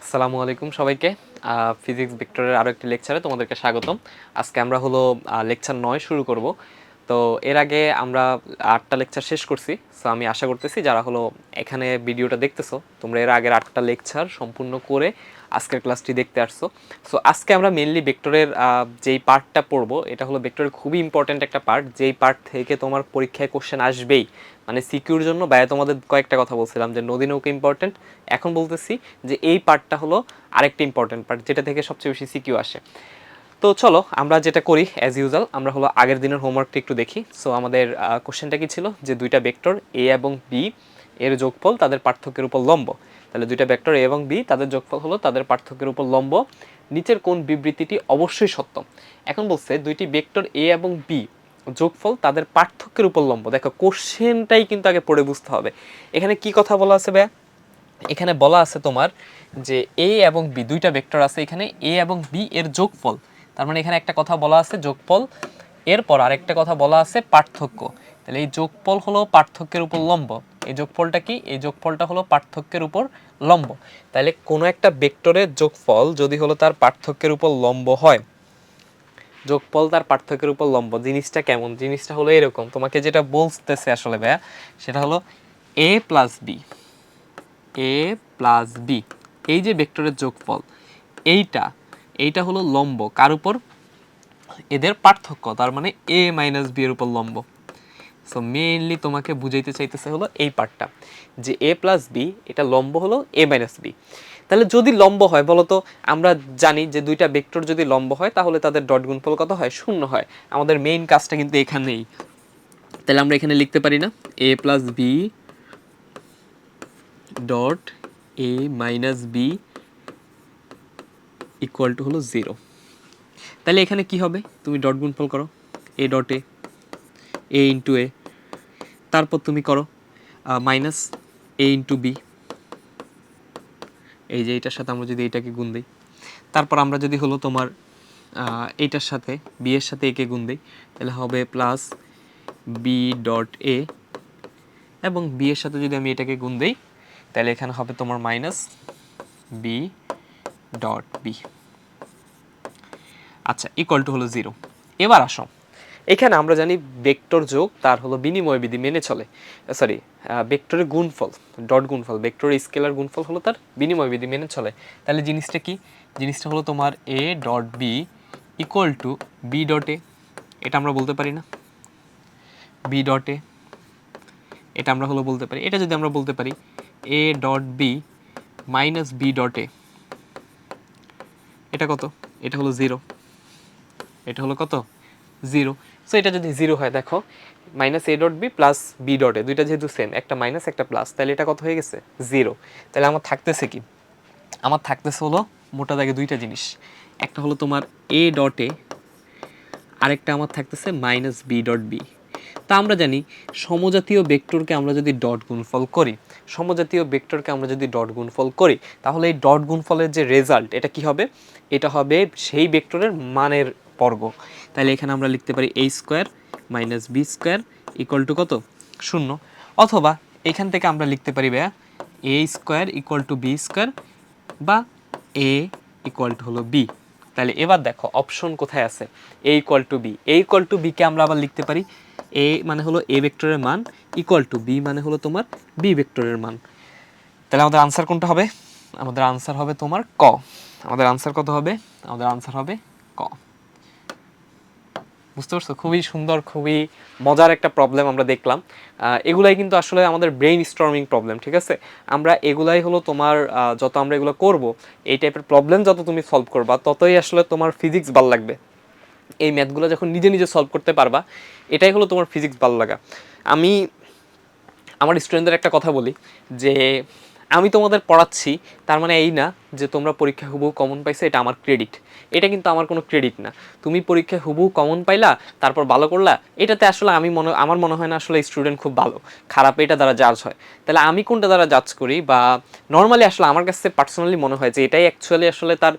আসসালামু আলাইকুম সবাইকে। ফিজিক্স ভেক্টরের আরও একটি লেকচারে তোমাদেরকে স্বাগতম। আজকে আমরা হলো লেকচার 9 শুরু করব। তো এর আগে আমরা 8টা লেকচার শেষ করছি। সো আমি আশা করতেছি যারা হলো এখানে ভিডিওটা দেখতেছো তোমরা এর আগের 8টা লেকচার সম্পূর্ণ করে আজকের ক্লাসটি দেখতে আসছো। সো আজকে আমরা মেইনলি ভেক্টরের যেই পার্টটা পড়বো এটা হলো ভেক্টরের খুবই ইম্পর্ট্যান্ট একটা পার্ট, যেই পার্ট থেকে তোমার পরীক্ষায় কোশ্চেন আসবেই। মানে সিকিউর জন্য তোমাদের কয়েকটা কথা বলছিলাম যে নদী নৌকা ইম্পর্ট্যান্ট, এখন বলতেছি যে এই পার্টটা হলো আরেকটা ইম্পর্ট্যান্ট পার্ট যেটা থেকে সবচেয়ে বেশি সিকিউ আসে। তো চলো আমরা যেটা করি অ্যাজ ইউজুয়াল, আমরা হলো আগের দিনের হোমওয়ার্কটা একটু দেখি। সো আমাদের কোশ্চেনটা কি ছিল যে দুইটা ভেক্টর এ এবং বি এর যোগফল তাদের পার্থক্যের উপর লম্ব। তাহলে দুইটা ভেক্টর এ এবং বি তাদের যোগফল হলো তাদের পার্থক্যের উপর লম্ব, নিচের কোন বিবৃতিটি অবশ্যই সত্য। এখন বলছে দুইটি ভেক্টর এ এবং বি যোগফল তাদের পার্থক্যের উপর লম্ব। দেখো কোশ্চেনটাই কিন্তু আগে পড়ে বুঝতে হবে এখানে কি কথা বলা আছে ভাইয়া। এখানে বলা আছে তোমার যে এ এবং বি দুইটা ভেক্টর আছে, এখানে এ এবং বি এর যোগফল। তার মানে এখানে একটা কথা বলা আছে যোগফল, এরপর আরেকটা কথা বলা আছে পার্থক্য। তাহলে এই যোগফল হলো পার্থক্যের উপর লম্ব। এই যোগফলটা কি? এই যোগফলটা হলো পার্থক্যের উপর লম্ব। তাহলে কোনো একটা ভেক্টরের যোগফল যদি হলো তার পার্থক্যের উপর লম্ব হয়, যোগফল তার পার্থক্যের উপর লম্ব, জিনিসটা কেমন? জিনিসটা হলো এরকম, তোমাকে যেটা বলতেছে আসলে ভাইয়া সেটা হলো এ প্লাস বি, এ প্লাস বি এই যে ভেক্টরের যোগফল এইটা হলো লম্ব কার উপর? এদের পার্থক্য, তার মানে এ মাইনাস বি এর উপর লম্ব। সো মেইনলি তোমাকে বুঝাইতে চাইতেছে হলো এই পার্টটা যে এ প্লাস বি এটা লম্ব হলো এ মাইনাস বি। তাহলে যদি লম্ব হয় বলো তো, আমরা জানি যে দুইটা ভেক্টর যদি লম্ব হয় তাহলে তাদের ডট গুণফল কত হয়? 0 হয়। আমাদের মেইন কাজটা কিন্তু এখানেই। তাহলে আমরা এখানে লিখতে পারি না A plus B dot A minus B equal to হলো 0। তাহলে এখানে কি হবে? তুমি ডট গুণফল করো এ ডট এ ইন্টু এ, তারপর তুমি করো মাইনাস এ ইন্টু বি, এই যে এইটার সাথে আমরা যদি এইটাকে গুণ দিই, তারপর আমরা যদি হলো তোমার এইটার সাথে বি এর সাথে একে গুণ দিই, তাহলে হবে প্লাস বি ডট এ, এবং বি এর সাথে যদি আমি এটাকে গুণ দিই তাহলে এখানে হবে তোমার মাইনাস বি ডট বি। আচ্ছা, ইকুয়াল টু হলো 0। এবার আসো, এখানে আমরা জানি ভেক্টর যোগ তার হলো বিনিময় বিধি মেনে চলে। সরি, ভেক্টরের গুণফল ডট গুণফল, ভেক্টরের স্কেলার গুণফল হলো তার বিনিময় বিধি মেনে চলে। তাহলে জিনিসটা কি? জিনিসটা হলো তোমার A dot B equal to B dot A, এটা আমরা বলতে পারি না? বি ডট এ এটা আমরা হলো বলতে পারি। এটা যদি আমরা বলতে পারি A dot B minus B dot A, এটা কত? এটা হলো 0। এটা হলো কত? 0। সো এটা যদি 0 হয়, দেখো minus A dot B plus B dot A দুইটা যেহেতু সেম, একটা মাইনাস একটা প্লাস, তাহলে এটা কত হয়ে গেছে? 0। তাহলে আমার থাকতেছে কি? আমার থাকতেছে হলো মোটা দাগে দুইটা জিনিস, একটা হলো তোমার এ ডট এ, আরেকটা আমার থাকতেছে মাইনাস বি ডট বি। তা আমরা জানি সমজাতীয় ভেক্টরকে আমরা যদি ডট গুণফল করি, সমজাতীয় ভেক্টরকে আমরা যদি ডট গুণফল করি তাহলে এই ডট গুণফলের যে রেজাল্ট এটা কি হবে? এটা হবে সেই ভেক্টরের মানের বর্গ। তাহলে এখানে আমরা লিখতে পারি a square minus B square equal to কত? 0। অথবা এখান থেকে আমরা লিখতে পারি ভাইয়া a square equal to B square বা a ইকুয়াল টু হলো বি। তাহলে এবার দেখো অপশন কোথায় আছে? a equal to B. a equal to বিকে আমরা আবার লিখতে পারি a মানে হলো a ভেক্টরের মান ইকুয়াল টু b মানে হলো তোমার b ভেক্টরের মান। তাহলে আমাদের আনসার কোনটা হবে? আমাদের আনসার হবে তোমার ক। আমাদের আনসার কত হবে? আমাদের আনসার হবে ক। বুঝতে পারছো? খুবই সুন্দর, খুবই মজার একটা প্রবলেম আমরা দেখলাম। এগুলাই কিন্তু আসলে আমাদের ব্রেইন স্টর্মিং প্রবলেম, ঠিক আছে? আমরা এগুলাই হলো তোমার যত আমরা এগুলো করব, এই টাইপের প্রবলেম যত তুমি সলভ করবা ততই আসলে তোমার ফিজিক্স ভালো লাগবে। এই ম্যাথগুলো যখন নিজে নিজে সলভ করতে পারবা, এটাই হলো তোমার ফিজিক্স ভালো লাগা। আমি আমার স্টুডেন্টদের একটা কথা বলি যে আমি তোমাদের পড়াচ্ছি তার মানে এই না যে তোমরা পরীক্ষায় হুবহু কমন পাইছো এটা আমার ক্রেডিট। এটা কিন্তু আমার কোনো ক্রেডিট না। তুমি পরীক্ষায় হুবহু কমন পাইলা তারপর ভালো করলা, এটাতে আসলে আমার মনে হয় না আসলে স্টুডেন্ট খুব ভালো খারাপ এটা দ্বারা জাজ হয়। তাহলে আমি কোনটা দ্বারা জাজ করি বা নর্মালি আসলে আমার কাছে পার্সোনালি মনে হয় যে এটাই অ্যাকচুয়ালি আসলে তার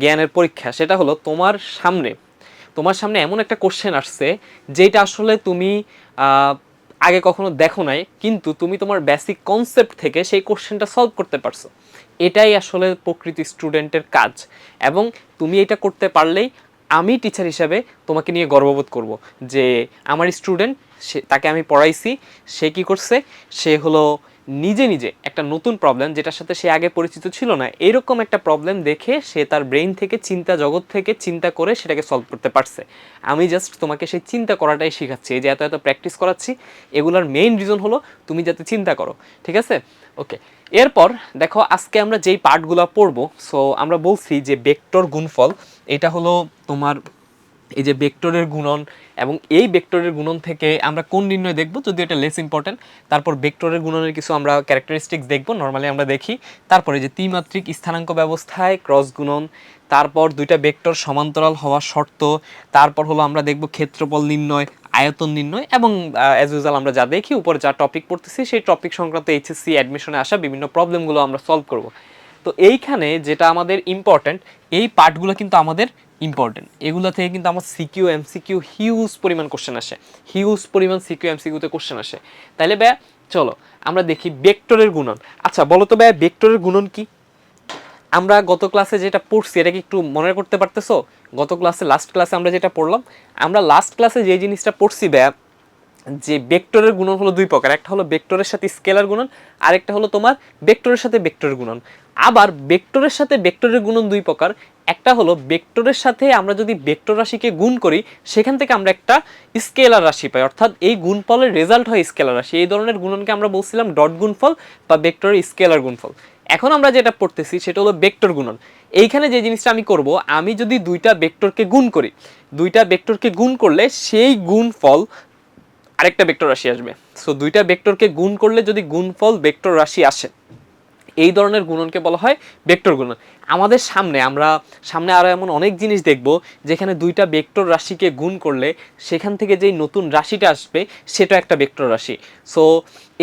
জ্ঞানের পরীক্ষা। সেটা হলো তোমার সামনে এমন একটা কোশ্চেন আসছে যেটা আসলে তুমি আগে কখনো দেখো নাই, কিন্তু তুমি তোমার বেসিক কনসেপ্ট থেকে সেই কোশ্চেনটা সলভ করতে পারছো। এটাই আসলে প্রকৃত স্টুডেন্টের কাজ, এবং তুমি এটা করতে পারলেই আমি টিচার হিসাবে তোমাকে নিয়ে গর্ববোধ করব যে আমার স্টুডেন্ট, সে তাকে আমি পড়াইছি, সে কি করছে, সে হলো নিজে নিজে একটা নতুন প্রবলেম যেটার সাথে সে আগে পরিচিত ছিল না, এরকম একটা প্রবলেম দেখে সে তার ব্রেইন থেকে, চিন্তা জগৎ থেকে চিন্তা করে সেটাকে সলভ করতে পারছে। আমি জাস্ট তোমাকে সেই চিন্তা করাটাই শেখাচ্ছি, এই যে এত এত প্র্যাকটিস করাচ্ছি, এগুলোর মেইন রিজন হলো তুমি যাতে চিন্তা করো, ঠিক আছে? ওকে, এরপর দেখো আজকে আমরা যেই পার্টগুলো পড়বো, সো আমরা বলছি যে ভেক্টর গুণফল, এটা হলো তোমার এই যে ভেক্টরের গুণন, এবং এই ভেক্টরের গুণন থেকে আমরা কোন নির্ণয় দেখব, যদি এটা লেস ইম্পর্টেন্ট। তারপর ভেক্টরের গুণনের কিছু আমরা ক্যারেক্টারিস্টিক্স দেখব, নর্মালি আমরা দেখি। তারপরে যে ত্রিমাত্রিক স্থানাঙ্ক ব্যবস্থায় ক্রস গুণন, তারপর দুইটা ভেক্টর সমান্তরাল হওয়ার শর্ত, তারপর হলো আমরা দেখব ক্ষেত্রফল নির্ণয়, আয়তন নির্ণয়, এবং অ্যাজ ইউজুয়াল আমরা যা দেখি উপরে যা টপিক পড়তেছি সেই টপিক সংক্রান্ত এইচএসসি অ্যাডমিশনে আসা বিভিন্ন প্রবলেমগুলো আমরা সলভ করব। তো এইখানে যেটা আমাদের ইম্পর্টেন্ট, এই পার্টগুলো কিন্তু আমাদের ইম্পর্টেন্ট, এগুলো থেকে কিন্তু আমার সিকিউ এমসিকিউ হিউজ পরিমাণ কোশ্চেন আসে, হিউজ পরিমাণ সিকিউ এমসিকিউতে কোশ্চেন আসে। তাইলে ব্যা চলো আমরা দেখি ভেক্টরের গুণন। আচ্ছা বলো তো ব্যা, ভেক্টরের গুণন কি? আমরা গত ক্লাসে যেটা পড়ছি এটা কি একটু মনে করতে পারতেছো? গত ক্লাসে, লাস্ট ক্লাসে আমরা যেটা পড়লাম, আমরা লাস্ট ক্লাসে যে জিনিসটা পড়ছি ব্যা, যে ভেক্টরের গুণন হলো দুই প্রকার, একটা হলো ভেক্টরের সাথে স্কেলার গুণন, আরেকটা হলো তোমার ভেক্টরের সাথে ভেক্টরের গুণন। আবার ভেক্টরের সাথে ভেক্টরের গুণন দুই প্রকার, একটা হলো ভেক্টরের সাথে আমরা যদি ভেক্টর রাশিকে গুণ করি সেখান থেকে আমরা একটা স্কেলার রাশি পাই, অর্থাৎ এই গুণফলের রেজাল্ট হয় স্কেলার রাশি। এই ধরনের গুণনকে আমরা বলছিলাম ডট গুণফল বা ভেক্টরের স্কেলার গুণফল। এখন আমরা যেটা পড়তেছি সেটা হলো ভেক্টর গুণন। এইখানে যে জিনিসটা আমি করব, আমি যদি দুইটা ভেক্টরকে গুণ করি, দুইটা ভেক্টরকে গুণ করলে সেই গুণফল আরেকটা ভেক্টর রাশি আসবে। সো দুইটা ভেক্টরকে গুণ করলে যদি গুণফল ভেক্টর রাশি আসে, এই ধরনের গুণনকে বলা হয় ভেক্টর গুণন। আমাদের আমরা সামনে আরো এমন অনেক জিনিস দেখব যেখানে দুইটা ভেক্টর রাশিকে গুণ করলে সেখান থেকে যেই নতুন রাশিটা আসবে সেটা একটা ভেক্টর রাশি। সো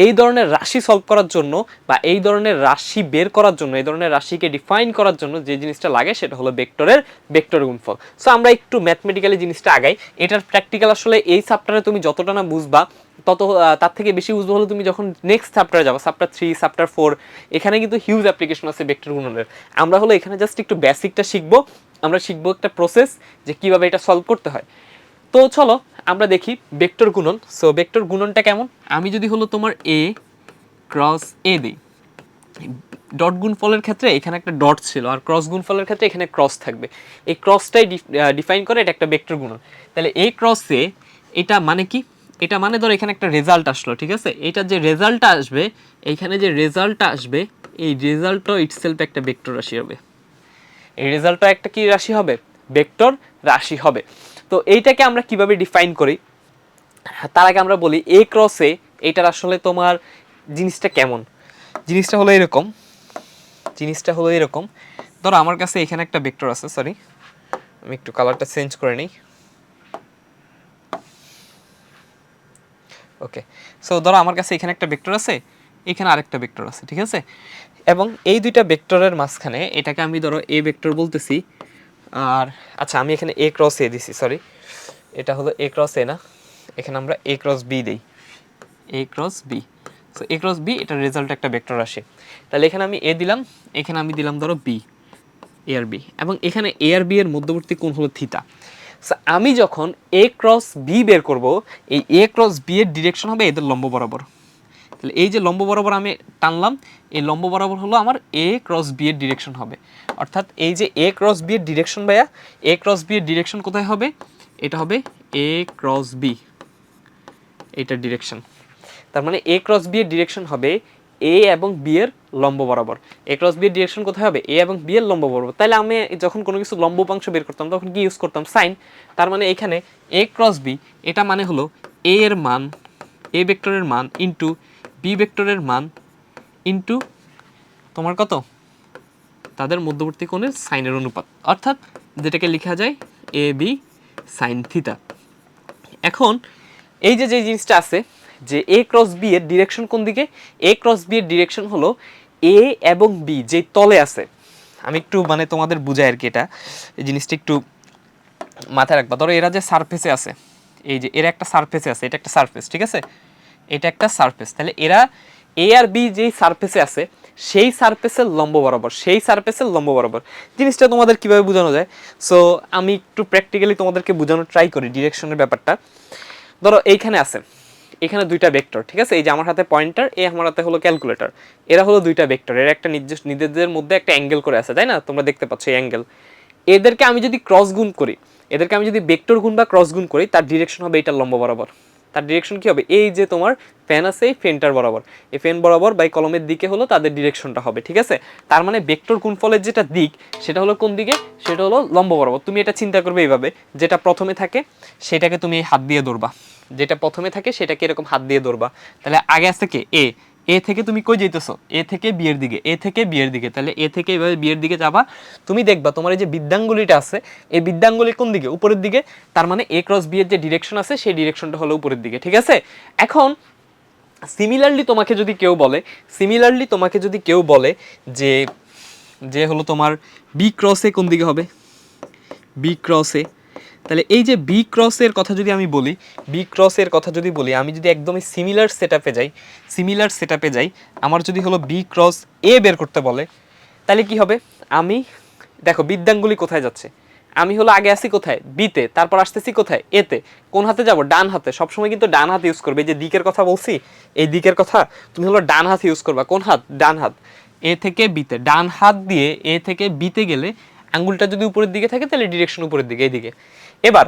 এই ধরনের রাশি সলভ করার জন্য বা এই ধরনের রাশি বের করার জন্য, এই ধরনের রাশিকে ডিফাইন করার জন্য যে জিনিসটা লাগে সেটা হলো ভেক্টরের ভেক্টর গুণফল। সো আমরা একটু ম্যাথমেটিক্যালি জিনিসটা আগাই। এটার প্র্যাকটিক্যাল আসলে এই চ্যাপ্টারে তুমি যতটা না বুঝবা, তত তার থেকে বেশি বুঝবো হলো তুমি যখন নেক্সট চ্যাপ্টারে যাবো, চ্যাপ্টার 3, চ্যাপ্টার 4, এখানে কিন্তু হিউজ অ্যাপ্লিকেশন আছে ভেক্টর গুণনের। আমরা হলো এখানে জাস্ট একটু বেসিকটা শিখবো, আমরা শিখবো একটা প্রসেস যে কিভাবে এটা সলভ করতে হয়। তো চলো আমরা দেখি ভেক্টর গুণন। সো ভেক্টর গুণনটা কেমন, আমি যদি হলো তোমার এ ক্রস এ দিই, ডট গুণফলের ক্ষেত্রে এখানে একটা ডট ছিল, আর ক্রস গুণফলের ক্ষেত্রে এখানে ক্রস থাকবে, এই ক্রসটাই ডিফাইন করে এটা একটা ভেক্টর গুণন। তাহলে এ ক্রস এ, এটা মানে কি? এটা মানে ধরো এখানে একটা রেজাল্ট আসলো, ঠিক আছে? এটা যে রেজাল্টটা আসবে, এইখানে যে রেজাল্টটা আসবে, এই রেজাল্টটা ইটসেলফ একটা ভেক্টর রাশি হবে। এই রেজাল্টটা একটা কি রাশি হবে? ভেক্টর রাশি হবে। তো এইটাকে আমরা কিভাবে ডিফাইন করি, তার আগে আমরা বলি এ ক্রস এ এইটার আসলে তোমার জিনিসটা কেমন। জিনিসটা হলো এরকম, ধরো আমার কাছে এখানে একটা ভেক্টর আছে, সরি আমি একটু কালারটা চেঞ্জ করে নিই। ওকে, সো ধরো আমার কাছে এখানে একটা ভেক্টর আছে, এখানে আরেকটা ভেক্টর আছে, ঠিক আছে? এবং এই দুইটা ভেক্টরের মাঝখানে এটাকে আমি ধরো এ ভেক্টর বলতেছি, আর আচ্ছা আমি এখানে এ ক্রস এ দিছি, সরি এটা হলো এ ক্রস এ না, এখানে আমরা এ ক্রস বি দিই, এ cross B. So A cross B, এটার রেজাল্ট একটা ভেক্টর রাশি। তাহলে এখানে আমি এ দিলাম, এখানে আমি দিলাম ধরো বি, এ আর বি, এবং এখানে এ আর বি এর মধ্যবর্তী কোণ হলো থিটা। সো আমি যখন এ ক্রস বি বের করব, এই এ ক্রস বি এর ডিরেকশন হবে এদের লম্ব বরাবর। তাহলে এই যে লম্ব বরাবর আমি টানলাম, এই লম্ব বরাবর হলো আমার এ ক্রস বি এর ডিরেকশন হবে। অর্থাৎ এই যে এ ক্রস বি এর ডিরেকশন ভাইয়া, এ ক্রস বি এর ডিরেকশন কোথায় হবে? এটা হবে এ ক্রস বি, এইটার ডিরেকশন। তার মানে এ ক্রস বি এর ডিরেকশন হবে এ এবং বি এর লম্ব বরাবর। এ ক্রস বি এর ডিরেকশন কোথায় হবে? এ এবং বি এর লম্ব বরাবর। তাহলে আমি যখন কোনো কিছু লম্ব উপাংশ বের করতাম তখন কি ইউজ করতাম? সাইন। তার মানে এখানে এ ক্রস বি, এটা মানে হলো এ এর মান, এ ভেক্টরের মান ইন্টু বি ভেক্টরের মান ইন্টু তোমার কত? তাদের মধ্যবর্তী কোণের সাইনের অনুপাত, অর্থাৎ যেটাকে লেখা যায় এ বি সাইন থিটা। এখন এই যে জিনিসটা আছে যে এ ক্রস বি এর ডিরেকশন কোন দিকে, এ ক্রস বি এর ডিরেকশন হলো এ এবং বি যে তলে আছে, আমি একটু মানে তোমাদের বুঝাই আর কি, এটা এই জিনিসটা একটু মাথায় রাখবা। ধরো এরা যে সারফেসে আছে, এই যে এরা একটা সারফেসে আছে, এটা একটা সারফেস, ঠিক আছে? এটা একটা সারফেস। তাহলে এরা এ আর বি যেই সারফেসে আছে সেই সারফেসের লম্ব বরাবর, সেই সারফেসের লম্ব বরাবর। জিনিসটা তোমাদের কিভাবে বোঝানো যায়? সো আমি একটু প্র্যাকটিক্যালি তোমাদেরকে বোঝানোর ট্রাই করি ডিরেকশনের ব্যাপারটা। ধরো এইখানে আছে, এখানে দুইটা ভেক্টর, ঠিক আছে? এই যে আমার হাতে পয়েন্টার, এই আমার হাতে হলো ক্যালকুলেটর, এরা হলো দুইটা ভেক্টর, এর একটা নিজেদের মধ্যে একটা অ্যাঙ্গেল করে আছে, তাই না? তোমরা দেখতে পাচ্ছ এই অ্যাঙ্গেল। এদেরকে আমি যদি ক্রস গুণ করি, এদেরকে আমি যদি ভেক্টর গুণ বা ক্রস গুণ করি, তার ডিরেকশন হবে এইটার লম্ব বরাবর। তার ডিরেকশন কি হবে? এই যে তোমার ফ্যান আছে এই ফ্যানটার বরাবর, এই ফ্যান বরাবর বাই কলমের দিকে হলো তাদের ডিরেকশনটা হবে, ঠিক আছে? তার মানে ভেক্টর গুণফলের যেটা দিক সেটা হলো কোন দিকে? সেটা হলো লম্ব বরাবর। তুমি এটা চিন্তা করবে এইভাবে, যেটা প্রথমে থাকে সেটাকে তুমি হাত দিয়ে ধরবা, যেটা প্রথমে থাকে সেটাকে এরকম হাত দিয়ে ধরবা। তাহলে আগে আসছে কে? এ। এ থেকে তুমি কই যাইতেছো? এ থেকে বি এর দিকে, এ থেকে বি এর দিকে। তাহলে এ থেকে এভাবে বি এর দিকে যাবা, তুমি দেখবা তোমার এই যে বৃদ্ধাঙ্গুলিটা আছে, এই বৃদ্ধাঙ্গুলি কোন দিকে? উপরের দিকে। তার মানে এ ক্রস বি এর যে ডিরেকশন আছে সেই ডিরেকশনটা হলো উপরের দিকে, ঠিক আছে? এখন সিমিলারলি তোমাকে যদি কেউ বলে, সিমিলারলি তোমাকে যদি কেউ বলে যে যে হলো তোমার বি ক্রস এ কোন দিকে হবে? বি ক্রস এ। তাহলে এই যে বি ক্রসের কথা যদি আমি বলি, বি ক্রসের কথা যদি বলি, আমি যদি একদমই সিমিলার সেটআপে যাই, সিমিলার সেটআপে যাই, আমার যদি হলো বি ক্রস এ বের করতে বলে, তাহলে কি হবে? আমি দেখো বৃদ্ধাঙ্গুলি কোথায় যাচ্ছে, আমি হলো আগে আসি কোথায়? বিতে, তারপর আসতেছি কোথায়? এতে। কোন হাতে যাব? ডান হাতে। সবসময় কিন্তু ডান হাত ইউজ করবে। এই যে দিকের কথা বলছি, এই দিকের কথা তুমি হলো ডান হাত ইউজ করবা। কোন হাত? ডান হাত। এ থেকে বিতে, ডান হাত দিয়ে এ থেকে বিতে গেলে আঙ্গুলটা যদি উপরের দিকে থাকে তাহলে ডিরেকশন উপরের দিকে, এইদিকে। এবার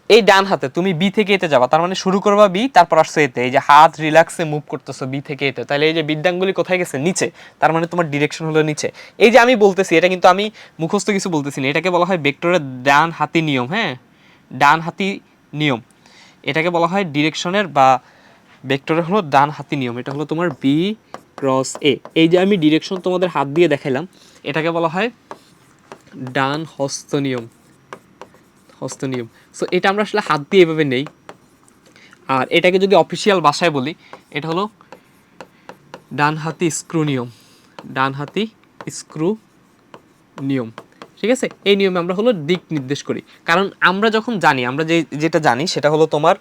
এই ডান হাতে তুমি বি থেকে এতে যাবা, তার মানে শুরু করবা বি, তারপর আসছে এতে। এই যে হাত রিল্যাক্সে মুভ করতেছো বি থেকে এতে, তাহলে এই যে বৃদ্ধাঙ্গুলি কোথায় গেছে? নিচে। তার মানে তোমার ডিরেকশন হলো নিচে। এই যে আমি বলতেছি, এটা কিন্তু আমি মুখস্থ কিছু বলতেছি না, এটাকে বলা হয় ভেক্টরের ডান হাতি নিয়ম। হ্যাঁ, ডান হাতি নিয়ম, এটাকে বলা হয় ডিরেকশনের বা ভেক্টরের হলো ডান হাতি নিয়ম। এটা হলো তোমার বি ক্রস এ। এই যে আমি ডিরেকশন তোমাদের হাত দিয়ে দেখাইলাম, এটাকে বলা হয় ডান হস্ত নিয়ম, হস্ত নিয়ম। সো এটা আমরা আসলে হাত দিয়ে এভাবে নেই। আর এটাকে যদি অফিসিয়াল ভাষায় বলি, এটা হলো ডান হাতি স্ক্রু নিয়ম, ডান হাতি স্ক্রু নিয়ম, ঠিক আছে? এই নিয়মে আমরা হলো দিক নির্দেশ করি। কারণ আমরা যখন জানি, আমরা যেটা জানি সেটা হলো তোমার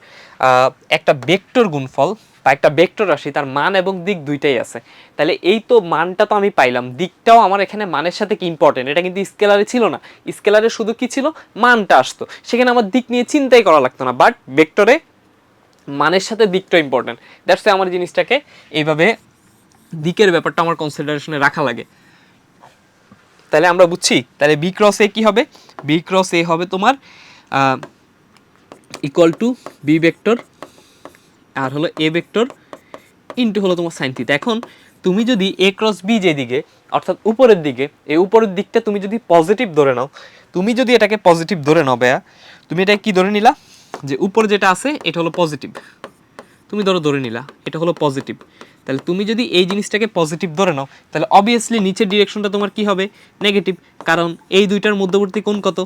একটা ভেক্টর গুণফল বা একটা ভেক্টর রাশি, তার মান এবং দিক দুইটাই আছে। তাহলে এই তো মানটা তো আমি পাইলাম, দিকটাও আমার এখানে মানের সাথে কি ইম্পর্টেন্ট। এটা কিন্তু স্কেলারে ছিল না, স্কেলারে শুধু কি ছিল? মানটা আসতো, সেখানে আমার দিক নিয়ে চিন্তাই করা লাগতো না। বাট ভেক্টরে মানের সাথে দিকটা ইম্পর্টেন্ট। দ্যাটস আমার জিনিসটাকে এইভাবে দিকের ব্যাপারটা আমার কনসিডারেশনে রাখা লাগে। তাহলে আমরা বুঝছি, তাহলে বি ক্রস এ কি হবে? বি ক্রস এ হবে তোমার ইকুয়াল টু বি ভেক্টর আর হলো এ ভেক্টর ইন্টু হলো তোমার সাইন থিটা। এখন তুমি যদি এ ক্রস বি যেদিকে, অর্থাৎ উপরের দিকে, এই উপরের দিকটা তুমি যদি পজিটিভ ধরে নাও, তুমি যদি এটাকে পজিটিভ ধরে নাও ভাইয়া, তুমি এটা কি ধরে নিলা? যে উপরে যেটা আছে এটা হলো পজিটিভ, তুমি ধরে নিলা এটা হলো পজিটিভ। তাহলে তুমি যদি এই জিনিসটাকে পজিটিভ ধরে নাও, তাহলে অবভিয়াসলি নিচের ডিরেকশনটা তোমার কি হবে? নেগেটিভ। কারণ এই দুইটার মধ্যবর্তী কোণ কত?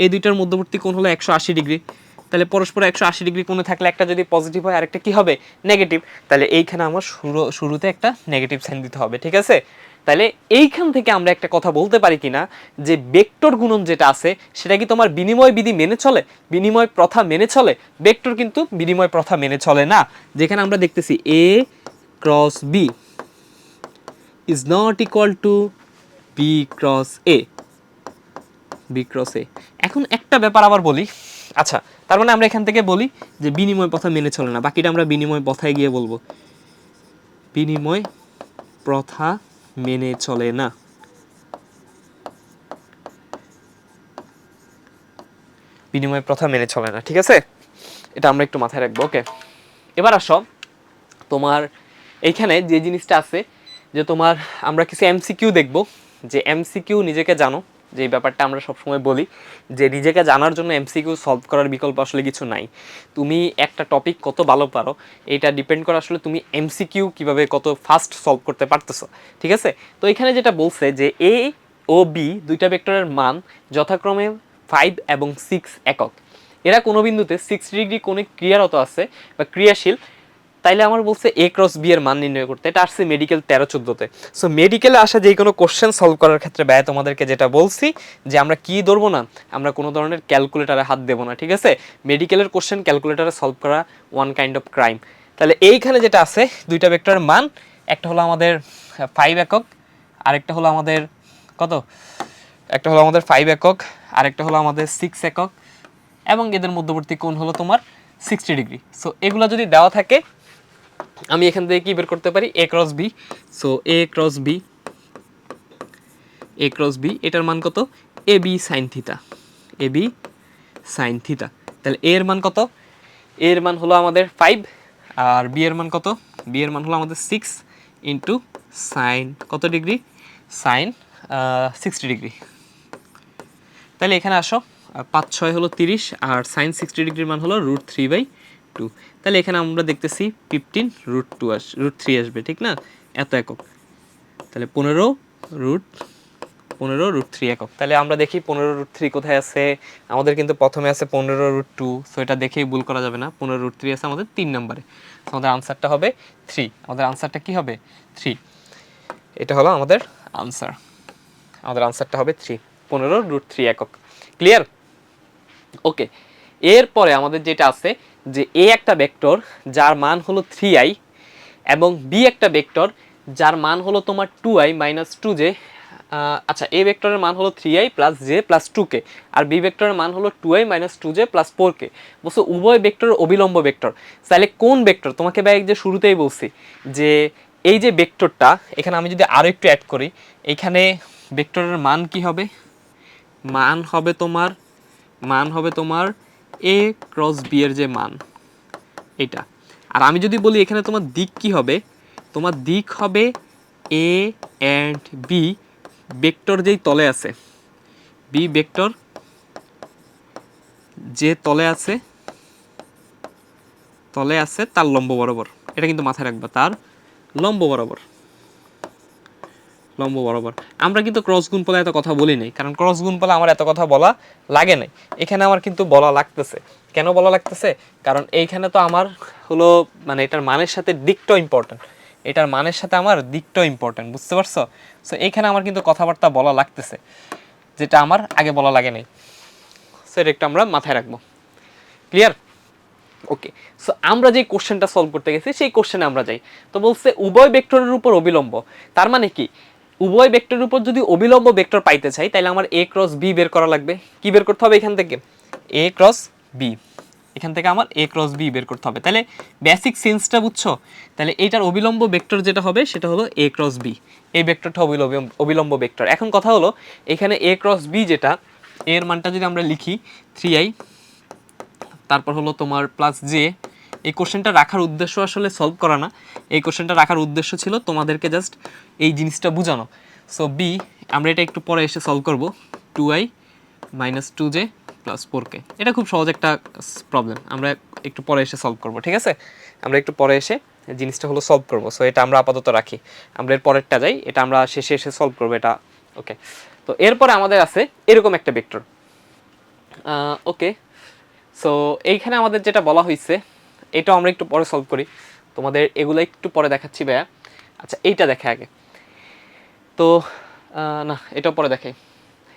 এই দুইটার মধ্যবর্তী কোণ হলো 180 ডিগ্রি। তাহলে পরস্পর 180 ডিগ্রি কোণে থাকলে একটা যদি পজিটিভ হয় আরেকটা কি হবে? নেগেটিভ। তাহলে এইখানে আমার শুরুতে একটা নেগেটিভ সাইন দিতে হবে, ঠিক আছে? তাহলে এইখান থেকে আমরা একটা কথা বলতে পারি কিনা যে ভেক্টর গুণন যেটা আছে সেটা কি তোমার বিনিময় বিধি মেনে চলে, বিনিময় প্রথা মেনে চলে? ভেক্টর কিন্তু বিনিময় প্রথা মেনে চলে না। যেখানে আমরা দেখতেছি A cross B is not equal to B cross A, B cross A. এখন একটা ব্যাপার আবার বলি, আচ্ছা তার মানে আমরা এখান থেকে বলি যে বিনিময় প্রথা মেনে চলে না, বাকিটা আমরা বিনিময় প্রথায় গিয়ে বলবো বিনিময় প্রথা মেনে চলে না। বিনিময় প্রথা মেনে চলে না, ঠিক আছে? এটা আমরা একটু মাথায় রাখবো। ওকে, এবার আসো তোমার এইখানে যে জিনিসটা আছে যে তোমার আমরা কিছু এমসিকিউ দেখব, যে এমসিকিউ নিজেকে জানো, যে ব্যাপারটা আমরা সবসময় বলি যে নিজেকে জানার জন্য এমসিকিউ সলভ করার বিকল্প আসলে কিছু নাই। তুমি একটা টপিক কত ভালো পারো এটা ডিপেন্ড করে আসলে তুমি এমসিকিউ কিভাবে কত ফাস্ট সলভ করতে পারতেছো, ঠিক আছে? তো এখানে যেটা বলছে যে এ ও বি দুইটা ভেক্টরের মান যথাক্রমে 5 এবং 6 একক, এরা কোনো বিন্দুতে 60 ডিগ্রি কোণে ক্রিয়ারত আছে বা ক্রিয়াশীল, তাইলে আমার বলছে এ ক্রস বি এর মান নির্ণয় করতে। এটা আসছে মেডিকেল 13-14-তে। সো মেডিকেলে আসা যে কোনো কোশ্চেন সলভ করার ক্ষেত্রে ব্যয় তোমাদেরকে যেটা বলছি যে আমরা কি ধরবো না, আমরা কোনো ধরনের ক্যালকুলেটারে হাত দেবো না, ঠিক আছে? মেডিকেলের কোশ্চেন ক্যালকুলেটারে সলভ করা ওয়ান কাইন্ড অফ ক্রাইম। তাহলে এইখানে যেটা আছে দুইটা ভেক্টরের মান একটা হলো আমাদের 5 একক, আরেকটা হলো আমাদের কত, একটা হলো আমাদের 5 একক, আরেকটা হলো আমাদের 6 একক, এবং এদের মধ্যবর্তী কোণ হলো তোমার 60 ডিগ্রি। সো এগুলো যদি দেওয়া থাকে আমি এখান থেকে কি বের করতে পারি, এ cross B. So A cross B, A cross B এটার মান কত, A B sine theta, A B sine theta. তাহলে এ এর মান কত, এ এর মান হলো আমাদের 5, আর বি এর মান কত, বি এর মান হলো আমাদের 6 ইন্টু সাইন কত ডিগ্রি, সাইন 60 ডিগ্রি। তাহলে এখানে আসো, 5 6 হলো 30, আর সাইন 60 ডিগ্রির মান হলো √3/2। তাহলে এখানে আমরা দেখতেছি 15√2 √3 আসবে, ঠিক না, এত একক। তাহলে 15√3 একক। তাহলে আমরা দেখি 15√3 কোথায় আছে। আমাদের কিন্তু প্রথমে আছে 15√2, সো এটা দেখেই ভুল করা যাবে না। 15√3 আছে আমাদের 3 নম্বরে, আমাদের আনসারটা হবে 3। আমাদের আনসারটা কি হবে, 3। এটা হলো আমাদের আনসার, আমাদের আনসারটা হবে 3, 15√3 একক। ক্লিয়ার? ওকে, এরপরে আমাদের যেটা আছে যে এ একটা ভেক্টর যার মান হলো 3i এবং বি একটা ভেক্টর যার মান হলো তোমার 2i - 2j। আচ্ছা, এ ভেক্টরের মান হলো 3i + j + 2k, আর বি ভেক্টরের মান হলো 2i - 2j + 4k। বলছো উভয় ভেক্টরের অবিলম্ব ভেক্টর। তাহলে কোন ভেক্টর, তোমাকে ভাই যে শুরুতেই বলছি যে এই যে ভেক্টরটা, এখানে আমি যদি আরো একটু অ্যাড করি, এখানে ভেক্টরের মান কি হবে, মান হবে তোমার, মান হবে তোমার এ ক্রস বি এর যে মান এটা। আর আমি যদি বলি এখানে তোমার দিক কি হবে, তোমার দিক হবে এ অ্যান্ড বি ভেক্টর যেই তলে আছে, বি ভেক্টর যে তলে আছে, তলে আছে তার লম্ব বরাবর। এটা কিন্তু মাথায় রাখবা, তার লম্ব বরাবর, লম্ব বরাবর। আমরা কিন্তু ক্রস গুণফলে এত কথা বলি নাই, কারণ ক্রস গুণফলে আমার এত কথা বলা লাগে নাই। এখানে আমার কিন্তু বলা লাগতেছে। কেন বলা লাগতেছে, কারণ এইখানে তো আমার হলো মানে এটার মানের সাথে দিকটাও ইম্পর্টেন্ট, এটার মানের সাথে আমার দিকটাও ইম্পর্টেন্ট, বুঝতে পারছো? সো এইখানে আমার কিন্তু কথাবার্তা বলা লাগতেছে, যেটা আমার আগে বলা লাগে নাই। সো এটা একটু আমরা মাথায় রাখবো। ক্লিয়ার? ওকে, সো আমরা যে কোশ্চেনটা সলভ করতে গেছি সেই কোশ্চেনে আমরা যাই। তো বলছে উভয় ভেক্টরের উপর অবিলম্ব, তার মানে কি, উভয় ভেক্টরের উপর যদি অবিলম্ব ভেক্টর পাইতে চাই তাহলে আমার এ ক্রস বি বের করা লাগবে। কি বের করতে হবে এখান থেকে, এ ক্রস বি, এখান থেকে আমার এ ক্রস বি বের করতে হবে। তাহলে বেসিক সেন্সটা বুঝছো? তাহলে এইটার অবিলম্ব ভেক্টর যেটা হবে সেটা হলো এ ক্রস বি, এই ভেক্টরটা অবিলম্ব ভেক্টর। এখন কথা হলো এখানে এ ক্রস বি যেটা, এর মানটা যদি আমরা লিখি 3i, তারপর হলো তোমার +j। এই কোশ্চেনটা রাখার উদ্দেশ্য আসলে সলভ করা না, এই কোশ্চেনটা রাখার উদ্দেশ্য ছিল তোমাদেরকে জাস্ট এই জিনিসটা বোঝানো। সো বি আমরা এটা একটু পরে এসে সলভ করব, 2i - 2j + 4k। এটা খুব সহজ একটা প্রবলেম, আমরা একটু পরে এসে সলভ করব, ঠিক আছে? আমরা একটু পরে এসে জিনিসটা হলো সলভ করব। সো এটা আমরা আপাতত রাখি, আমরা এর পরেরটা যাই, এটা আমরা শেষে এসে সলভ করব এটা। ওকে, তো এরপরে আমাদের আছে এরকম একটা ভেক্টর। ওকে, সো এইখানে আমাদের যেটা বলা হয়েছে এটাও আমরা একটু পরে সলভ করি, তোমাদের এগুলো একটু পরে দেখাচ্ছি ভাইয়া। আচ্ছা, এইটা দেখে আগে তো, না এটাও পরে দেখাই।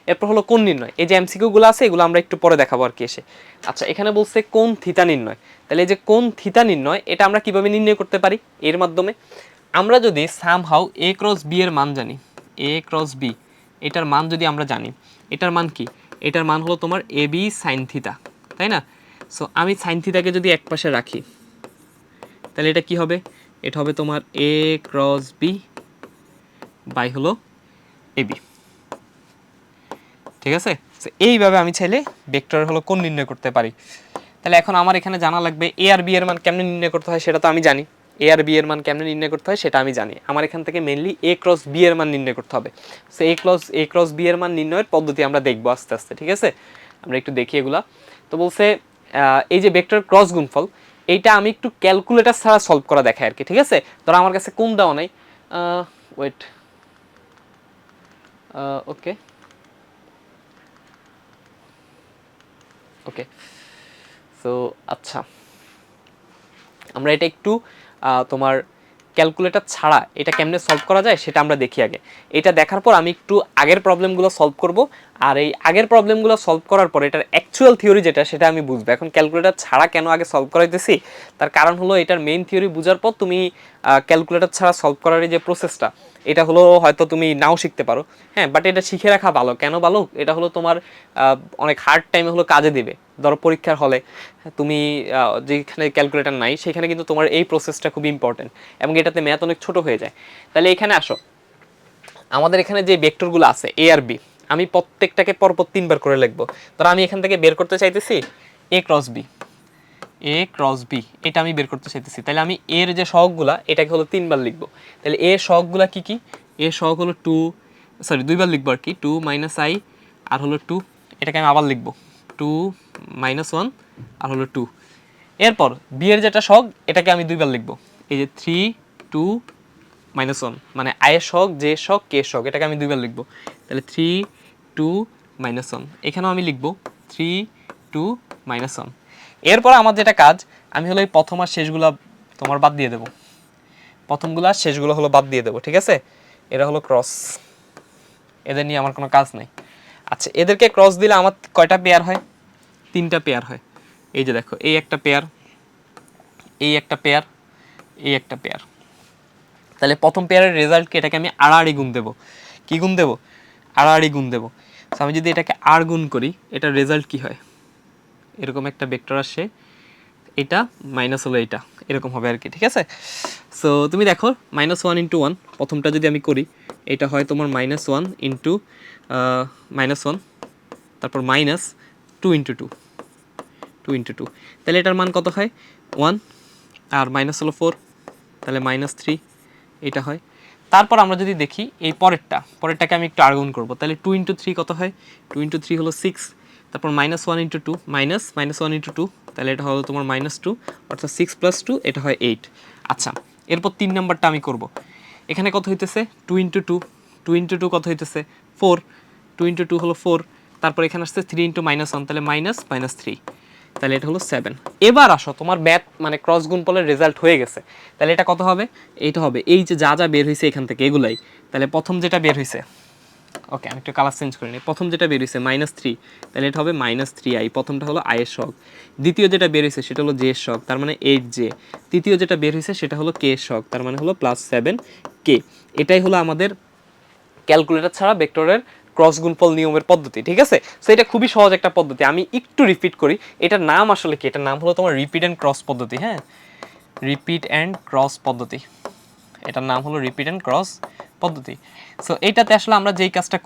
এরপর হলো কোণ নির্ণয়, এই যে এমসিকিউগুলো আছে এগুলো আমরা একটু পরে দেখাবো আর কি এসে। আচ্ছা, এখানে বলছে কোণ থিতা নির্ণয়। তাহলে এই যে কোণ থিতা নির্ণয় এটা আমরা কিভাবে নির্ণয় করতে পারি, এর মাধ্যমে আমরা যদি সামহাউ এ ক্রস বি এর মান জানি, এ ক্রস বি এটার মান যদি আমরা জানি, এটার মান কি, এটার মান হলো তোমার এ বি সাইন থিতা, তাই না? সো আমি সাইন থিতাকে যদি এক পাশে রাখি তাহলে এটা কি হবে, এটা হবে তোমার এ ক্রস বি বাই হলো এ বি, ঠিক আছে? এইভাবে আমি চাইলে ভেক্টর হলো কোণ নির্ণয় করতে পারি। তাহলে এখন আমার এখানে জানা লাগবে এ আর বি এর মান কেমনে নির্ণয় করতে হয় সেটা তো আমি জানি, এ আর বি এর মান কেমনে নির্ণয় করতে হয় সেটা আমি জানি। আমার এখান থেকে মেইনলি এ ক্রস বি এর মান নির্ণয় করতে হবে। সো এ ক্রস বি এর মান নির্ণয়ের পদ্ধতি আমরা দেখবো আস্তে আস্তে, ঠিক আছে? আমরা একটু দেখি এগুলা। তো বলছে এই যে ভেক্টর ক্রস গুণফল, এইটা আমি একটু ক্যালকুলেটর ছাড়া সলভ করা দেখাই আর কি, ঠিক আছে? ধরো আমার কাছে কোণ দেওয়া নাই, ওয়েট, ওকে ওকে, সো আচ্ছা আমরা এটা একটু তোমার ক্যালকুলেটর ছাড়া এটা কেমনে সলভ করা যায় সেটা আমরা দেখি আগে। এটা দেখার পর আমি একটু আগের প্রবলেমগুলো সলভ করব, আর এই আগের প্রবলেমগুলো সলভ করার পর এটার অ্যাকচুয়াল থিওরি যেটা সেটা আমি বুঝবো। এখন ক্যালকুলেটর ছাড়া কেন আগে সলভ করাইতেছি, তার কারণ হলো এটার মেইন থিওরি বোঝার পর তুমি ক্যালকুলেটর ছাড়া সলভ করার যে প্রসেসটা, এটা হলো হয়তো তুমি নাও শিখতে পারো, হ্যাঁ, বাট এটা শিখে রাখা ভালো। কেন ভালো? এটা হলো তোমার অনেক হার্ড টাইমে হলো কাজে দিবে। ধরো পরীক্ষার হলে তুমি যেখানে ক্যালকুলেটর নাই সেখানে কিন্তু তোমার এই প্রসেসটা খুব ইম্পর্টেন্ট, এবং এটাতে ম্যাথ অনেক ছোট হয়ে যায়। তাহলে এখানে আসো, আমাদের এখানে যে ভেক্টরগুলো আছে এ আর বি, আমি প্রত্যেকটাকে পরপর 3বার করে লিখবো। ধরো আমি এখান থেকে বের করতে চাইতেছি এ ক্রস বি, এ ক্রস বি, এটা আমি বের করতে চাইতেছি। তাহলে আমি এর যে সহগগুলা এটাকে হলো 3বার লিখবো। তাহলে এ সহগগুলা কি কি? এ সহগ হলো 2বার লিখবো আর কি, 2 মাইনাস আই আর হলো 2, এটাকে আমি আবার লিখবো 2 মাইনাস 1 আর হলো 2। এরপর বি এর যেটা সহগ এটাকে আমি 2বার লিখবো, এই যে 3 2 মাইনাস 1, মানে আয়ের সহগ জে সহগ কে সহগ, এটাকে আমি 2বার লিখবো। তাহলে 3 2 মাইনাস 1, এখানেও আমি লিখবো 3 2 মাইনাস 1। এরপর আমার যেটা কাজ, আমি হলো এই প্রথম আর শেষগুলা তোমার বাদ দিয়ে দেবো, প্রথমগুলা শেষগুলো হলো বাদ দিয়ে দেবো, ঠিক আছে? এরা হলো ক্রস, এদের নিয়ে আমার কোনো কাজ নেই। আচ্ছা, এদেরকে ক্রস দিলে আমার কয়টা পেয়ার হয়? 3টা পেয়ার হয়। এই যে দেখো, এই একটা পেয়ার, এই একটা পেয়ার, এই একটা পেয়ার। তাহলে প্রথম পেয়ারের রেজাল্টকে এটাকে আমি আড়াআড়ি গুণ দেবো। কি গুণ দেবো? আড়াআড়ি গুণ দেবো। তো আমি যদি এটাকে আর গুণ করি, এটার রেজাল্ট কি হয়? এরকম একটা ভেক্টর আসে, এটা মাইনাস হলো এটা, এরকম হবে আর কি, ঠিক আছে? সো তুমি দেখো -1 × 1, প্রথমটা যদি আমি করি, এটা হয় তোমার -1 ইন্টু -1, তারপর -2 × 2, 2 × 2, তাহলে এটার মান কত হয়? 1, আর মাইনাস হলো 4, তাহলে -3, এটা হয়। তারপর আমরা যদি দেখি এই পরেরটাকে আমি একটু আর্গুন করব, তাহলে 2 × 3 কত হয়? 2 × 3 হলো 6, তারপর -1 × 2 -1 × 2, তাহলে এটা হলো তোমার -2, অর্থাৎ 6 + 2 এটা হয় 8। আচ্ছা, এরপর 3 নাম্বারটা আমি করব। এখানে কত হইতেছে? 2 × 2, 2 × 2 কত হইতেছে? 4, 2 × 2 হলো 4, তারপর এখানে আসছে 3 × -1, তাহলে -3, তাহলে এটা হলো 7। এবার আসো, তোমার ম্যাথ মানে ক্রস গুণফলের রেজাল্ট হয়ে গেছে। তাহলে এটা কত হবে? এইটা হবে এই যে যা যা বের হয়েছে এখান থেকে এগুলাই। তাহলে প্রথম যেটা বের হয়েছে, ওকে আমি একটু কালার চেঞ্জ করে নিই, প্রথম যেটা বের হয়েছে -3, তাহলে এটা হবে -3i, প্রথমটা হলো i এর সহগ। দ্বিতীয় যেটা বের হয়েছে সেটা হলো j এর সহগ, তার মানে 8j। তৃতীয় যেটা বের হয়েছে সেটা হলো k এর সহগ, তার মানে হলো +7k। এটাই হলো আমাদের ক্যালকুলেটর ছাড়া ভেক্টরের ক্রস গুণফল নিয়মের পদ্ধতি, ঠিক আছে? সো এটা খুবই সহজ একটা পদ্ধতি। আমি একটু রিপিট করি, এটার নাম আসলে কি? এটার নাম হলো তোমার রিপিট অ্যান্ড ক্রস পদ্ধতি। হ্যাঁ, রিপিট অ্যান্ড ক্রস পদ্ধতি, এটার নাম হলো রিপিট অ্যান্ড ক্রস পদ্ধতি। সো এইটাতে আসলে আমরা যেই কাজটা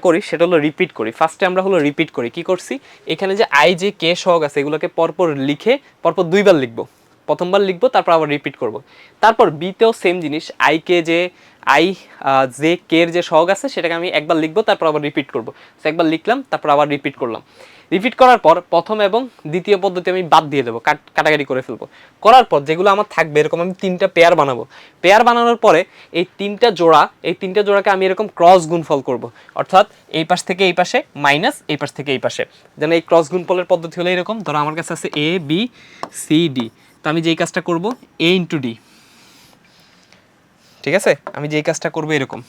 করি, সেটা হলো রিপিট করি। ফার্স্টে আমরা হলো রিপিট করি। কি করছি? এখানে যে আই যে কে সহগ আছে এগুলোকে পরপর লিখে পরপর 2বার লিখবো। প্রথমবার লিখবো, তারপর আবার রিপিট করব। তারপর বিতেও সেম জিনিস, আই যে কে এর যে সহগ আছে সেটাকে আমি একবার লিখবো, তারপর আবার রিপিট করব। সো একবার লিখলাম, তারপর আবার রিপিট করলাম। রিপিট করার পর প্রথম এবং দ্বিতীয় পদ্ধতি আমি বাদ দিয়ে দেবো, কাটাকাটি করে ফেলবো। করার পর যেগুলো আমার থাকবে এরকম আমি 3টা পেয়ার বানাবো। পেয়ার বানানোর পরে এই 3টা জোড়াকে আমি এরকম ক্রস গুণফল করব। অর্থাৎ এই পাশ থেকে এই পাশে মাইনাস, এই পাশ থেকে এই পাশে, যেন এই ক্রস গুণফলের পদ্ধতি হলো এরকম। ধরো আমার কাছে আছে এ বি সি ডি, তো আমি যেই কাজটা করব এ ইন্টু ডি, ঠিক আছে? আমি যেই কাজটা করবো এরকম,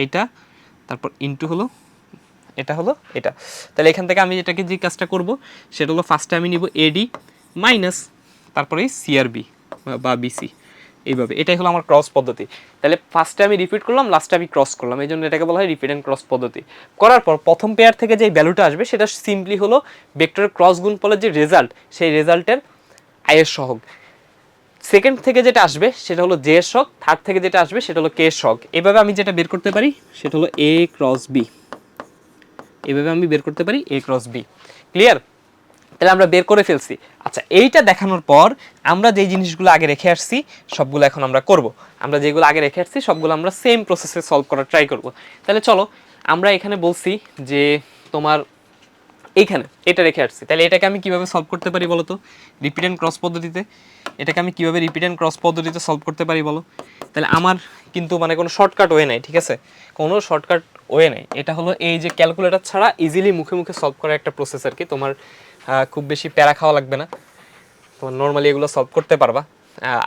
এইটা, তারপর ইন্টু হলো এটা, হলো এটা। তাহলে এখান থেকে আমি এটাকে যে কাজটা করব সেটা হলো ফার্স্টে আমি নিব এডি মাইনাস, তারপরে সিআরবি বা বিসি, এইভাবে। এটাই হলো আমার ক্রস পদ্ধতি। তাহলে ফার্স্টে আমি রিপিট করলাম, লাস্টে আমি ক্রস করলাম, এই জন্য এটাকে বলা হয় রিপিট অ্যান্ড ক্রস পদ্ধতি। করার পর প্রথম পেয়ার থেকে যে ভ্যালুটা আসবে সেটা সিম্পলি হলো ভেক্টরের ক্রস গুণফলের যে রেজাল্ট, সেই রেজাল্টের আয়ের সহগ। সেকেন্ড থেকে যেটা আসবে সেটা হলো জে এর সহগ, থার্ড থেকে যেটা আসবে সেটা হলো কে এর সহগ। এভাবে আমি যেটা বের করতে পারি সেটা হলো এ ক্রস বি, এভাবে আমি বের করতে পারি এ ক্রস বি। ক্লিয়ার? তাহলে আমরা বের করে ফেলছি। আচ্ছা, এইটা দেখানোর পর আমরা যেই জিনিসগুলো আগে রেখে আসছি সবগুলো এখন আমরা করব। আমরা যেগুলো আগে রেখে আসছি সবগুলো আমরা সেম প্রসেসে সলভ করার ট্রাই করব। তাহলে চলো, আমরা এখানে বলছি যে তোমার এইখানে এটা রেখে আসছি, তাহলে এটাকে আমি কিভাবে সলভ করতে পারি বলো তো? রিপিট অ্যান্ড ক্রস পদ্ধতিতে। এটাকে আমি কিভাবে রিপিট অ্যান্ড ক্রস পদ্ধতিতে সলভ করতে পারি বলো? তাহলে আমার কিন্তু মানে কোনো শর্টকাট ওয়ে নাই, ঠিক আছে? কোনো শর্টকাট ওয়ে নাই। এটা হলো এই যে ক্যালকুলেটর ছাড়া ইজিলি মুখে মুখে সলভ করার একটা প্রসেস আর কি। তোমার খুব বেশি প্যারা খাওয়া লাগবে না, তোমার নর্মালি এগুলো সলভ করতে পারবা।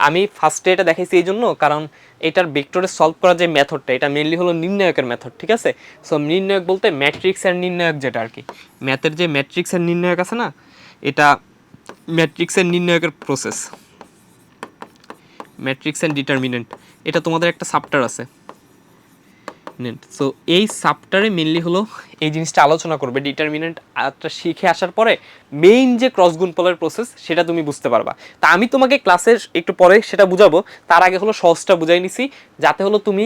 আমি ফার্স্টে এটা দেখাইছি এই জন্য, কারণ এটার ভেক্টরে সলভ করার যে মেথডটা, এটা মেনলি হলো নির্ণায়কের মেথড, ঠিক আছে। সো নির্ণায়ক বলতে ম্যাট্রিক্সের নির্ণায়ক যেটা আর কি, ম্যাথের যে ম্যাট্রিক্সের নির্ণায়ক আছে না, এটা ম্যাট্রিক্সের নির্ণায়কের প্রসেস, ম্যাট্রিক্স অ্যান্ড ডিটারমিনেন্ট। এটা তোমাদের একটা সাবটার আছে। সো এই সাবটারে মেনলি হলো এই জিনিসটা আলোচনা করবে। ডিটারমিনেন্টটা শিখে আসার পরে মেইন যে ক্রস গুণফলের প্রসেস সেটা তুমি বুঝতে পারবা। তা আমি তোমাকে ক্লাসে একটু পরে সেটা বুঝাবো, তার আগে হলো সহজটা বুঝাই নিছি, যাতে হলো তুমি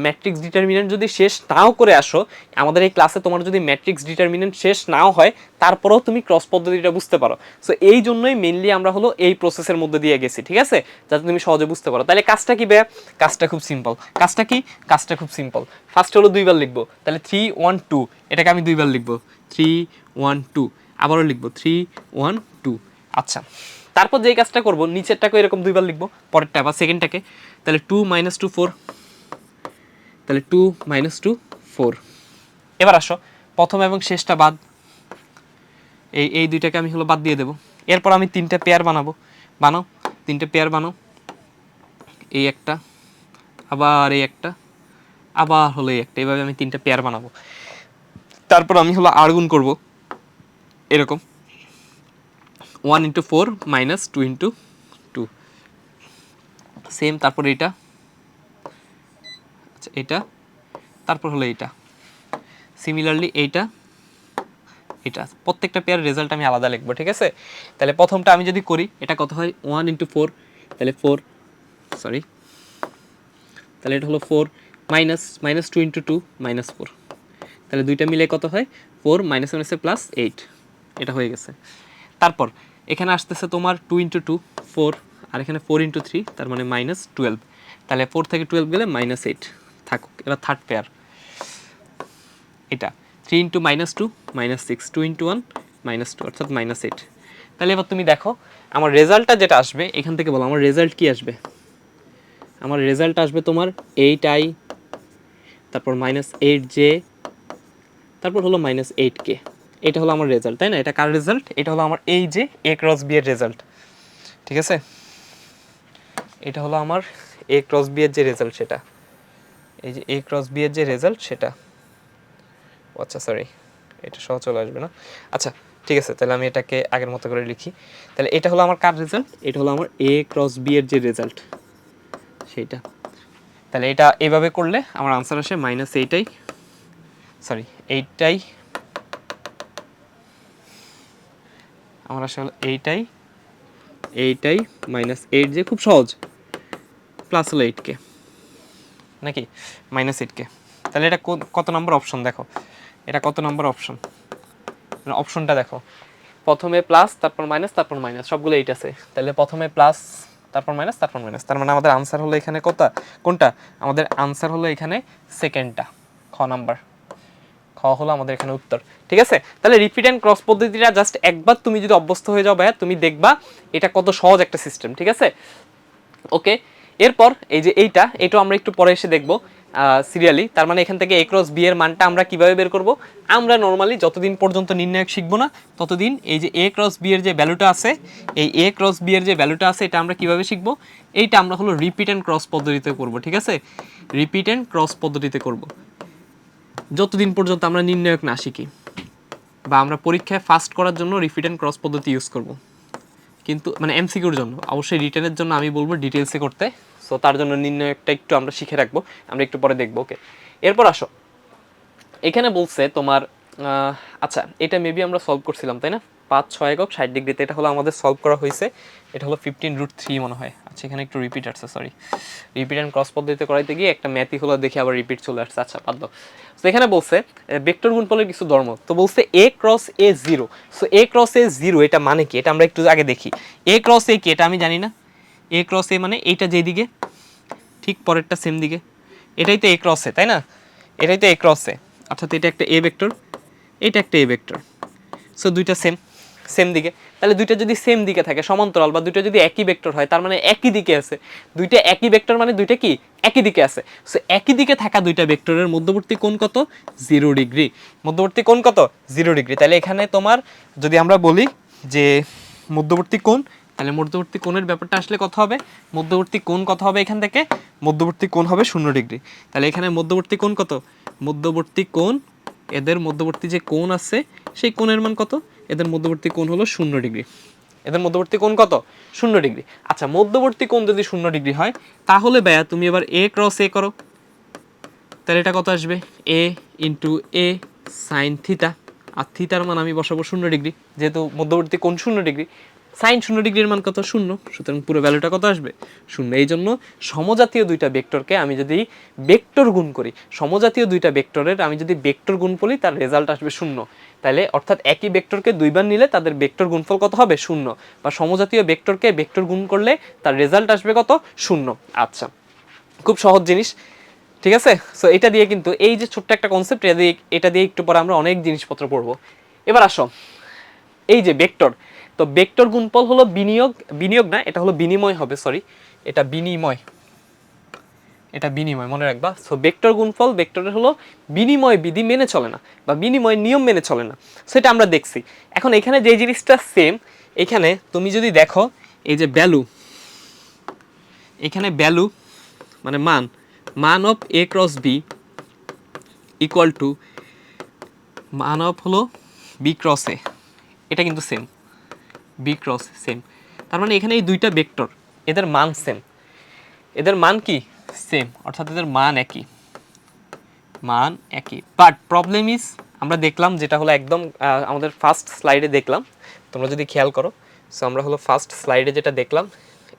ম্যাট্রিক্স ডিটারমিনেন্ট যদি শেষ নাও করে আসো আমাদের এই ক্লাসে, তোমার যদি ম্যাট্রিক্স ডিটারমিনেন্ট শেষ নাও হয় তারপরেও তুমি ক্রস পদ্ধতিটা বুঝতে পারো। সো এই জন্যই মেনলি আমরা হলো এই প্রসেসের মধ্যে দিয়ে গেছি, ঠিক আছে, যাতে তুমি সহজে বুঝতে পারো। তাহলে কাজটা কি বে? কাজটা খুব সিম্পল। কাজটা কি? কাজটা খুব সিম্পল। ফার্স্ট হলো 2 বার লিখবো, তাহলে 3 1 2, এটাকে আমি 2 বার লিখবো, 3 1 2, আবারও লিখবো 3 1 2। আচ্ছা, তারপর যেই কাজটা করবো নিচেরটাকে এরকম 2 বার লিখবো, পরেরটা আবার সেকেন্ডটাকে, তাহলে 2 - 2 4, তাহলে 2 - 2 4। এবার আসো প্রথম এবং শেষটা বাদ, এই দুইটাকে আমি হলো বাদ দিয়ে দেবো। এরপর আমি 3টে পেয়ার বানাবো, বানাও 3টে পেয়ার বানাও, এই একটা, আবার এই একটা, আবার হলো এই একটা, এইভাবে আমি 3টে পেয়ার বানাবো। তারপর আমি হলো আর গুণ করবো এরকম 1 × 4 - 2 × 2, সেম। তারপর এটা, আচ্ছা এটা, তারপর হলো এইটা, সিমিলারলি এইটা, এটা, প্রত্যেকটা পেয়ার রেজাল্ট আমি আলাদা লিখবো, ঠিক আছে। তাহলে প্রথমটা আমি যদি করি, এটা কত হয় 1 × 4, তাহলে 4, সরি, তাহলে এটা হলো 4 মাইনাস 2 × 2 -4, তাহলে দুইটা মিলে কত হয় 4 - +8, এটা হয়ে গেছে। তারপর এখানে আসতেছে তোমার 2 × 2 4, আর এখানে 4 × 3, তার মানে -12, তাহলে 4 থেকে 12 গেলে -8 থাকুক। এবার থার্ড পেয়ার, এটা 3 × -2 -6, 2 × 1 -2, অর্থাৎ -8। তাহলে এবার তুমি দেখো আমার রেজাল্টটা যেটা আসবে এখান থেকে বলো আমার রেজাল্ট কি আসবে। আমার রেজাল্ট আসবে তোমার 8i, তারপর -8j, তারপর হলো -8k। এটা হলো আমার রেজাল্ট, তাই না? এটা কার রেজাল্ট? এটা হলো আমার এই যে a × b এর রেজাল্ট, ঠিক আছে। এটা হলো আমার a × b এর যে রেজাল্ট সেটা, এই যে a × b এর যে রেজাল্ট সেটা। আচ্ছা সরি, এটা সহ চলে আসবে না। আচ্ছা ঠিক আছে, তাহলে আমি এটাকে আগের মতো করে লিখি। তাহলে এটা হলো আমার কার রেজাল্ট? এটা হলো আমার a × b এর যে রেজাল্ট সেইটা। তাহলে এটা এইভাবে করলে আমার আনসার আসে -8i, সরি 8i, আমার আসলে 8i -8j, খুব সহজ, প্লাস হলো 8k, নাকি -8k। তাহলে এটা কত নম্বর অপশন দেখো, এটা কত নম্বর অপশন, অপশনটা দেখো, প্রথমে প্লাস, তারপর মাইনাস, তারপর মাইনাস, সবগুলো 8 আছে। তাহলে প্রথমে প্লাস, তারপর মাইনাস, তারপর মাইনাস, তার মানে আমাদের আনসার হলো এখানে কোনটা? আমাদের আনসার হলো এখানে সেকেন্ডটা, খ নাম্বার, খ হলো আমাদের এখানে উত্তর, ঠিক আছে। তাহলে রিপিট অ্যান্ড ক্রস পদ্ধতিটা জাস্ট একবার তুমি যদি অভ্যস্ত হয়ে যাও ভাইয়া, তুমি দেখবা এটা কত সহজ একটা সিস্টেম, ঠিক আছে। ওকে, এরপর এই যে এইটাও আমরা একটু পরে এসে দেখবো সিরিয়ালি। তার মানে এখান থেকে a × b এর মানটা আমরা কিভাবে বের করব? আমরা নর্মালি যতদিন পর্যন্ত নির্ণায়ক শিখবো না ততদিন এই যে a × b এর যে ভ্যালুটা আছে, এই a × b এর যে ভ্যালুটা আছে এটা আমরা কিভাবে শিখবো? এইটা আমরা হলো রিপিট অ্যান্ড ক্রস পদ্ধতিতে করব, ঠিক আছে। রিপিট অ্যান্ড ক্রস পদ্ধতিতে করব যতদিন পর্যন্ত আমরা নির্ণায়ক না শিখি, বা আমরা পরীক্ষায় ফাস্ট করার জন্য রিপিট অ্যান্ড ক্রস পদ্ধতি ইউজ করব, কিন্তু মানে এমসিকিউর জন্য। অবশ্যই রিটেনের জন্য আমি বলবো ডিটেলসে করতে। সো তার জন্য নির্ণায়কটা একটু আমরা শিখে রাখবো, আমরা একটু পরে দেখবো। ওকে, এরপর আসো, এখানে বলছে তোমার আচ্ছা এটা মেবি আমরা সলভ করছিলাম তাই না, 5 6 একক 60 ডিগ্রিতে, এটা হলো আমাদের সলভ করা হয়েছে, এটা হলো 15√3 মনে হয়। আচ্ছা এখানে একটু রিপিট আসছে, সরি, রিপিট অ্যান্ড ক্রস পদ্ধতিতে করাইতে গিয়ে একটা ম্যাথই হলো দেখি আবার রিপিট চলে আসছে। আচ্ছা বাদ দাও। তো এখানে বলছে ভেক্টর গুণফলের কিছু ধর্ম, তো বলছে a × a 0। So a × a 0 এটা মানে কি, এটা আমরা একটু আগে দেখি। a × a কি এটা আমি জানি না, a × a মানে এইটা যেদিকে ঠিক পরেরটা সেম দিকে, এটাই তো a × a, তাই না? এটাই তো a × a, অর্থাৎ এটা একটা a ভেক্টর, এটা একটা a ভেক্টর। সো দুইটা সেম দিকে, তাহলে দুইটা যদি সেম দিকে থাকে সমান্তরাল, বা দুইটা যদি একই ভেক্টর হয় তার মানে একই দিকে আছে। দুইটা একই ভেক্টর মানে দুইটা কি একই দিকে আছে। সো একই দিকে থাকা দুইটা ভেক্টরের মধ্যবর্তী কোণ কত? 0 ডিগ্রি। মধ্যবর্তী কোণ কত? 0 ডিগ্রি। তাহলে এখানে তোমার যদি আমরা বলি যে মধ্যবর্তী কোণ তাহলে মধ্যবর্তী কোণের ব্যাপারটা আসলে কত হবে, মধ্যবর্তী কোণ কত হবে এখান থেকে, মধ্যবর্তী কোণ হবে 0 ডিগ্রি। তাহলে এখানে মধ্যবর্তী কোণ কত, মধ্যবর্তী কোণ, এদের মধ্যবর্তী যে কোণ আছে সেই কোণের মান কত, এদের মধ্যবর্তী কোণ হলো 0 ডিগ্রি, এদের মধ্যবর্তী কোণ কত 0 ডিগ্রি। আচ্ছা মধ্যবর্তী কোণ যদি 0 ডিগ্রি হয় তাহলে ভাইয়া তুমি এবার এ ক্রস এ করো, তাহলে এটা কত আসবে, এ ইন্টু এ সাইন থিতা, আর থিতার মান আমি বসাবো 0 ডিগ্রি, যেহেতু মধ্যবর্তী কোণ 0 ডিগ্রি, সাইন 0 ডিগ্রির মান কত 0, সুতরাং পুরো ভ্যালুটা কত আসবে 0। এই জন্য সমজাতীয় দুইটা ভেক্টরকে আমি যদি ভেক্টর গুণ করি, সমজাতীয় দুইটা ভেক্টরের আমি যদি ভেক্টর গুণ করি তার রেজাল্ট আসবে 0। তাহলে অর্থাৎ একই ভেক্টরকে দুইবার নিলে তাদের ভেক্টর গুণফল কত হবে 0, বা সমজাতীয় ভেক্টরকে ভেক্টর গুণ করলে তার রেজাল্ট আসবে কত 0। আচ্ছা খুব সহজ জিনিস, ঠিক আছে। সো এটা দিয়ে কিন্তু এই যে ছোট্ট একটা কনসেপ্ট, এটা দিয়ে একটু পরে আমরা অনেক জিনিসপত্র পড়বো। এবার আসো এই যে ভেক্টর, তো ভেক্টর গুণফল হলো বিনিয়োগ, বিনিয়োগ না এটা হলো বিনিময় হবে, সরি এটা বিনিময়, এটা বিনিময় মনে রাখবা। সো ভেক্টর গুণফল ভেক্টরের হলো বিনিময় বিধি মেনে চলে না বা বিনিময় নিয়ম মেনে চলে না, সেটা আমরা দেখছি। এখন এখানে যে জিনিসটা সেম, এখানে তুমি যদি দেখো এই যে ভ্যালু, এখানে ভ্যালু মানে মান, মান of A cross B equal to মান অফ হলো বি ক্রস এ, এটা কিন্তু সেম, বি ক্রস সেম, তার মানে এখানে এই দুইটা ভেক্টর এদের মান সেম, এদের মান কি সেম, অর্থাৎ এদের মান একই, মান একই। বাট প্রবলেম ইজ আমরা দেখলাম যেটা হলো একদম আমাদের ফার্স্ট স্লাইডে দেখলাম, তোমরা যদি খেয়াল করো, সো আমরা হলো ফার্স্ট স্লাইডে যেটা দেখলাম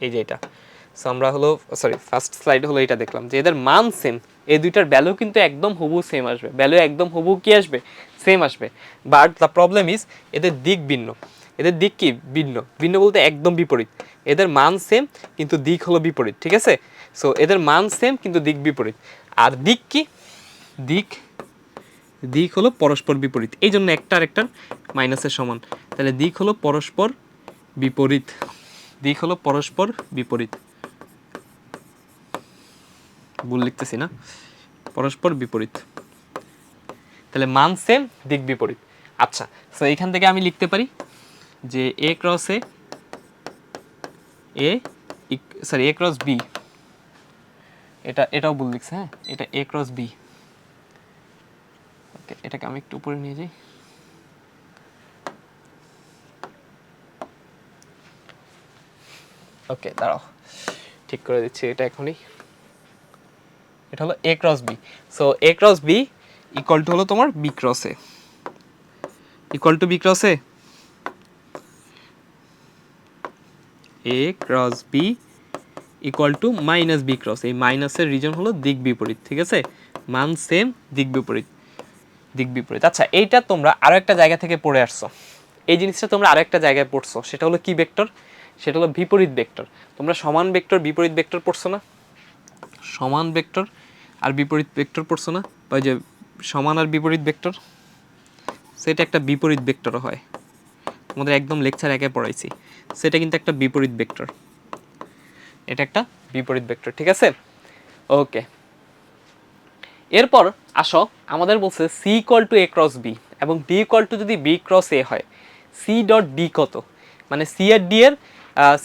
এই যে এটা, সো আমরা হলো সরি ফার্স্ট স্লাইডে হলো এটা দেখলাম যে এদের মান সেম, এই দুইটার ভ্যালু কিন্তু একদম হুবহু সেম আসবে, ভ্যালু একদম হুবহু কি আসবে সেম আসবে। বাট দ্য প্রবলেম ইজ এদের দিক ভিন্ন, এদের দিক কি ভিন্ন, ভিন্ন বলতে একদম বিপরীত, এদের মান সেম কিন্তু দিক হলো বিপরীত, ঠিক আছে। সো এদের মান সেম কিন্তু দিক বিপরীত, আর দিক কি, দিক, দিক হলো পরস্পর বিপরীত, এই জন্য একটা আরেকটার মাইনাসের সমান, তাহলে দিক হলো পরস্পর বিপরীত, দিক হলো পরস্পর বিপরীত, ভুল লিখতেছি না, পরস্পর বিপরীত, তাহলে মান সেম দিক বিপরীত। আচ্ছা সো এইখান থেকে আমি লিখতে পারি যে এ ক্রস এ সরি এ ক্রস বি, এটাও ভুল লিখছে, হ্যাঁ এটা এ ক্রস বি, ওকে এটাকে আমি একটু উপরে নিয়ে যাই, ওকে দাঁড়াও ঠিক করে দিচ্ছি এটা এখনই, এটা হলো A cross B. So A cross B equal to হলো তোমার B cross A, equal to B cross A cross B equal to minus B cross, এই মাইনাসের রিজন হলো দিক বিপরীত, ঠিক আছে, মান সেম দিক বিপরীত, দিক বিপরীত। আচ্ছা এইটা তোমরা আরো একটা জায়গা থেকে পড়ে আসছো, এই জিনিসটা তোমরা আরো একটা জায়গায় পড়ছো, সেটা হলো কি ভেক্টর, সেটা হলো বিপরীত ভেক্টর। তোমরা সমান ভেক্টর বিপরীত ভেক্টর পড়ছো না, সমান ভেক্টর আর বিপরীত ভেক্টর পড়ছো না, বা যে সমান আর বিপরীত ভেক্টর, সেটা একটা বিপরীত ভেক্টরও হয়, তোমাদের একদম লেকচার একে পড়াইছি, সেটা কিন্তু একটা বিপরীত ভেক্টর, এটা একটা বিপরীত ভেক্টর, ঠিক আছে। ওকে এরপর আসো আমাদের বলছে C equal to A cross B এবং ডি ইকুয়াল টু যদি বি ক্রস এ হয়, সি ডট ডি কত, মানে সি আর ডি এর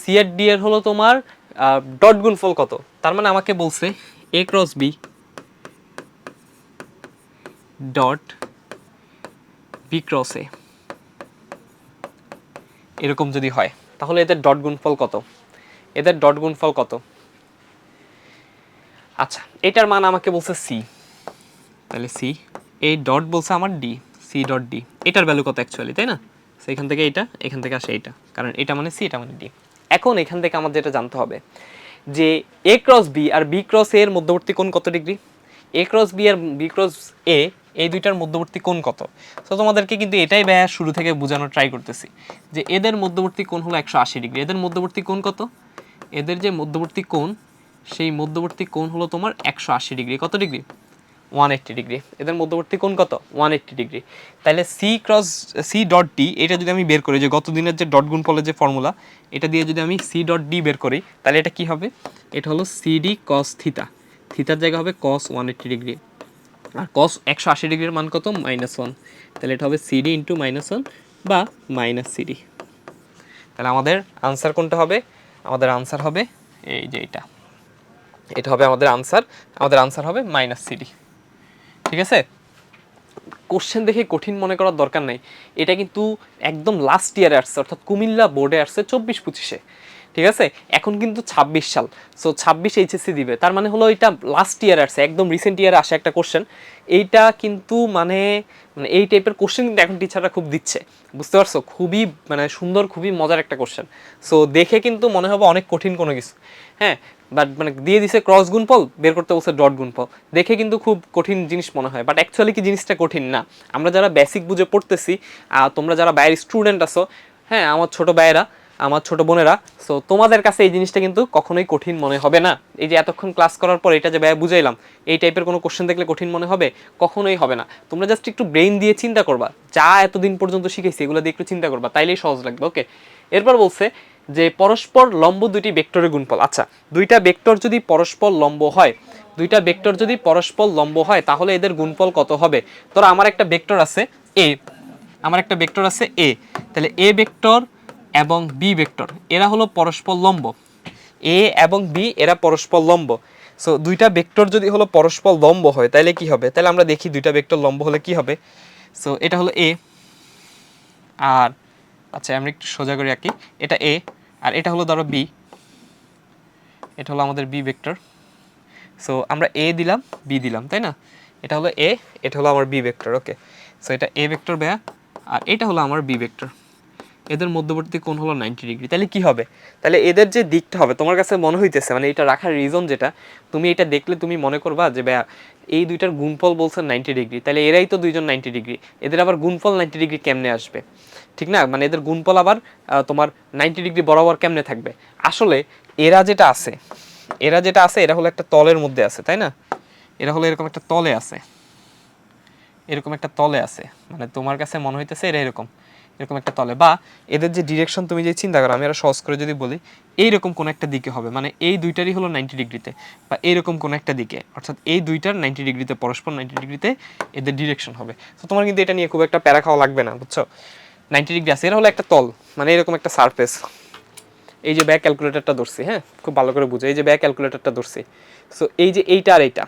সি আর ডি এর হলো তোমার ডট গুণফল কত, তার মানে আমাকে বলছে A cross B dot B cross A, এরকম যদি হয় তাহলে এদের ডট গুণফল কত, এদের ডট গুণফল কত। আচ্ছা এটার মান আমাকে বলছে সি, তাহলে সি, এই ডট বলছে আমার ডি, সি ডট ডি, এটার ভ্যালু কত অ্যাকচুয়ালি, তাই না, সেখান থেকে এইটা, এখান থেকে আসে এইটা, কারণ এটা মানে সি এটা মানে ডি। এখন এখান থেকে আমাদের যেটা জানতে হবে যে এ ক্রস বি আর বি ক্রস এর মধ্যবর্তী কোণ কত ডিগ্রি, এ ক্রস বি আর বি ক্রস এ এই দুইটার মধ্যবর্তী কোণ কত। তো তোমাদেরকে কিন্তু এটাই ব্যয় শুরু থেকে বোঝানোর ট্রাই করতেছি যে এদের মধ্যবর্তী কোণ হলো 180 ডিগ্রি, এদের মধ্যবর্তী কোণ কত, এদের যে মধ্যবর্তী কোণ সেই মধ্যবর্তী কোণ হলো তোমার 180 ডিগ্রি, কত ডিগ্রি 180 ডিগ্রি, এদের মধ্যবর্তী কোণ কত 180 ডিগ্রি। তাহলে C cross C dot D এটা যদি আমি বের করি, যে গত দিনের যে ডট গুণফলের যে ফর্মুলা, এটা দিয়ে যদি আমি সি ডট ডি বের করি তাহলে এটা কি হবে, এটা হলো সিডি কস থিতা, থিতার জায়গা হবে কস 180 ডিগ্রি, আর কস 180 ডিগ্রির মান কত -1, তাহলে এটা হবে সিডি ইন্টু -1 বা মাইনাস সিডি, তাহলে আমাদের আনসার কোনটা হবে? আমাদের আনসার হবে এই যে এটা হবে আমাদের আনসার। আমাদের আনসার হবে -cd। ঠিক আছে, কোশ্চেন দেখে কঠিন মনে করার দরকার নেই, এটা কিন্তু একদম লাস্ট ইয়ারে আসছে, অর্থাৎ কুমিল্লা বোর্ডে আসছে 24-25-এ। ঠিক আছে, এখন কিন্তু 26 সাল, সো 26 এইচএসসি দিবে, তার মানে হলো এটা লাস্ট ইয়ারে আসছে, একদম রিসেন্ট ইয়ারে আসে একটা কোশ্চেন। এইটা কিন্তু মানে মানে এই টাইপের কোশ্চেন কিন্তু এখন টিচাররা খুব দিচ্ছে, বুঝতে পারছো? খুবই মানে সুন্দর, খুবই মজার একটা কোশ্চেন। সো দেখে কিন্তু মনে হবে অনেক কঠিন কোনো কিছু, হ্যাঁ, বাট মানে দিয়ে দিছে ক্রস গুণফল, বের করতে বলছে ডট গুণফল, দেখে কিন্তু খুব কঠিন জিনিস মনে হয়, বাট অ্যাকচুয়ালি কি জিনিসটা কঠিন না। আমরা যারা বেসিক বুঝে পড়তেছি, তোমরা যারা বাইরের স্টুডেন্ট আছো, হ্যাঁ, আমার ছোট ভাইয়েরা, আমার ছোট বোনেরা, সো তোমাদের কাছে এই জিনিসটা কিন্তু কখনোই কঠিন মনে হবে না। এই যে এতক্ষণ ক্লাস করার পর এটা যে ভাইয়া বুঝাইলাম, এই টাইপের কোনো কোশ্চেন দেখলে কঠিন মনে হবে? কখনোই হবে না। তোমরা জাস্ট একটু ব্রেইন দিয়ে চিন্তা করবা, যা এতদিন পর্যন্ত শিখেছি এগুলো দিয়ে একটু চিন্তা করবা, তাইলেই সহজ লাগবে। ওকে, এরপর বলছে যে পরস্পর লম্ব দুটি ভেক্টরের গুণফল। আচ্ছা, দুইটা ভেক্টর যদি পরস্পর লম্ব হয়, দুইটা ভেক্টর যদি পরস্পর লম্ব হয়, তাহলে এদের গুণফল কত হবে? ধরো আমার একটা ভেক্টর আছে এ, আমার একটা ভেক্টর আছে এ, তাহলে এ ভেক্টর এবং বি ভেক্টর এরা হলো পরস্পর লম্ব, এ এবং বি এরা পরস্পর লম্ব। সো দুইটা ভেক্টর যদি হলো পরস্পর লম্ব হয়, তাহলে কি হবে? তাহলে আমরা দেখি দুইটা ভেক্টর লম্ব হলে কি হবে। সো এটা হলো এ, আর আচ্ছা আমরা একটু সোজা করে রাখি, এটা এ আর এটা হলো ধরো বি, এটা হলো আমাদের বি ভেক্টর। সো আমরা এ দিলাম, বি দিলাম, তাই না? এটা হলো এ, এটা হলো আমার বি ভেক্টর। ওকে, সো এটা এ ভেক্টর ভাইয়া, আর এটা হলো আমার বি ভেক্টর। এদের মধ্যবর্তী কোণ হলো 90 ডিগ্রি। তাহলে কি হবে? তাহলে এদের যে দিকটা হবে, তোমার কাছে মনে হইতেছে মানে এটা রাখার রিজন যেটা, তুমি এটা দেখলে তুমি মনে করবা যে ভাইয়া এই দুইটার গুণফল বলছেন 90 ডিগ্রি, তাহলে এরাই তো দুইজন 90 ডিগ্রি, এদের আবার গুণফল 90 ডিগ্রি কেমনে আসবে? ঠিক না, মানে এদের গুণফল আবার তোমার 90 ডিগ্রি বরাবর কেমনে থাকবে? আসলে এরা যেটা আছে, এরা যেটা আছে, এরা হলো একটা তলের মধ্যে আছে, তাই না? এরা হলো এরকম একটা তলে আছে, এরকম একটা তলে আছে, মানে তোমার কাছে মনে হইতেছে এরা এরকম এরকম একটা তলে, বা এদের যে ডিরেকশন তুমি যে চিন্তা করো, আমি আরো সহজ করে যদি বলি, এইরকম কোন একটা দিকে হবে, মানে এই দুইটারই হলো 90 ডিগ্রিতে, বা এইরকম কোন একটা দিকে, অর্থাৎ এই দুইটার 90 ডিগ্রিতে, পরস্পর 90 ডিগ্রিতে এদের ডিরেকশন হবে। তো তোমার কিন্তু এটা নিয়ে খুব একটা প্যারা খাওয়া লাগবে না, বুঝছো? 90 ডিগ্রি আছে, এরা হলো একটা তল, মানে এরকম একটা সারফেস। এই যে ব্যাক ক্যালকুলেটরটা ধরছি, হ্যাঁ, খুব ভালো করে বুঝো, এই যে ব্যাক ক্যালকুলেটরটা ধরছি। সো এই যে এইটা আর এইটা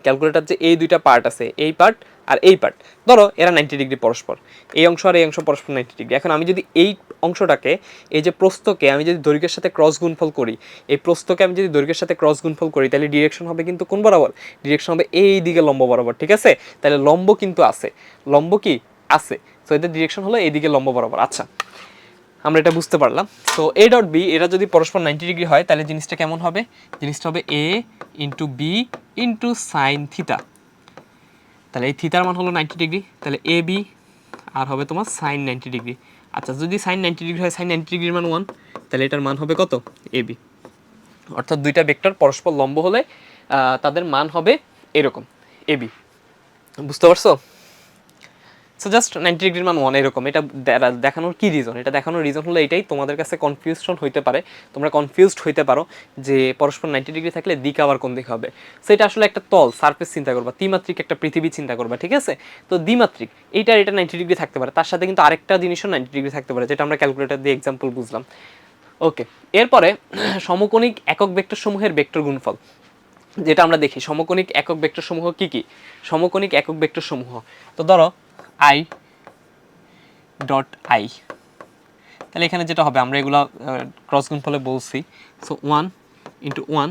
ক্যালকুলেটর, যে এই দুইটা পার্ট আছে, এই পার্ট আর এই পার্ট, ধরো এরা 90 ডিগ্রি পরস্পর, এই অংশ আর এই অংশ পরস্পর 90 ডিগ্রি। এখন আমি যদি এই অংশটাকে, এই যে প্রস্থকে আমি যদি দৈর্ঘ্যের সাথে ক্রস গুণফল করি, এই প্রস্থকে আমি যদি দৈর্ঘ্যের সাথে ক্রস গুণফল করি, তাহলে ডিরেকশন হবে কিন্তু কোন বরাবর? ডিরেকশন হবে এই দিকে লম্ব বরাবর, ঠিক আছে? তাহলে লম্ব কিন্তু আছে, লম্ব কি আছে, তো এদের ডিরেকশন হলো এইদিকে লম্ব বরাবর। আচ্ছা, আমরা এটা বুঝতে পারলাম। সো এ ডট বি এরা যদি পরস্পর 90 ডিগ্রি হয়, তাহলে জিনিসটা কেমন হবে? জিনিসটা হবে A into B into sine theta. তাহলে এই থিটার মান হলো 90 ডিগ্রি, তাহলে এ বি আর হবে তোমার সাইন 90 ডিগ্রি। আচ্ছা, যদি সাইন 90 ডিগ্রি হয়, সাইন 90 ডিগ্রির মান 1, তাহলে এটার মান হবে কত? A B. অর্থাৎ দুইটা ভেক্টর পরস্পর লম্ব হলে তাদের মান হবে এরকম, এ বি। বুঝতে পারছো? সো জাস্ট 90 ডিগ্রির মান 1 এরকম। এটা দেখানোর কি রিজন? এটা দেখানোর রিজন হলো এটাই, তোমাদের কাছে কনফিউশন হইতে পারে, তোমরা কনফিউজড হইতে পারো যে পরস্পর 90 ডিগ্রি থাকলে দিক আবার কোন দিকে হবে। সো এটা আসলে একটা তল, সারফেস চিন্তা করবা, ত্রিমাত্রিক একটা পৃথিবী চিন্তা করবা, ঠিক আছে? তো দ্বিমাত্রিক, এইটা এটা 90 ডিগ্রি থাকতে পারে, তার সাথে কিন্তু আরেকটা জিনিসও 90 ডিগ্রি থাকতে পারে, যেটা আমরা ক্যালকুলেটর দিয়ে এক্সাম্পল বুঝলাম। ওকে, এরপরে সমকোণিক একক ভেক্টর সমূহের ভেক্টর গুণফল, যেটা আমরা দেখি সমকোণিক একক ভেক্টর সমূহ কি কি? সমকোণিক একক ভেক্টর সমূহ, তো ধরো আই ডট আই, তাহলে এখানে যেটা হবে, আমরা এগুলো ক্রস গুণফলে বলছি। সো 1 ইন্টু 1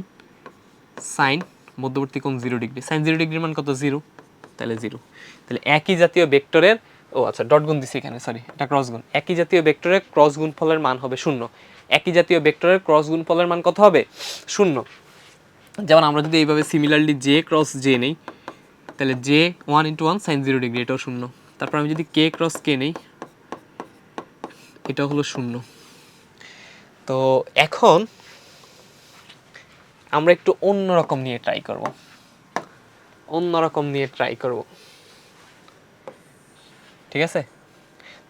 সাইন মধ্যবর্তী কোণ 0 ডিগ্রি, সাইন 0 ডিগ্রির মান কত? 0, তাহলে 0। তাহলে একই জাতীয় ভেক্টরের, ও আচ্ছা ডট গুণ দিছি এখানে, সরি এটা ক্রস গুণ, একই জাতীয় ভেক্টরের ক্রস গুণফলের মান হবে 0। একই জাতীয় ভেক্টরের ক্রস গুণফলের মান কত হবে? 0। যেমন আমরা যদি এইভাবে সিমিলারলি জে ক্রস জে নেই, তাহলে জে 1 ইন্টু 1 সাইন 0 ডিগ্রি, এটাও 0। তারপর আমি যদি কে ক্রস কে নেই, এটাও হলো 0। তো এখন আমরা একটু অন্যরকম নিয়ে ট্রাই করব, ঠিক আছে?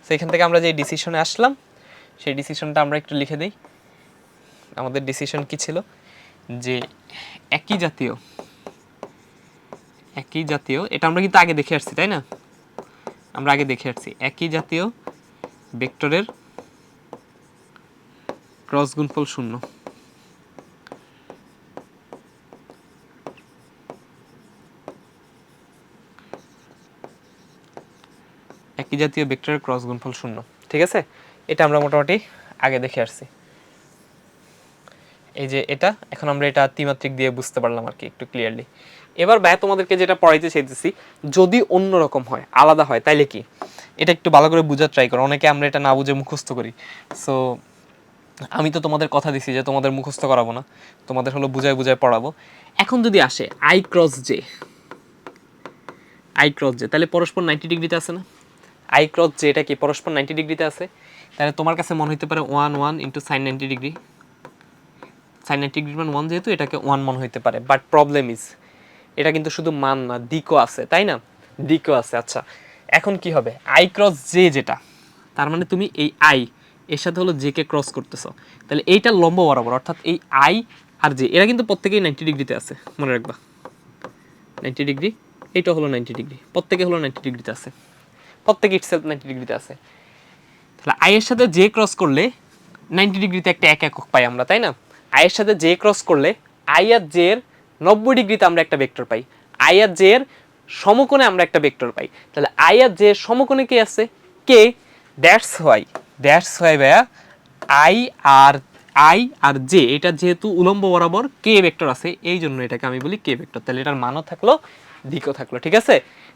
সেখান থেকে আমরা যে ডিসিশনে আসলাম, সেই ডিসিশনটা আমরা একটু লিখে দিই। আমাদের ডিসিশন কি ছিল? যে একই জাতীয়, এটা আমরা কিন্তু আগে দেখে আসছি, তাই না? আমরা আগে দেখে আসছি একই জাতীয় ভেক্টরের ক্রস গুণফল শূন্য। একই জাতীয় ভেক্টরের ক্রস গুণফল শূন্য। ঠিক আছে, এটা আমরা মোটামুটি আগে দেখে আসছি। এই যে এটা এখন আমরা এটা ত্রিমাত্রিক দিয়ে বুঝতে পারলাম আর কি একটু ক্লিয়ারলি। এবার ভাই তোমাদেরকে যেটা পড়াইতে চাইতেছি, যদি অন্যরকম হয়, আলাদা হয়, তাইলে কি, এটা একটু ভালো করে বোঝার ট্রাই করো। অনেকে আমরা এটা না বুঝে মুখস্থ করি। সো আমি তো তোমাদের কথা দিছি যে তোমাদের মুখস্থ করাবো না, তোমাদের হলো বুঝায় বুঝায় পড়াবো। এখন যদি আসে I cross J, I cross J, তাহলে পরস্পর 90 ডিগ্রিতে আছে না? আই ক্রস জে এটা কি পরস্পর 90 ডিগ্রিতে আছে? তাহলে তোমার কাছে মনে হতে পারে 1 into sine 90 degree, sine 90 degree মান 1, যেহেতু এটাকে 1 মনে হইতে পারে। বাট প্রবলেম ইজ এটা কিন্তু শুধু মান না, দিকও আছে, তাই না? দিকও আছে। আচ্ছা, এখন কি হবে, আই ক্রস জে যেটা, তার মানে তুমি এই আই এর সাথে হলো জে কে ক্রস করতেছো, তাহলে এইটা লম্ব বরাবর, অর্থাৎ এই আই আর জে এরা কিন্তু প্রত্যেকেই 90 ডিগ্রিতে আছে, মনে রাখবা 90 ডিগ্রি, এইটা হলো 90 ডিগ্রি, প্রত্যেকে হলো 90 ডিগ্রিতে আছে, প্রত্যেকে ইটসেলফ 90 ডিগ্রিতে আছে। তাহলে আই এর সাথে জে ক্রস করলে 90 ডিগ্রিতে একটা এক একক পাই আমরা, তাই না? আই এর সাথে জে ক্রস করলে আই আর জে এর 90 ডিগ্রিতে আমরা একটা ভেক্টর পাই, আই আর জে এর সমকোণে আমরা একটা ভেক্টর পাই। তাহলে আই আর জে এর সমকোণে কে আছে? কে। দ্যাটস হোয়াই ভাইয়া আই আর জে এটা যেহেতু উলম্ব বরাবর কে ভেক্টর আছে, এই জন্য এটাকে আমি বলি কে ভেক্টর। তাহলে এটার মানও থাকলো, দিকও থাকলো। ঠিক আছে,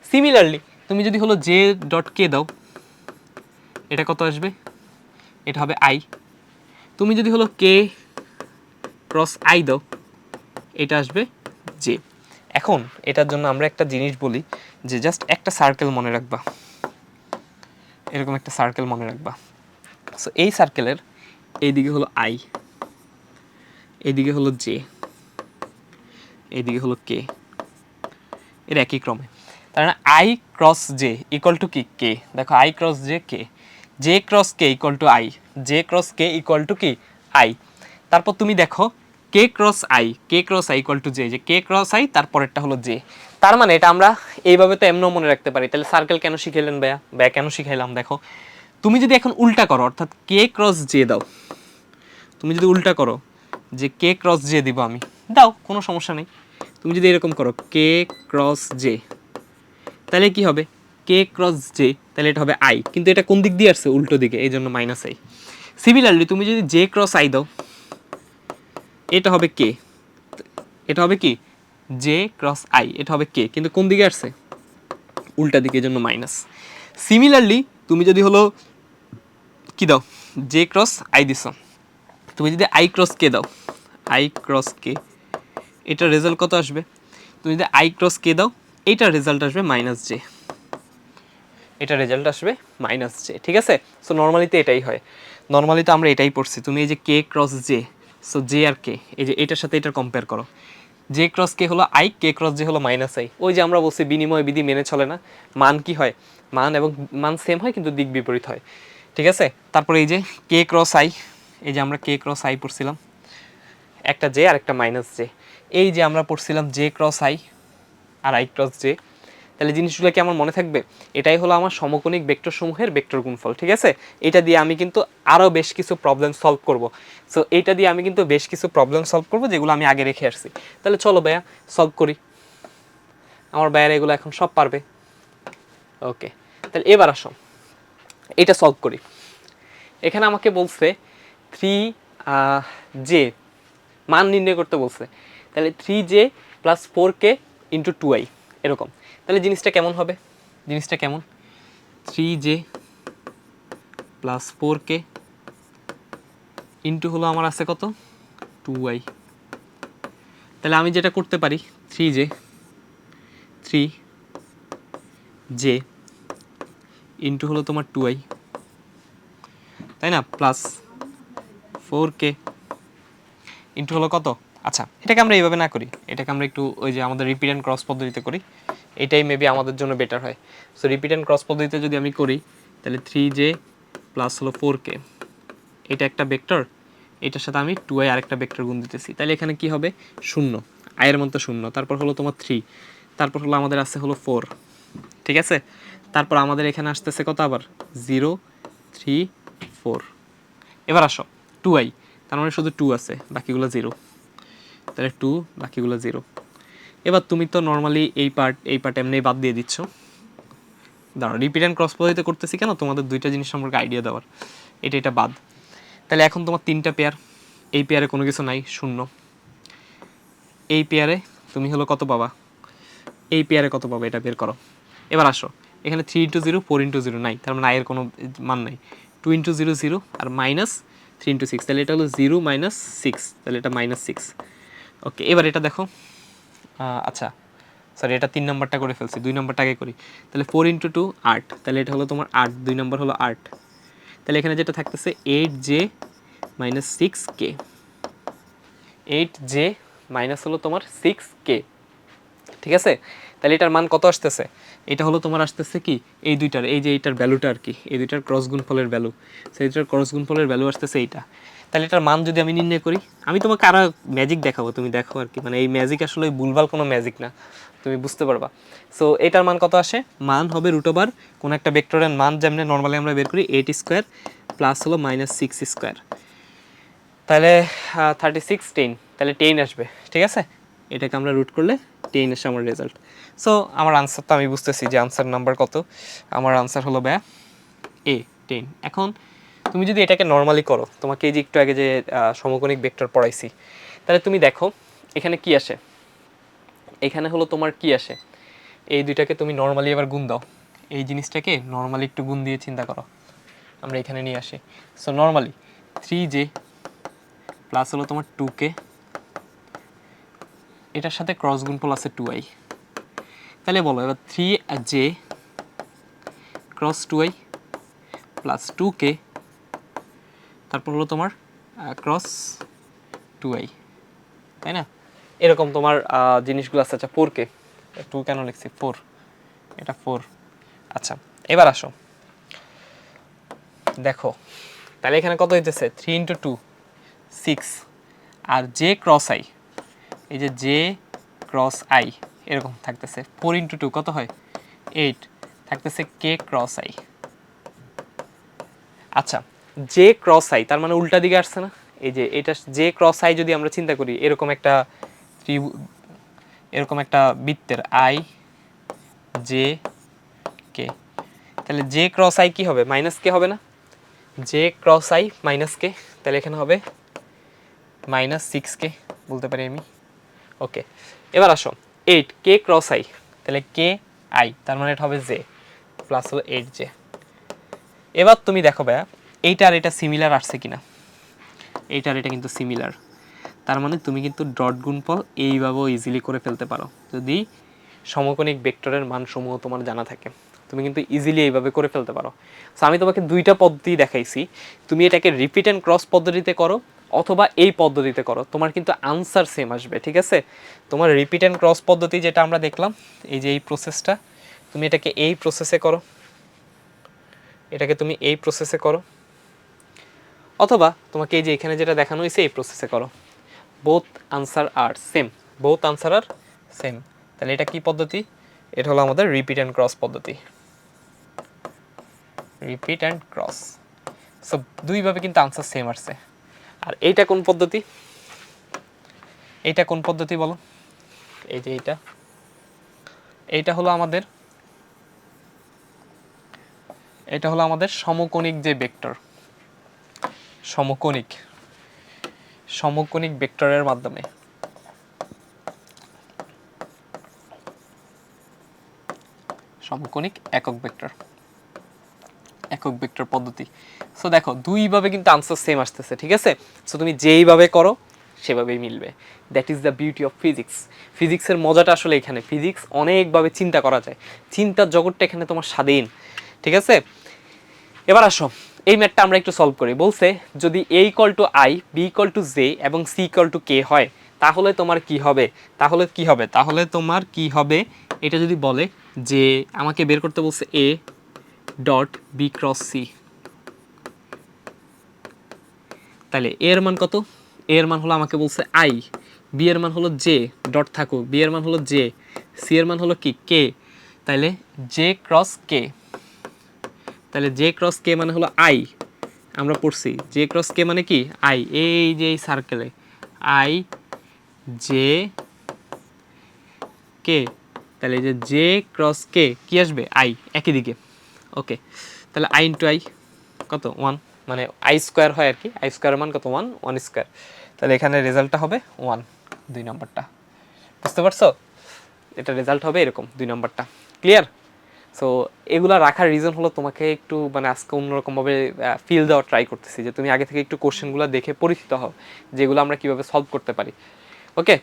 সিমিলারলি তুমি যদি হলো জে ডট কে দাও, এটা কত আসবে? এটা হবে আই। তুমি যদি হলো কে ক্রস আই দাও, এটা আসবে জে। এখন এটার জন্য আমরা একটা জিনিস বলি যে জাস্ট একটা সার্কেল মনে রাখবা, এরকম একটা সার্কেল মনে রাখবা। সো এই সার্কেলের এইদিকে হলো আই, এইদিকে হলো জে, এইদিকে হলো কে, এর একই ক্রমে। তার মানে I cross J equal to কি? কে। দেখো I cross J K, J cross K equal to I, J cross K equal to কি? আই। তারপর তুমি দেখো K cross I, K cross I equal to J, যে K cross I তারপরেরটা হলো J. তার মানে এটা আমরা এইভাবে তো এমনও মনে রাখতে পারি। তাহলে সার্কেল কেন শিখাইলেন ভাইয়া? ভাইয়া কেন শিখাইলাম দেখো, তুমি যদি এখন উল্টা করো, অর্থাৎ কে ক্রস জে দাও, তুমি যদি উল্টা করো যে কে ক্রস জে দিব আমি, দাও কোনো সমস্যা নেই। তুমি যদি এরকম করো কে ক্রস জে, তাহলে কি হবে? কে ক্রস জে, তাহলে এটা হবে আই, কিন্তু এটা কোন দিক দিয়ে আসছে? উল্টো দিকে, এই জন্য মাইনাস আই। সিমিলারলি তুমি যদি জে ক্রস আই দাও, এটা হবে কে, এটা হবে কি? জে ক্রস আই, এটা হবে কে, কিন্তু কোন দিকে আসছে? উল্টা দিকে, এই জন্য মাইনাস। সিমিলারলি তুমি যদি হলো কি দাও, জে ক্রস আই দিছ, তুমি যদি আই ক্রস কে দাও, আই ক্রস কে, এটার রেজাল্ট কত আসবে? তুমি যদি আই ক্রস কে দাও, এইটার রেজাল্ট আসবে মাইনাস জে, এটা রেজাল্ট আসবে মাইনাস জে। ঠিক আছে, সো নর্মালিতে এটাই হয়, নর্মালি তো আমরা এটাই পড়ছি। তুমি এই যে K cross J, so J R কে, এই যে এটার সাথে এটার কম্পেয়ার করো, জে ক্রস কে হলো আই, কে ক্রস জে হলো মাইনাস আই। ওই যে আমরা বলছি বিনিময় বিধি মেনে চলে না, মান কি হয়, মান এবং মান সেম হয় কিন্তু দিক বিপরীত হয়। ঠিক আছে, তারপরে এই যে কে ক্রস আই, এই যে আমরা কে ক্রস আই পড়ছিলাম, একটা জে আর একটা মাইনাস জে, এই যে আমরা পড়ছিলাম জে ক্রস আই আর আই ক্রস জে। তাহলে জিনিসগুলো কি আমার মনে থাকবে? এটাই হলো আমার সমকোণিক ভেক্টর সমূহের ভেক্টর গুণফল। ঠিক আছে, এটা দিয়ে আমি কিন্তু আরও বেশ কিছু প্রবলেম সলভ করব। সো এইটা দিয়ে আমি কিন্তু বেশ কিছু প্রবলেম সলভ করব যেগুলো আমি আগে রেখে আসছি। তাহলে চলো ভাইয়া সলভ করি, আমার ভাইয়ারা এগুলো এখন সব পারবে। ওকে, তাহলে এবার আসো এটা সলভ করি। এখানে আমাকে বলছে 3J মান নির্ণয় করতে বলছে, তাহলে 3J plus 4K into 2I এরকম। তাহলে জিনিসটা কেমন হবে? জিনিসটা কেমন? 3J প্লাস 4K ইন্টু হলো আমার আছে কত? 2I। তাহলে আমি যেটা করতে পারি 3J ইন্টু হলো তোমার 2I, তাই না, প্লাস 4K ইন্টু হলো কত? আচ্ছা, এটাকে আমরা এইভাবে না করি, এটাকে আমরা একটু ওই যে আমাদের রিপিট অ্যান্ড ক্রস পদ্ধতিতে করি, এটাই মেবি আমাদের জন্য বেটার হয়। সো রিপিট অ্যান্ড ক্রস পদ্ধতিতে যদি আমি করি, তাহলে 3J প্লাস হলো 4K, এটা একটা ভেক্টর, এটার সাথে আমি 2I আরেকটা ভেক্টর গুণ দিতেছি, তাহলে এখানে কি হবে? 0, আয়ের মধ্যে 0, তারপর হলো তোমার 3, তারপর হলো আমাদের আছে হলো 4। ঠিক আছে, তারপর আমাদের এখানে আসতেছে কত আবার? 0, 3, 4। এবার আসো 2I, তার মানে শুধু 2 আছে, বাকিগুলো 0। তাহলে 2, বাকিগুলো 0। এবার তুমি তো নর্মালি এই পার্ট এমনি বাদ দিয়ে দিচ্ছ। দাঁড়াও, রিপিট অ্যান্ড ক্রস পদ্ধতিতে করতেছি কেন, তোমাদের দুইটা জিনিস সম্পর্কে আইডিয়া দেওয়ার। এটা বাদ। তাহলে এখন তোমার 3টা পেয়ার, এই পেয়ারে কোনো কিছু নাই, 0। এই পেয়ারে তুমি হলো কত পাবা, এই পেয়ারে কত পাবা, এটা বের করো। এবার আসো, এখানে 3 × 0 4 × 0 নাই, তার মানে আয়ের কোনো মান নাই। 2 × 0 0 আর -3 × 6, তাহলে এটা হলো 0 - 6, তাহলে এটা -6। ওকে, এবার এটা দেখো। আচ্ছা সরি, এটা 3 নম্বরটা করে ফেলছি, 2 নম্বরটা আগে করি। তাহলে 4 × 2 8, তাহলে এটা হলো তোমার 8, 2 নম্বর হলো 8। তাহলে এখানে যেটা থাকতেছে 8j - 6k, 8j মাইনাস হলো তোমার 6k, ঠিক আছে। তাহলে এটার মান কত আসতেছে, এটা হলো তোমার আসতেছে কি এই দুইটার, এই যে এইটার ভ্যালুটা আর কি, এই দুইটার ক্রস গুণফলের ভ্যালু, সেই দুইটার ক্রস গুণফলের ভ্যালু আসতেছে এইটা। তাহলে এটার মান যদি আমি নির্ণয় করি, আমি তোমাকে আরো ম্যাজিক দেখাবো, তুমি দেখো আর কি, মানে এই ম্যাজিক আসলে ভুলভাল কোনো ম্যাজিক না, তুমি বুঝতে পারবা। সো এটার মান কত আসে, মান হবে √, কোন একটা ভেক্টরের মান যেমনি নর্মালি আমরা বের করি 8² প্লাস হলো -6², তাহলে 36 10, তাহলে 10 আসবে, ঠিক আছে। এটাকে আমরা রুট করলে 10 আসে আমার রেজাল্ট। সো আমার আনসার তো আমি বুঝতেছি যে আনসার নাম্বার কত, আমার আনসার হলো A 10। এখন তুমি যদি এটাকে নর্মালি করো, তোমাকে এই যে একটু আগে যে সমকোণিক ভেক্টর পড়াইছি, তাহলে তুমি দেখো এখানে কি আসে, এখানে হলো তোমার কি আসে, এই দুইটাকে তুমি নর্মালি এবার গুণ দাও, এই জিনিসটাকে নর্মালি একটু গুণ দিয়ে চিন্তা করো, আমরা এখানে নিয়ে আসি। সো নর্মালি 3j প্লাস হলো তোমার 2k, এটার সাথে ক্রস গুণফল আছে 2i, তাহলে বলো এবার 3j cross 2i plus 2k, তারপর হলো তোমার ক্রস 2i, তাই না। এরকম তোমার জিনিসগুলো আছে। আচ্ছা 4k, 2 কেন লিখছি, 4, এটা 4। আচ্ছা এবার আসো দেখো, তাহলে এখানে কত হইতেছে 3 × 2 6, আর j ক্রস i, এই যে j ক্রস i এরকম থাকতেছে, 4 × 2 কত হয় 8, থাকতেছে k ক্রস i। আচ্ছা j ক্রস i তার মানে উল্টা দিকে আসছে না, এই যে এটা j ক্রস i যদি আমরা চিন্তা করি, এরকম একটা বৃত্তের i j k, তাহলে j ক্রস i কি হবে, মাইনাস কে হবে না, j ক্রস i মাইনাস কে, তাহলে এখানে হবে -6k বলতে পারি আমি। ওকে, এবার আসো 8k ক্রস i, তাহলে k i, তার মানে এটা হবে j প্লাস হলো 8j। এবার তুমি দেখো ভাইয়া এইটা আর এটা সিমিলার আসছে কিনা, এইটা আর এটা কিন্তু সিমিলার, তার মানে তুমি কিন্তু ডট গুণফল এইভাবেও ইজিলি করে ফেলতে পারো, যদি সমকোণিক ভেক্টরের মানসমূহ তোমার জানা থাকে, তুমি কিন্তু ইজিলি এইভাবে করে ফেলতে পারো। সো আমি তোমাকে দুইটা পদ্ধতি দেখাইছি, তুমি এটাকে রিপিট অ্যান্ড ক্রস পদ্ধতিতে করো অথবা এই পদ্ধতিতে করো, তোমার কিন্তু আনসার সেম আসবে, ঠিক আছে। তোমার রিপিট অ্যান্ড ক্রস পদ্ধতি যেটা আমরা দেখলাম, এই যে এই প্রসেসটা, তুমি এটাকে এই প্রসেসে করো, এটাকে তুমি এই প্রসেসে করো, অথবা তোমাকে এই যে এখানে যেটা দেখানো হয়েছে এই প্রসেসে করো, বোথ আনসার আর সেম, বোথ আনসার আর সেম। তাহলে এটা কি পদ্ধতি, এটা হলো আমাদের রিপিট অ্যান্ড ক্রস পদ্ধতি, রিপিট অ্যান্ড ক্রস। সো দুইভাবে কিন্তু আনসার সেম আসছে। আর এইটা কোন পদ্ধতি, এইটা কোন পদ্ধতি বলো, এই যে এইটা হলো আমাদের সমকোণিক যে ভেক্টর, সমকোণিক ভেক্টরের মাধ্যমে সমকোণিক একক ভেক্টর পদ্ধতি। সো দেখো দুইভাবে কিন্তু আনসার সেম আসতেছে, ঠিক আছে। সো তুমি যেইভাবে করো সেভাবেই মিলবে, that is the beauty of physics. ফিজিক্সের মজাটা আসলে এখানে, ফিজিক্স অনেকভাবে চিন্তা করা যায়, চিন্তার জগৎটা এখানে তোমার স্বাধীন, ঠিক আছে। এবার আসো এই ম্যাথটা আমরা একটু সলভ করি। বলছে যদি a = i, b = j এবং c = k হয়, তাহলে তোমার কি হবে, তোমার কি হবে, এটা যদি বলে যে আমাকে বের করতে বলছে a dot b cross c, তাহলে a এর মান কত, a এর মান হলো আমাকে বলছে i, b এর মান হলো j, ডট থাকুক, b এর মান হলো j, c এর মান হলো কি k, তাহলে j ক্রস k, তাহলে j ক্রস k মানে হলো i, আমরা পড়ছি জে ক্রস কে মানে কি আই, এই যে এই সার্কেলে আই জে কে, তাহলে এই যে জে ক্রস কে কি আসবে আই একই দিকে। ওকে, তাহলে আই ইন্টু আই কত 1, মানে আই স্কোয়ার হয় আর কি, আই স্কোয়ারের মান কত 1, 1 স্কোয়ার। তাহলে এখানে রেজাল্টটা হবে 1, 2 নম্বরটা। বুঝতে পারছো? এটা রেজাল্ট হবে এরকম 2 নম্বরটা। ক্লিয়ার? সো এগুলা রাখার রিজন হলো তোমাকে একটু মানে আজকে অন্যরকমভাবে ফিল দেওয়ার ট্রাই করতেছি যে তুমি আগে থেকে একটু কোশ্চেনগুলো দেখে পরিচিত হও যেগুলো আমরা কীভাবে সলভ করতে পারি। ওকে,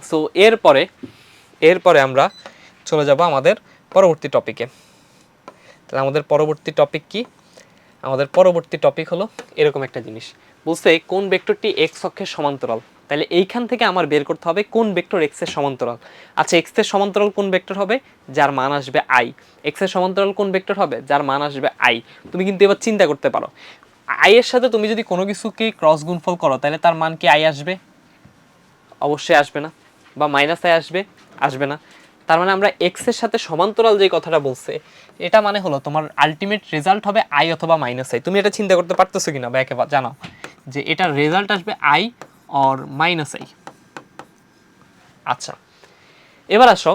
সো এরপরে আমরা চলে যাব আমাদের পরবর্তী টপিকে। তাহলে আমাদের পরবর্তী টপিক কি? আমাদের পরবর্তী টপিক হলো এরকম একটা জিনিস, বলছে কোন ভেক্টরটি এক্স অক্ষের সমান্তরাল। তাহলে এইখান থেকে আমার বের করতে হবে কোন ভেক্টর এক্স এর সমান্তরাল। আচ্ছা, এক্স এর সমান্তরাল কোন ভেক্টর হবে? যার মান আসবে আই। এক্স এর সমান্তরাল কোন ভেক্টর হবে? যার মান আসবে আই। তুমি কিন্তু এবার চিন্তা করতে পারো, আই এর সাথে তুমি যদি কোনো কিছুকে ক্রস গুণফল করো তাহলে তার মান কি আই আসবে? অবশ্যই আসবে না। বা মাইনাস আই আসবে? আসবে না। তার মানে আমরা এক্স এর সাথে সমান্তরাল যে কথাটা বলছে এটা মানে হলো তোমার আলটিমেট রেজাল্ট হবে আই অথবা মাইনাস আই। তুমি এটা চিন্তা করতে পারতেছো কিনা বা একেবারে জানাও যে এটার রেজাল্ট আসবে আই অর মাইনাস আই। আচ্ছা, এবার আসো,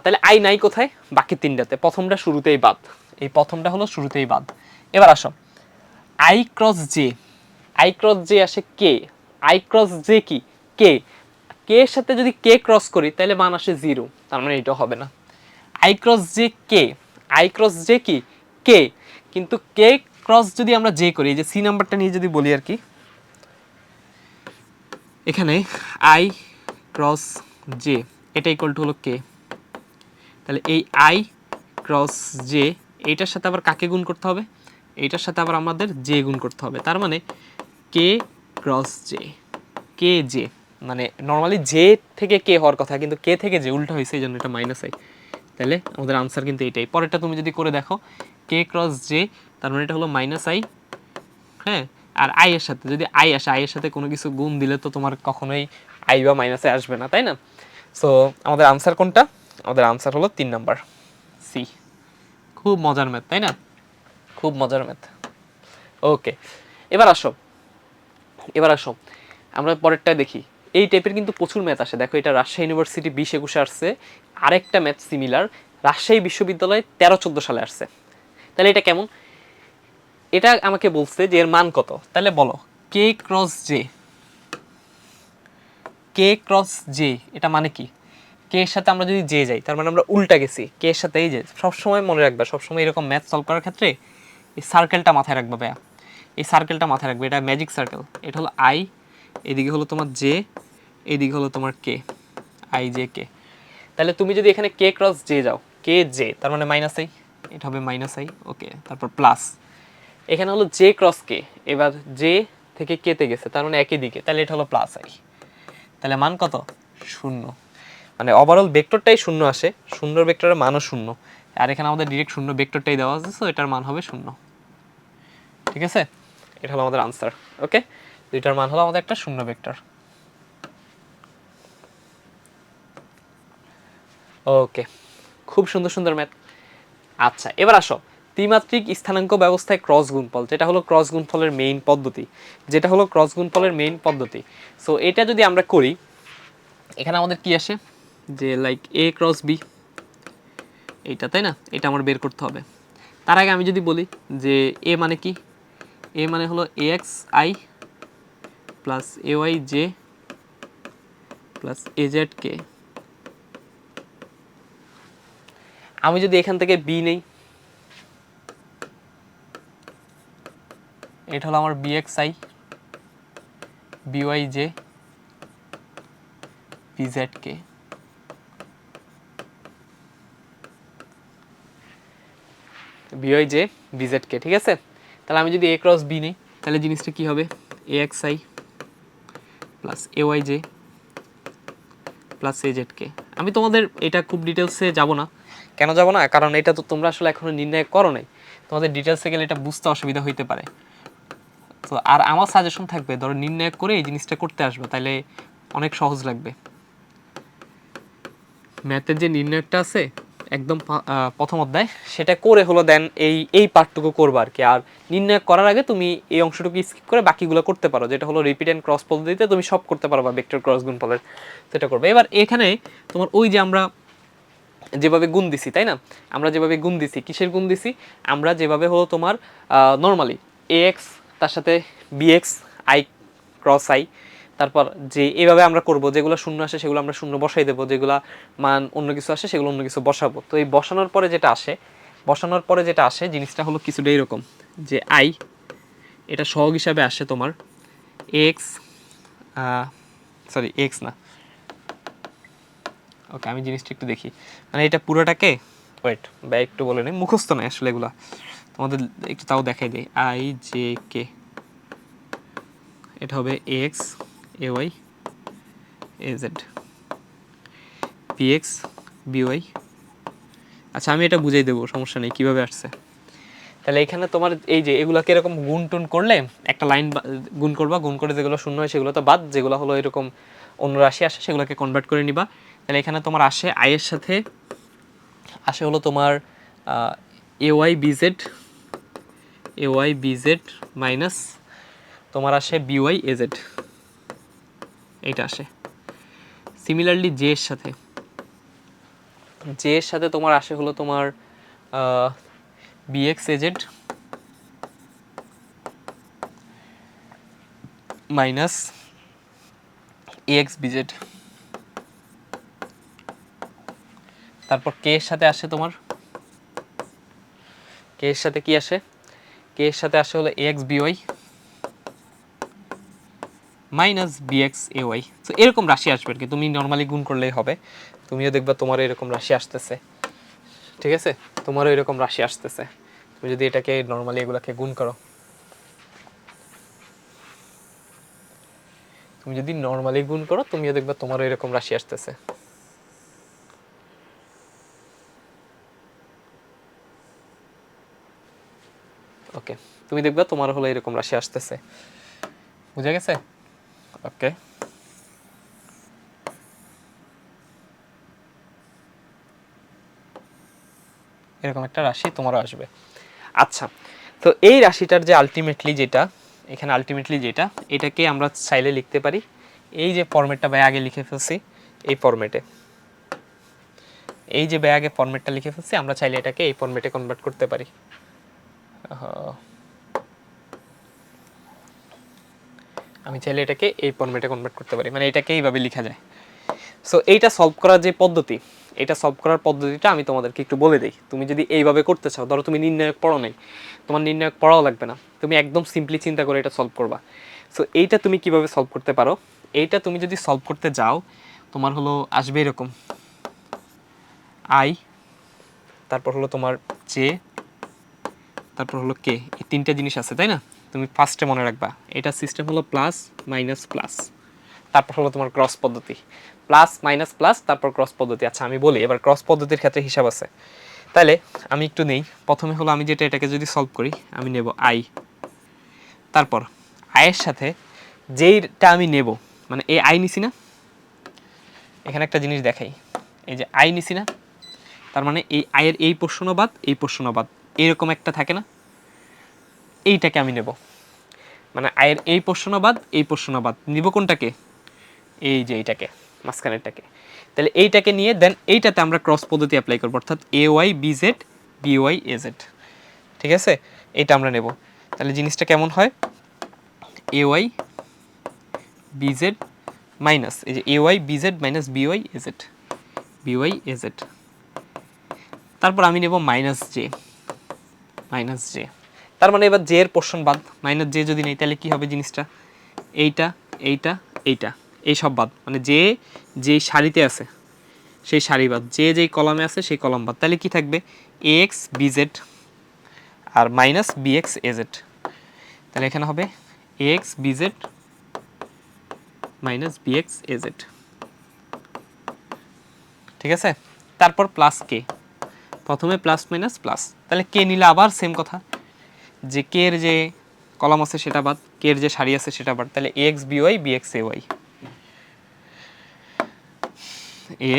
তাহলে আই নাই কোথায়? বাকি তিনটাতে। প্রথমটা শুরুতেই বাদ, এই প্রথমটা হলো শুরুতেই বাদ। এবার আসো, I cross J, I cross J আসে কে, আই ক্রস জে কি কে, কে এর সাথে যদি কে ক্রস করি তাহলে মান আসে 0, তার মানে এটা হবে না। I cross J K, I cross J কি কে, কিন্তু কে ক্রস যদি আমরা জে করি, এই যে সি নাম্বারটা নিয়ে যদি বলি আর কি, এখানে আই ক্রস জে এটা ইকুয়াল টু হলো কে। তাহলে এই আই ক্রস জে এইটার সাথে আবার কাকে গুণ করতে হবে? এইটার সাথে আবার আমাদের জে গুণ করতে হবে। তার মানে কে ক্রস জে, কে জে, মানে নর্মালি জে থেকে কে হওয়ার কথা কিন্তু কে থেকে জে উল্টা হয়েছে, এই জন্য এটা মাইনাস আই। তাহলে আমাদের আনসার কিন্তু এইটাই। পরেরটা তুমি যদি করে দেখো কে ক্রস জে, তার মানে এটা হলো মাইনাস আই। হ্যাঁ, আর আই এর সাথে যদি আই আসে, আই এর সাথে কোনো কিছু গুণ দিলে তো তোমার কখনোই আই বা মাইনাস আই আসবে না, তাই না? সো আমাদের আনসার কোনটা? আমাদের আনসার হলো 3 নাম্বার, সি। খুব মজার ম্যাথ, তাই না? খুব মজার ম্যাথ। ওকে, এবার আসো, এবার আসো আমরা পরেরটা দেখি। এই টাইপের কিন্তু প্রচুর ম্যাথ আসে। দেখো এটা রাজশাহী ইউনিভার্সিটি 20-21 আসছে, আরেকটা ম্যাথ সিমিলার রাজশাহী বিশ্ববিদ্যালয়ে 13-14 সালে আসছে। তাহলে এটা কেমন? এটা আমাকে বলছে যে এর মান কত, তাহলে বলো কে ক্রস জে, কে ক্রস জে এটা মানে কি? কে এর সাথে আমরা যদি জে যাই তার মানে আমরা উল্টা গেছি, কে এর সাথে এই যে সবসময় মনে রাখবা, সবসময় এরকম ম্যাথ সলভ করার ক্ষেত্রে এই সার্কেলটা মাথায় রাখবা ভাইয়া, এই সার্কেলটা মাথায় রাখবে, এটা ম্যাজিক সার্কেল। এটা হলো আই, এদিকে হলো তোমার জে, এদিকে হলো তোমার কে, আই জে কে। তাহলে তুমি যদি এখানে কে ক্রস জে যাও, কে জে তার মানে মাইনাস আই, এটা হবে মাইনাস আই। ওকে, তারপর প্লাস এখানে হলো জে ক্রস কে, এবার জে থেকে কে তে গেছে তার মানে একই দিকে, তাহলে এটা হলো প্লাস আই। তাহলে মান কত? 0। মানে ওভারঅল ভেক্টরটাই 0 আসে, সুন্দর ভেক্টরের মানও 0। আর এখানে আমাদের ডিরেক্ট 0 ভেক্টরটাই দেওয়া আছে, সো এটার মান হবে 0। ঠিক আছে, এটা হলো আমাদের আনসার। ওকে, দুইটার মান হলো আমাদের একটা 0 ভেক্টর। ওকে, খুব সুন্দর সুন্দর ম্যাথ। আচ্ছা, এবার আসো ত্রিমাত্রিক স্থানাঙ্ক ব্যবস্থায় ক্রস গুণফল, যেটা হলো ক্রস গুণফলের মেইন পদ্ধতি, যেটা হলো ক্রস গুণফলের মেইন পদ্ধতি। সো এটা যদি আমরা করি, এখানে আমাদের কি আসে যে লাইক এ ক্রস বি, এইটা তাই না, এটা আমার বের করতে হবে। তার আগে আমি যদি বলি যে এ মানে কি, এ মানে হলো A X I plus A Y J plus A Z K. আমি যদি এখান থেকে বি নেই, এটা হলো আমার B x I B Y J B Z K. B Y J B Z K, ঠিক আছে? তাহলে আমি যদি এ ক্রস বি নেই তাহলে জিনিসটা কি হবে? A X I plus A Y J plus A Z K. আমি তোমাদের এটা খুব ডিটেলসে যাব না। কেন যাব না? কারণ এটা তো তোমরা আসলে এখনো নির্ণয় করো নাই, তোমাদের ডিটেলসে গেলে এটা বুঝতে অসুবিধা হইতে পারে। তো আর আমার সাজেশন থাকবে, ধরো নির্ণয় করে এই জিনিসটা করতে আসবে, তাহলে অনেক সহজ লাগবে। ম্যাথের যে নির্ণয়টা আছে একদম প্রথম অধ্যায়, সেটা করে হলো দেন এই পার্টটুকু করবা আর কি। আর নির্ণয় করার আগে তুমি এই অংশটুকু স্কিপ করে বাকিগুলো করতে পারো, যেটা হলো রিপিট অ্যান্ড ক্রস পদ্ধতিতে তুমি সব করতে পারবা ভেক্টর ক্রস গুণফলের, সেটা করবে। এবার এখানে তোমার ওই যে আমরা যেভাবে গুণ দিছি, তাই না, আমরা যেভাবে গুণ দিছি, কিসের গুণ দিছি, আমরা যেভাবে হলো তোমার নর্মালি এ এক্স তার সাথে বিএক্স আই ক্রস আই, তারপর যে এভাবে আমরা করব, যেগুলো শূন্য আসে সেগুলো আমরা শূন্য বসাই দেবো, যেগুলো মান অন্য কিছু আসে সেগুলো অন্য কিছু বসাবো। তো এই বসানোর পরে যেটা আসে জিনিসটা হলো কিছুটা এরকম, যে আই এটা সহগ হিসাবে আসে তোমার এক্স, সরি এক্স না, ওকে আমি জিনিসটা একটু দেখি, মানে এটা পুরোটাকে ওয়েট বা একটু বলে নেই, মুখস্থ নয় আসলে এগুলা, তোমাদের একটু তাও দেখাই দিই। আই জে কে, এটা হবে X A Y A Z, PX BY. আচ্ছা আমি এটা বুঝাই দেবো, সমস্যা নেই কীভাবে আসছে। তাহলে এখানে তোমার এই যে এগুলোকে এরকম গুণ টুন করলে একটা লাইন গুণ করবা, গুণ করে যেগুলো শূন্য হয় সেগুলো তো বাদ, যেগুলো হলো এরকম অন্য রাশি আসে সেগুলোকে কনভার্ট করে নিবা। তাহলে এখানে তোমার আসে আয়ের সাথে আসে হলো তোমার এ ওয়াই বিজেড মাইনাস তোমার আসে বিওয়াই এজেড, এইটা আসে। সিমিলারলি জে এর সাথে তোমার আসে হলো তোমার BX AZ minus X BZ. তারপর কে এর সাথে আসে তোমার, কে এর সাথে কি আসে, কে এর সাথে আসে হলো x by minus b x A y. তো এরকম রাশি আসবে আর কি, তুমি নর্মালি গুণ করলেই হবে, তুমিও দেখবা তোমার এরকম রাশি আসতেছে, ঠিক আছে, তোমারও এরকম রাশি আসতেছে। তুমি যদি এটাকে নর্মালি এগুলাকে গুণ করো, তুমি যদি নর্মালি গুণ করো তুমিও দেখবা তোমারও এরকম রাশি আসতেছে। ওকে, তুমি দেখবা তোমার হলো এরকম রাশি আসতেছে, বুঝা গেছে? ওকে, এরকম একটা রাশি তোমারও আসবে। আচ্ছা, তো এই রাশিটার যে আলটিমেটলি যেটা এখানে আলটিমেটলি যেটা, এটাকে আমরা চাইলে লিখতে পারি এই যে ফরম্যাটটা ভাই আগে লিখে ফেলছি, এই ফরম্যাটে, এই যে আগে ফরম্যাটটা লিখে ফেলছি, আমরা চাইলে এটাকে এই ফরম্যাটে কনভার্ট করতে পারি। আমি চাইলে এটাকে এই ফরম্যাটে কনভার্ট করতে পারি, মানে এটাকে এইভাবে লেখা যায়। সো এইটা সলভ করার যে পদ্ধতি, এটা সলভ করার পদ্ধতিটা আমি তোমাদেরকে একটু বলে দিই। তুমি যদি এইভাবে করতে চাও, ধরো তুমি নির্ণায়ক পড়ো নাই, তোমার নির্ণায়ক পড়াও লাগবে না, তুমি একদম সিম্পলি চিন্তা করে এটা সলভ করবা। সো এইটা তুমি কিভাবে সলভ করতে পারো, এইটা তুমি যদি সলভ করতে যাও, তোমার হলো আসবে এরকম আই, তারপর হলো তোমার জে, তারপর হলো কে, এই তিনটা জিনিস আছে তাই না। তুমি ফার্স্টে মনে রাখবা এটা সিস্টেম হলো প্লাস মাইনাস প্লাস, তারপর হলো তোমার ক্রস পদ্ধতি, প্লাস মাইনাস প্লাস তারপর ক্রস পদ্ধতি। আচ্ছা আমি বলি এবার ক্রস পদ্ধতির ক্ষেত্রে হিসাব আছে, তাহলে আমি একটু নেই। প্রথমে হলো আমি যেটা এটাকে যদি সলভ করি, আমি নেব আই, তারপর আয়ের সাথে যেইটা আমি নেব, মানে এই আই নিছি না, এখানে একটা জিনিস দেখাই, এই যে আই নিছি না, তার মানে এই আয়ের এই পোর্শনও বাদ এই পোর্শনও বাদ, এরকম একটা থাকে না, এইটাকে আমি নেব, মানে আয়ের এই পোর্শনও বাদ এই পোর্শনও বাদ, নিব কোনটাকে, এই যে এইটাকে, মাঝখানেরটাকে। তাহলে এইটাকে নিয়ে দেন এইটাতে আমরা ক্রস পদ্ধতি অ্যাপ্লাই করবো, অর্থাৎ এ ওয়াই বিজেড বিওয়াই এজেড, ঠিক আছে, এইটা আমরা নেব। তাহলে জিনিসটা কেমন হয়, এ ওয়াই বিজেড মাইনাস এই যে A Y B Z minus B Y A Z, তারপর আমি নেব মাইনাস জে, তার মানে এবার জে এর পোর্শন বাদ, মাইনাস জে যদি নেই তাহলে কি হবে জিনিসটা, এইটা এইটা এইটা এই সব বাদ, মানে যে যেই সারিতে আছে সেই সারি বাদ, যে যেই কলামে আছে সেই কলাম বাদ, তাহলে কি থাকবে এ এক্স বিজেড আর মাইনাস বিএক্স এজেড। তাহলে এখানে হবে A X B Z minus B X A Z, ঠিক আছে। তারপর প্লাস কে, প্রথমে প্লাস মাইনাস প্লাস, তাহলে কে নিলে আবার সেম কথা, যে কে এর যে কলাম আছে সেটা বাদ, কে এর যে সারি আছে সেটা বাদ, তাহলে A X B Y B X A Y,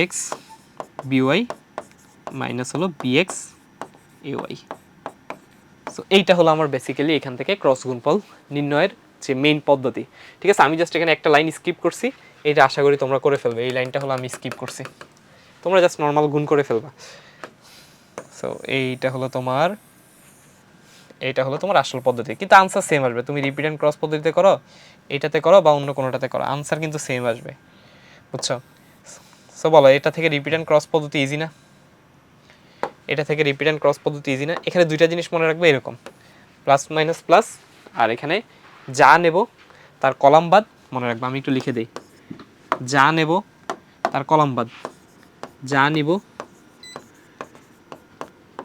X by minus হলো bx ay। সো এইটা হলো আমার বেসিক্যালি এখান থেকে ক্রস গুণফল নির্ণয়ের যে মেইন পদ্ধতি। ঠিক আছে, আমি জাস্ট এখানে একটা লাইন স্কিপ করছি, এইটা আশা করি তোমরা করে ফেলবে। এই লাইনটা হলো আমি স্কিপ করছি, তোমরা জাস্ট নর্মাল গুণ করে ফেলবা। সো এইটা হলো তোমার আসল পদ্ধতি, কিন্তু আনসার সেম আসবে। তুমি রিপিট অ্যান্ড ক্রস পদ্ধতিতে করো, এইটাতে করো বা অন্য কোনোটাতে করো, আনসার কিন্তু সেম আসবে, বুঝছো? সো বলো, এটা থেকে রিপিট অ্যান্ড ক্রস পদ্ধতি ইজি না? এটা থেকে রিপিট অ্যান্ড ক্রস পদ্ধতি ইজি না? এখানে দুইটা জিনিস মনে রাখবে, এরকম প্লাস মাইনাস প্লাস, আর এখানে যা নেব তার কলাম বাদ মনে রাখবে। আমি একটু লিখে দিই, যা নেব তার কলাম বাদ, যা নিব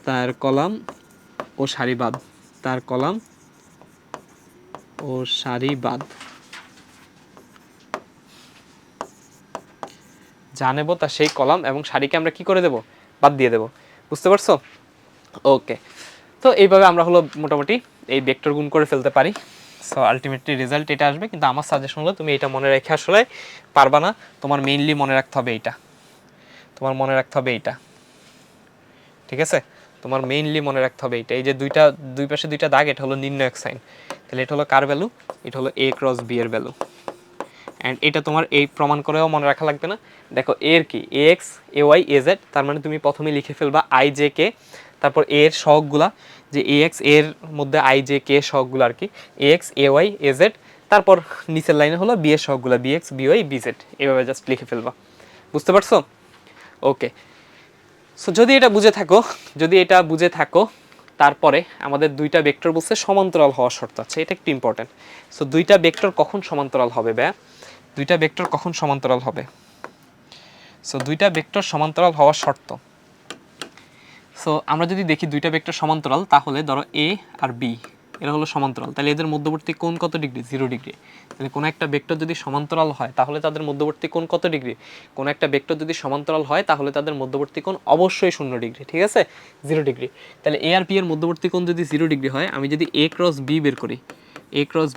তার কলাম ও সারি বাদ, তার কলাম ও সারি বাদ। যা নেব তার সেই কলাম এবং সারিকে আমরা কি করে দেব? বাদ দিয়ে দেব। বুঝতে পারছো? ওকে, তো এইভাবে আমরা হলো মোটামুটি এই ভেক্টর গুণ করে ফেলতে পারি। সো আলটিমেটলি রেজাল্ট এটা আসবে, কিন্তু আমার সাজেশন হলো তুমি এটা মনে রেখে আসলে পারবা না। তোমার মেইনলি মনে রাখতে হবে এইটা, তোমার মনে রাখতে হবে এইটা, ঠিক আছে? তোমার মেইনলি মনে রাখতে হবে এইটা। এই যে দুই পাশে দুইটা দাগ, এটা হলো নির্ণায়ক সাইন। তাহলে এটা হলো কার ভ্যালু? এটা হলো a ক্রস b এর ভ্যালু। অ্যান্ড এটা তোমার এই প্রমাণ করেও মনে রাখা লাগবে না। দেখো এর কি ax ay az, তার মানে তুমি প্রথমে লিখে ফেলবা i j k, তারপর এর সহগগুলা যে ax এর মধ্যে i j k সহগগুলো আর কি, ax ay az, তারপর নিচের লাইনে হলো b এর সহগগুলা bx by bz, এভাবে জাস্ট লিখে ফেলবা। বুঝতে পারছো? ওকে, সো যদি এটা বুঝে থাকো, তারপরে আমাদের দুইটা ভেক্টর বলছে সমান্তরাল হওয়ার শর্ত আছে, এটা একটু ইম্পর্টেন্ট। সো দুইটা ভেক্টর কখন সমান্তরাল হবে ব্যা? দুইটা ভেক্টর কখন সমান্তরাল হবে? সো দুইটা ভেক্টর সমান্তরাল হওয়ার শর্ত। সো আমরা যদি দেখি দুইটা ভেক্টর সমান্তরাল, তাহলে ধরো a আর b এরা হলো সমান্তরাল, তাহলে এদের মধ্যবর্তী কোণ কত ডিগ্রি? 0 ডিগ্রি। তাহলে কোনো একটা ভেক্টর যদি সমান্তরাল হয় তাহলে তাদের মধ্যবর্তী কোণ কত ডিগ্রি? কোনো একটা ভেক্টর যদি সমান্তরাল হয় তাহলে তাদের মধ্যবর্তী কোণ অবশ্যই 0 ডিগ্রি, ঠিক আছে? 0 ডিগ্রি। তাহলে a আর b এর মধ্যবর্তী কোণ যদি 0 ডিগ্রি হয়, আমি যদি a ক্রস b বের করি, a ক্রস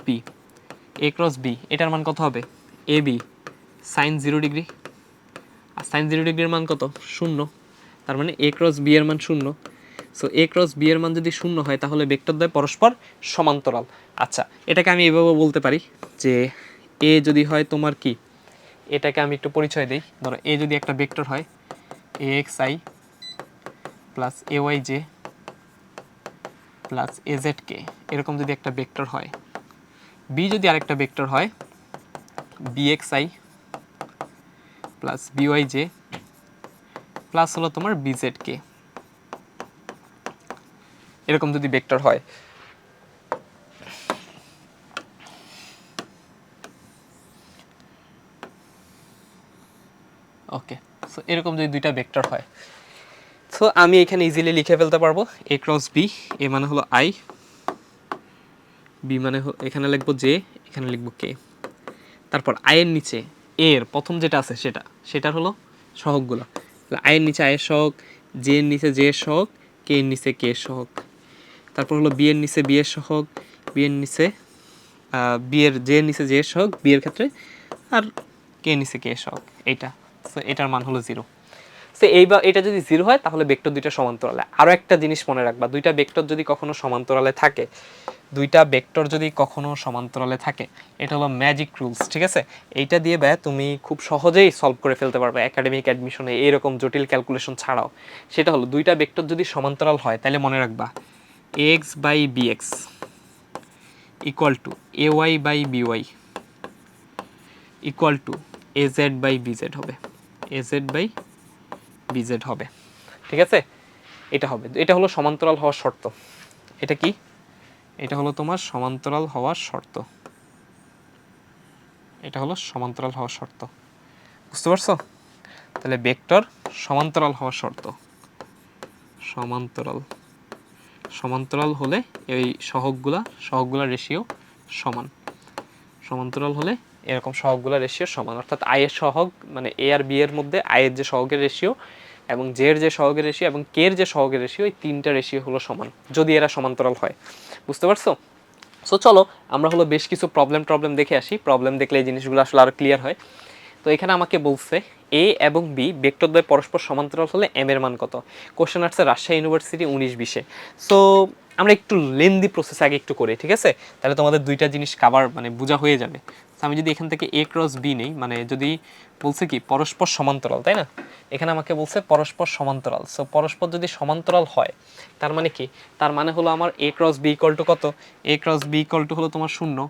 b, এটার মান কত হবে? ab sine 0 degree. আর সাইন 0 ডিগ্রির মান কত? 0। তার মানে a ক্রস b এর মান 0। সো a ক্রস b এর মান যদি 0 হয় তাহলে ভেক্টরদ্বয় পরস্পর সমান্তরাল। আচ্ছা, এটাকে আমি এভাবে বলতে পারি যে a যদি হয় তোমার কি, এটাকে আমি একটু পরিচয় দিই। ধরো a যদি একটা ভেক্টর হয়, axi plus ayj plus azk, এরকম যদি একটা ভেক্টর হয়, b যদি আরেকটা ভেক্টর হয় bxi প্লাস byj প্লাস হলো তোমার bzk, এরকম যদি ভেক্টর হয়, ওকে, সো এরকম যদি দুইটা ভেক্টর হয়, সো আমি এখানে ইজিলি লিখে ফেলতে পারবো a ক্রস b, a মানে হলো i, b মানে এখানে লিখবো j, এখানে লিখবো k, তারপর i এর নিচে a এর প্রথম যেটা আছে সেটার হলো সহগগুলো, i এর নিচে i এর সহগ, j এর নিচে j এর সহগ, k এর নিচে k এর সহগ, তারপর হলো b এর নিচে b এর সহগ, b এর নিচে b এর j এর নিচে j এর সহগ b এর ক্ষেত্রে, আর k এর নিচে k এর সহগ, এইটা। সো এটার মান হলো 0। সো এটা যদি 0 হয় তাহলে ভেক্টর দুইটা সমান্তরালে। আরও একটা জিনিস মনে রাখবা, দুইটা ভেক্টর যদি কখনো সমান্তরালে থাকে, এটা হলো ম্যাজিক রুলস, ঠিক আছে? এইটা দিয়ে তুমি খুব সহজেই সলভ করে ফেলতে পারবে একাডেমিক অ্যাডমিশনে এরকম জটিল ক্যালকুলেশন ছাড়াও। সেটা হলো দুইটা ভেক্টর যদি সমান্তরাল হয় তাহলে মনে রাখবা ax by bx equal to ay by by equal to az by bz হবে, az বাই bz হবে, ঠিক আছে? এটা হবে, এটা হলো সমান্তরাল হওয়ার শর্ত। এটা কি? এটা হলো তোমার সমান্তরাল হওয়ার শর্ত, এটা হলো সমান্তরাল হওয়ার শর্ত। বুঝতে পারছো? তাহলে ভেক্টর সমান্তরাল হওয়ার শর্ত, সমান্তরাল হলে এই সহগগুলার রেশিও সমান, সমান্তরাল হলে এরকম সহগগুলার রেশিও সমান, অর্থাৎ i এর সহগ মানে a আর b এর মধ্যে i এর যে সহগের রেশিও এবং j এর যে সহগের রেশিও এবং k এর যে সহগের রেশিও, এই তিনটা রেশিও হলো সমান যদি এরা সমান্তরাল হয়। বুঝতে পারছো? সো চলো আমরা হলো বেশ কিছু প্রবলেম দেখে আসি, প্রবলেম দেখলে এই জিনিসগুলো আসলে আরো ক্লিয়ার হয়। তো এখানে আমাকে বলছে এ এবং বি ভেক্টরদ্বয় পরস্পর সমান্তরাল হলে এম এর মান কত। কোশ্চেন আসছে রাজশাহী ইউনিভার্সিটি 19-20-এ। সো আমরা একটু লেন্দি প্রসেস আগে একটু করি, ঠিক আছে, তাহলে তোমাদের দুইটা জিনিস কাভার মানে বোঝা হয়ে যাবে। আমি যদি এখান থেকে এ ক্রস বি নেই, মানে যদি বলছে কি পরস্পর সমান্তরাল, তাই না, এখানে আমাকে বলছে পরস্পর সমান্তরাল। সো পরস্পর যদি সমান্তরাল হয় তার মানে কি, তার মানে হলো আমার এ ক্রস বি ইকুয়াল টু কত, এ ক্রস বি ইকুয়াল টু হলো তোমার 0,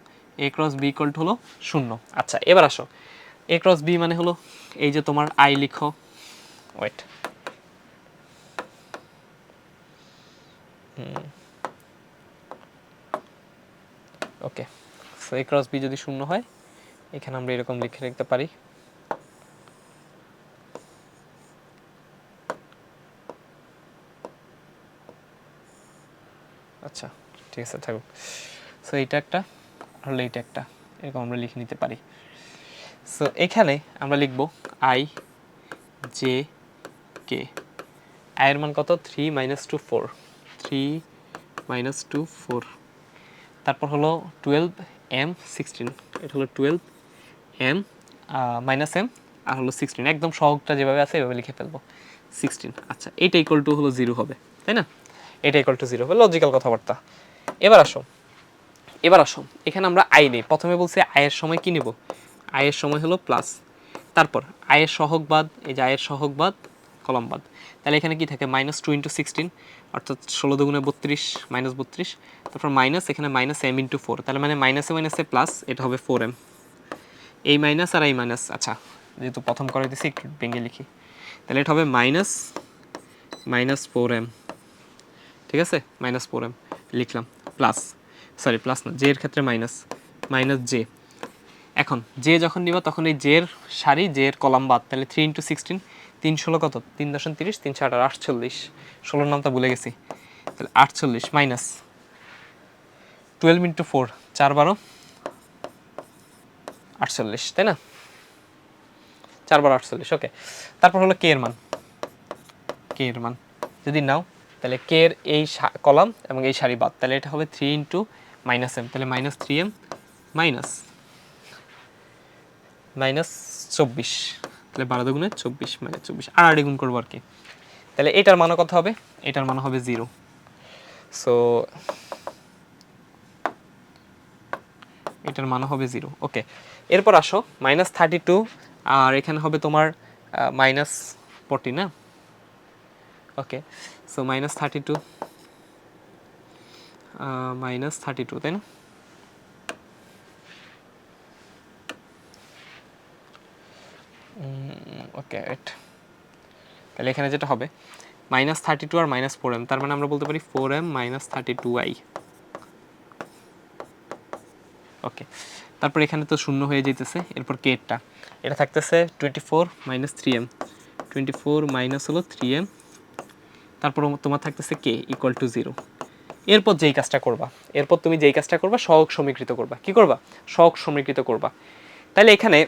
এ ক্রস বি ইকুয়াল টু হলো 0। আচ্ছা এবার আসো, এ ক্রস বি মানে হলো এই যে তোমার আই লিখো, wait, okay. So A cross B যদি 0 হয়, এখানে আমরা এরকম লিখে রাখতে পারি, আচ্ছা ঠিক আছে থাকুক। সো এইটা একটা, হলে এইটা একটা, এরকম আমরা লিখে নিতে পারি। সো এখানে আমরা লিখব আই জে কে, আয়ের মান কত 3 - 2 4, 3 - 2 4, তারপর হলো 12 m 16, এটা হলো 12 m মাইনাস এম আর হলো 16, একদম সহগটা যেভাবে আছে এভাবে লিখে ফেলবো 16। আচ্ছা এইটা ইকুয়াল টু হলো 0 হবে, তাই না, এটা ইকুয়াল টু 0 হবে, লজিক্যাল কথাবার্তা। এবার আসো, এবার আসো এখানে আমরা আই নেই, প্রথমে বলছি আয়ের সময় কি নেব, আয়ের সময় হলো প্লাস, তারপর আয়ের সহগ বাদ, এই যে আয়ের সহগ বাদ কলম বাদ, তাহলে এখানে কি থাকে -2 × 16, অর্থাৎ 16 দুগুণে 32 -32, তারপর মাইনাস এখানে -m × 4, তাহলে মানে মাইনাসে মাইনাসে প্লাস, এটা হবে 4m, এই মাইনাস আর এই মাইনাস, আচ্ছা যেহেতু প্রথম করে দিছি একটু ভেঙে লিখি, তাহলে এটা হবে -4m, ঠিক আছে, -4m লিখলাম, প্লাস, সরি প্লাস না, জে এর ক্ষেত্রে মাইনাস জে। এখন জে যখন নিবা তখন এই জে এর সারি, জে এর কলাম বাদ, তাহলে 3 × 16, 3 16 কত, 3 × 30, 3 × 8 = 48, 16 নামটা ভুলে গেছি, তাহলে 48 মাইনাস 12 × 4, 4 12 48, তাই না, 4 12 48, ওকে। তারপর হলো কে এর মান, কে এর মান যদি নাও তাহলে কে এর এই কলাম এবং এই সারি বাদ, তাহলে এটা হবে 3 × -m, তাহলে -3m -24, তাহলে 12 দুগুণে 24 -24, আর গুণ করবো আর কি, তাহলে এটার মানও কত হবে, এটার মান হবে 0। সো এটার মান হবে 0, ওকে। এরপর আসো -32, আর এখানে হবে তোমার -40 না, ওকে। সো -32 তাই না, ওকে রাইট, তাহলে এখানে যেটা হবে -32 আর -4m, তার মানে আমরা বলতে পারি 4m - 32i, ওকে। তারপর এখানে তো শূন্য হয়ে যেতেছে, এরপর কেটটা, এটা থাকতেছে 24 - 3m, 24 মাইনাস হলো 3m, তারপর তোমার থাকতেছে কে ইকুয়াল টু 0। এরপর যেই কাজটা করবা, এরপর তুমি যেই কাজটা করবা সহগ সমীকৃত করবা, কি করবা, সহগ সমীকৃত করবা। তাহলে এখানে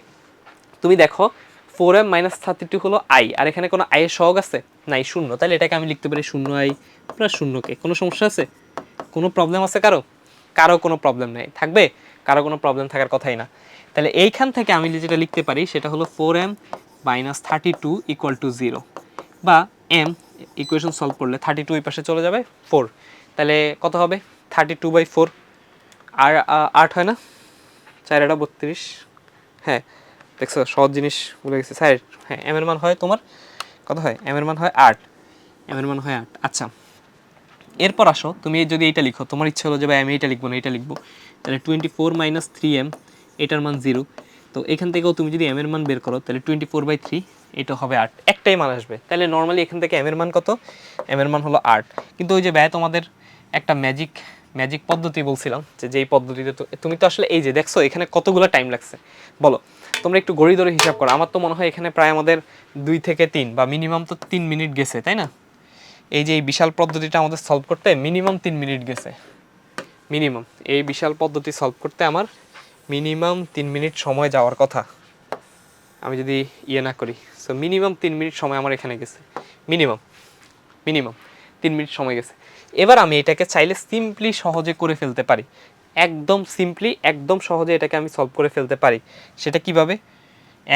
তুমি দেখো 4m - 32 হলো আই, আর এখানে কোনো আই এর সহগ আছে নাই, 0, তাহলে এটাকে আমি লিখতে পারি 0i প্লাস 0k। কোনো সমস্যা আছে, কোনো প্রবলেম আছে কারো, কারো কোনো প্রবলেম নেই, থাকবে, কারো কোনো প্রবলেম থাকার কথাই না। তাহলে এইখান থেকে আমি যেটা লিখতে পারি সেটা হলো 4m - 32 ইকুয়াল টু 0, বা m ইকুয়েশন সলভ করলে 32 এই পাশে চলে যাবে 4, তাহলে কত হবে 32/4, আর 8 হয় না, 4 এটা 32, হ্যাঁ দেখছো সহজ জিনিস বলে গেছি স্যার, হ্যাঁ এম এর মান হয় তোমার কত হয়, এম এর মান হয় 8, এম এর মান হয় 8। আচ্ছা এরপর আসো তুমি যদি এইটা লিখো, তোমার ইচ্ছা হলো যে ভাই আমি এইটা লিখবো না এইটা লিখবো, তাহলে 24 - 3m, এটার মান 0, তো এখান থেকেও তুমি যদি এম এর মান বের করো তাহলে 24/3, এটা হবে 8, একটাই মান আসবে। তাহলে নর্মালি এখান থেকে এম এর মান কত, এম এর মান হলো 8, কিন্তু ওই যে ব্যয় তোমাদের একটা ম্যাজিক পদ্ধতি বলছিলাম, যে যেই পদ্ধতিতে তুমি তো আসলে এই যে দেখছো এখানে কতগুলো টাইম লাগছে বলো, তোমরা একটু গড়ি ধরে হিসাব করো, আমার তো মনে হয় এখানে প্রায় আমাদের 2 থেকে 3 বা মিনিমাম তো 3 মিনিট গেছে, তাই না, এই যে এই বিশাল পদ্ধতিটা আমাদের সলভ করতে মিনিমাম 3 মিনিট গেছে, মিনিমাম এই বিশাল পদ্ধতি সলভ করতে আমার মিনিমাম 3 মিনিট সময় যাওয়ার কথা, আমি যদি ইয়ে না করি। সো মিনিমাম 3 মিনিট সময় আমার এখানে গেছে, মিনিমাম 3 মিনিট সময় গেছে। এবার আমি এটাকে চাইলে সিম্পলি সহজে করে ফেলতে পারি, একদম সিম্পলি একদম সহজে এটাকে আমি সলভ করে ফেলতে পারি। সেটা কিভাবে,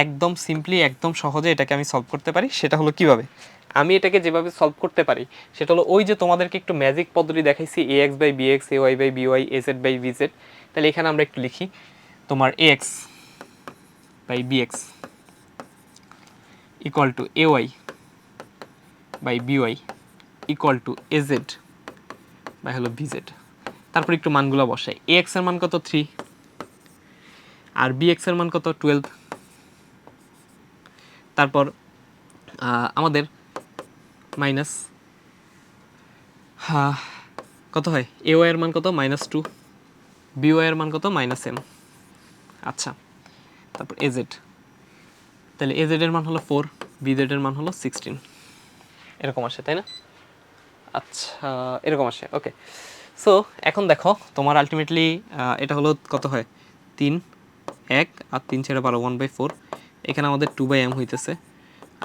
একদম সিম্পলি একদম সহজে এটাকে আমি সলভ করতে পারি। সেটা হলো কিভাবে, আমি এটাকে যেভাবে সলভ করতে পারি সেটা হলো ওই যে তোমাদেরকে একটু ম্যাজিক পদ্ধতি দেখাইছি, A X by B X, A Y by B Y, A Z by B Z. তাহলে এখানে আমরা একটু লিখি তোমার A X by B X equal to A Y by B Y equal to A Z by হলো B Z. তারপর একটু মানগুলো বসাই। এ এক্স এর মান কত 3, আর বি এক্স এর মান কত 12। তারপর আমাদের মাইনাস কত হয়, এ ওয়াই এর মান কত -2, বি ওয়াই এর মান কত -m। আচ্ছা, তারপর এ জেড, তাহলে এ জেড এর মান হলো 4, বি জেড এর মান হলো 16, এরকম আসে তাই না? আচ্ছা এরকম আসে, ওকে। সো এখন দেখো তোমার আলটিমেটলি এটা হলো কত হয়, 3 1 আর 3 ছেড়ে 12, 1/4। এখানে আমাদের 2/m হইতেছে,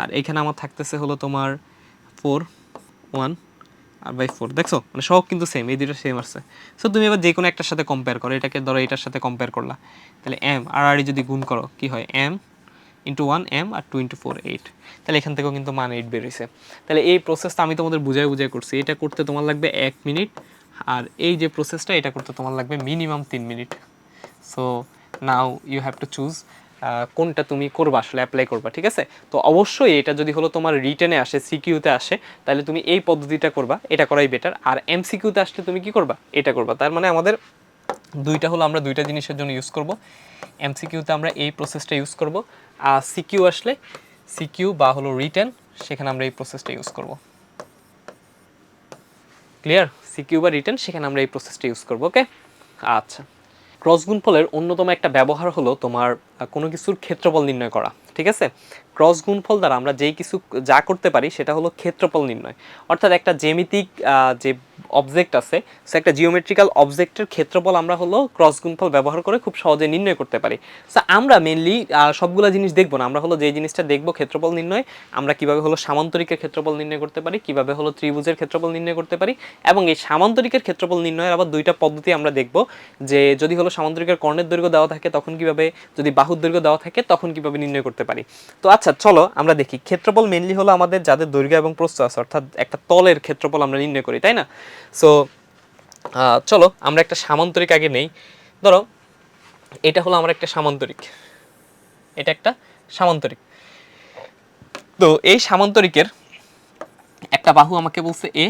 আর এখানে আমার থাকতেছে হলো তোমার 4 1 আর বাই 4। দেখছো মানে সব কিন্তু সেম, এই দুটো সেম আসছে। সো তুমি এবার যে কোনো একটার সাথে কম্পেয়ার করো, এটাকে ধরো এটার সাথে কম্পেয়ার করলা, তাহলে এম আর আর যদি গুণ করো কি হয়, M into 1 M R 2 into 4 8। তাহলে এখান থেকেও কিন্তু মান 8 বেরিয়েছে। তাহলে এই প্রসেসটা আমি তোমাদের বুঝাই করছি, এটা করতে তোমার লাগবে 1 মিনিট, আর এই যে প্রসেসটা এটা করতে তোমার লাগবে minimum 3 minute. So now you have to choose কোনটা তুমি করবা, আসলে অ্যাপ্লাই করবা, ঠিক আছে? তো অবশ্যই এটা যদি হলো তোমার রিটেনে আসে, সিকিউতে আসে, তাহলে তুমি এই পদ্ধতিটা করবা, এটা করাই বেটার। আর এমসিকিউতে আসলে তুমি কি করবা, এটা করবা। তার মানে আমাদের দুইটা হলো, আমরা দুইটা জিনিসের জন্য ইউজ করব। এমসিকিউতে আমরা এই প্রসেসটা ইউজ করব, আর সিকিউ আসলে, সিকিউ বা হলো রিটেন, সেখানে আমরা এই প্রসেসটা ইউজ করব। ক্লিয়ার? সিকিউ বা রিটেন, সেখানে আমরা এই প্রসেসটা ইউজ করব, ওকে? আচ্ছা, ক্রস গুণফলের অন্যতম একটা ব্যবহার হলো তোমার কোনো কিছুর ক্ষেত্রফল নির্ণয় করা, ঠিক আছে? ক্রস গুণফল দ্বারা আমরা যেই কিছু যা করতে পারি সেটা হলো ক্ষেত্রফল নির্ণয়। অর্থাৎ একটা জ্যামিতিক যে অবজেক্ট আছে, সে একটা জিওমেট্রিক্যাল অবজেক্টের ক্ষেত্রফল আমরা হলো ক্রস গুণফল ব্যবহার করে খুব সহজে নির্ণয় করতে পারি। সো আমরা মেনলি সবগুলো জিনিস দেখবো না, আমরা হলো যে জিনিসটা দেখবো ক্ষেত্রফল নির্ণয়, আমরা কিভাবে হলো সামান্তরিকের ক্ষেত্রফল নির্ণয় করতে পারি, কিভাবে হলো ত্রিভুজের ক্ষেত্রফল নির্ণয় করতে পারি, এবং এই সামান্তরিকের ক্ষেত্রফল নির্ণয়ের আবার দুইটা পদ্ধতি আমরা দেখব, যে যদি হলো সামান্তরিকের কর্ণের দৈর্ঘ্য দেওয়া থাকে তখন কিভাবে, যদি বাহুর দৈর্ঘ্য দেওয়া থাকে তখন কিভাবে নির্ণয় করতে পারি। তো আচ্ছা চলো আমরা দেখি, ক্ষেত্রফল মেনলি হলো আমাদের যাদের দৈর্ঘ্য এবং প্রস্থ আছে, অর্থাৎ একটা তলের ক্ষেত্রফল আমরা নির্ণয় করি, তাই না? সো চলো আমরা একটা সামান্তরিক আগে নেই। ধরো এটা হলো আমার একটা সামান্তরিক, এটা একটা সামান্তরিক। তো এই সামান্তরিকের একটা বাহু আমাকে বলছে এ,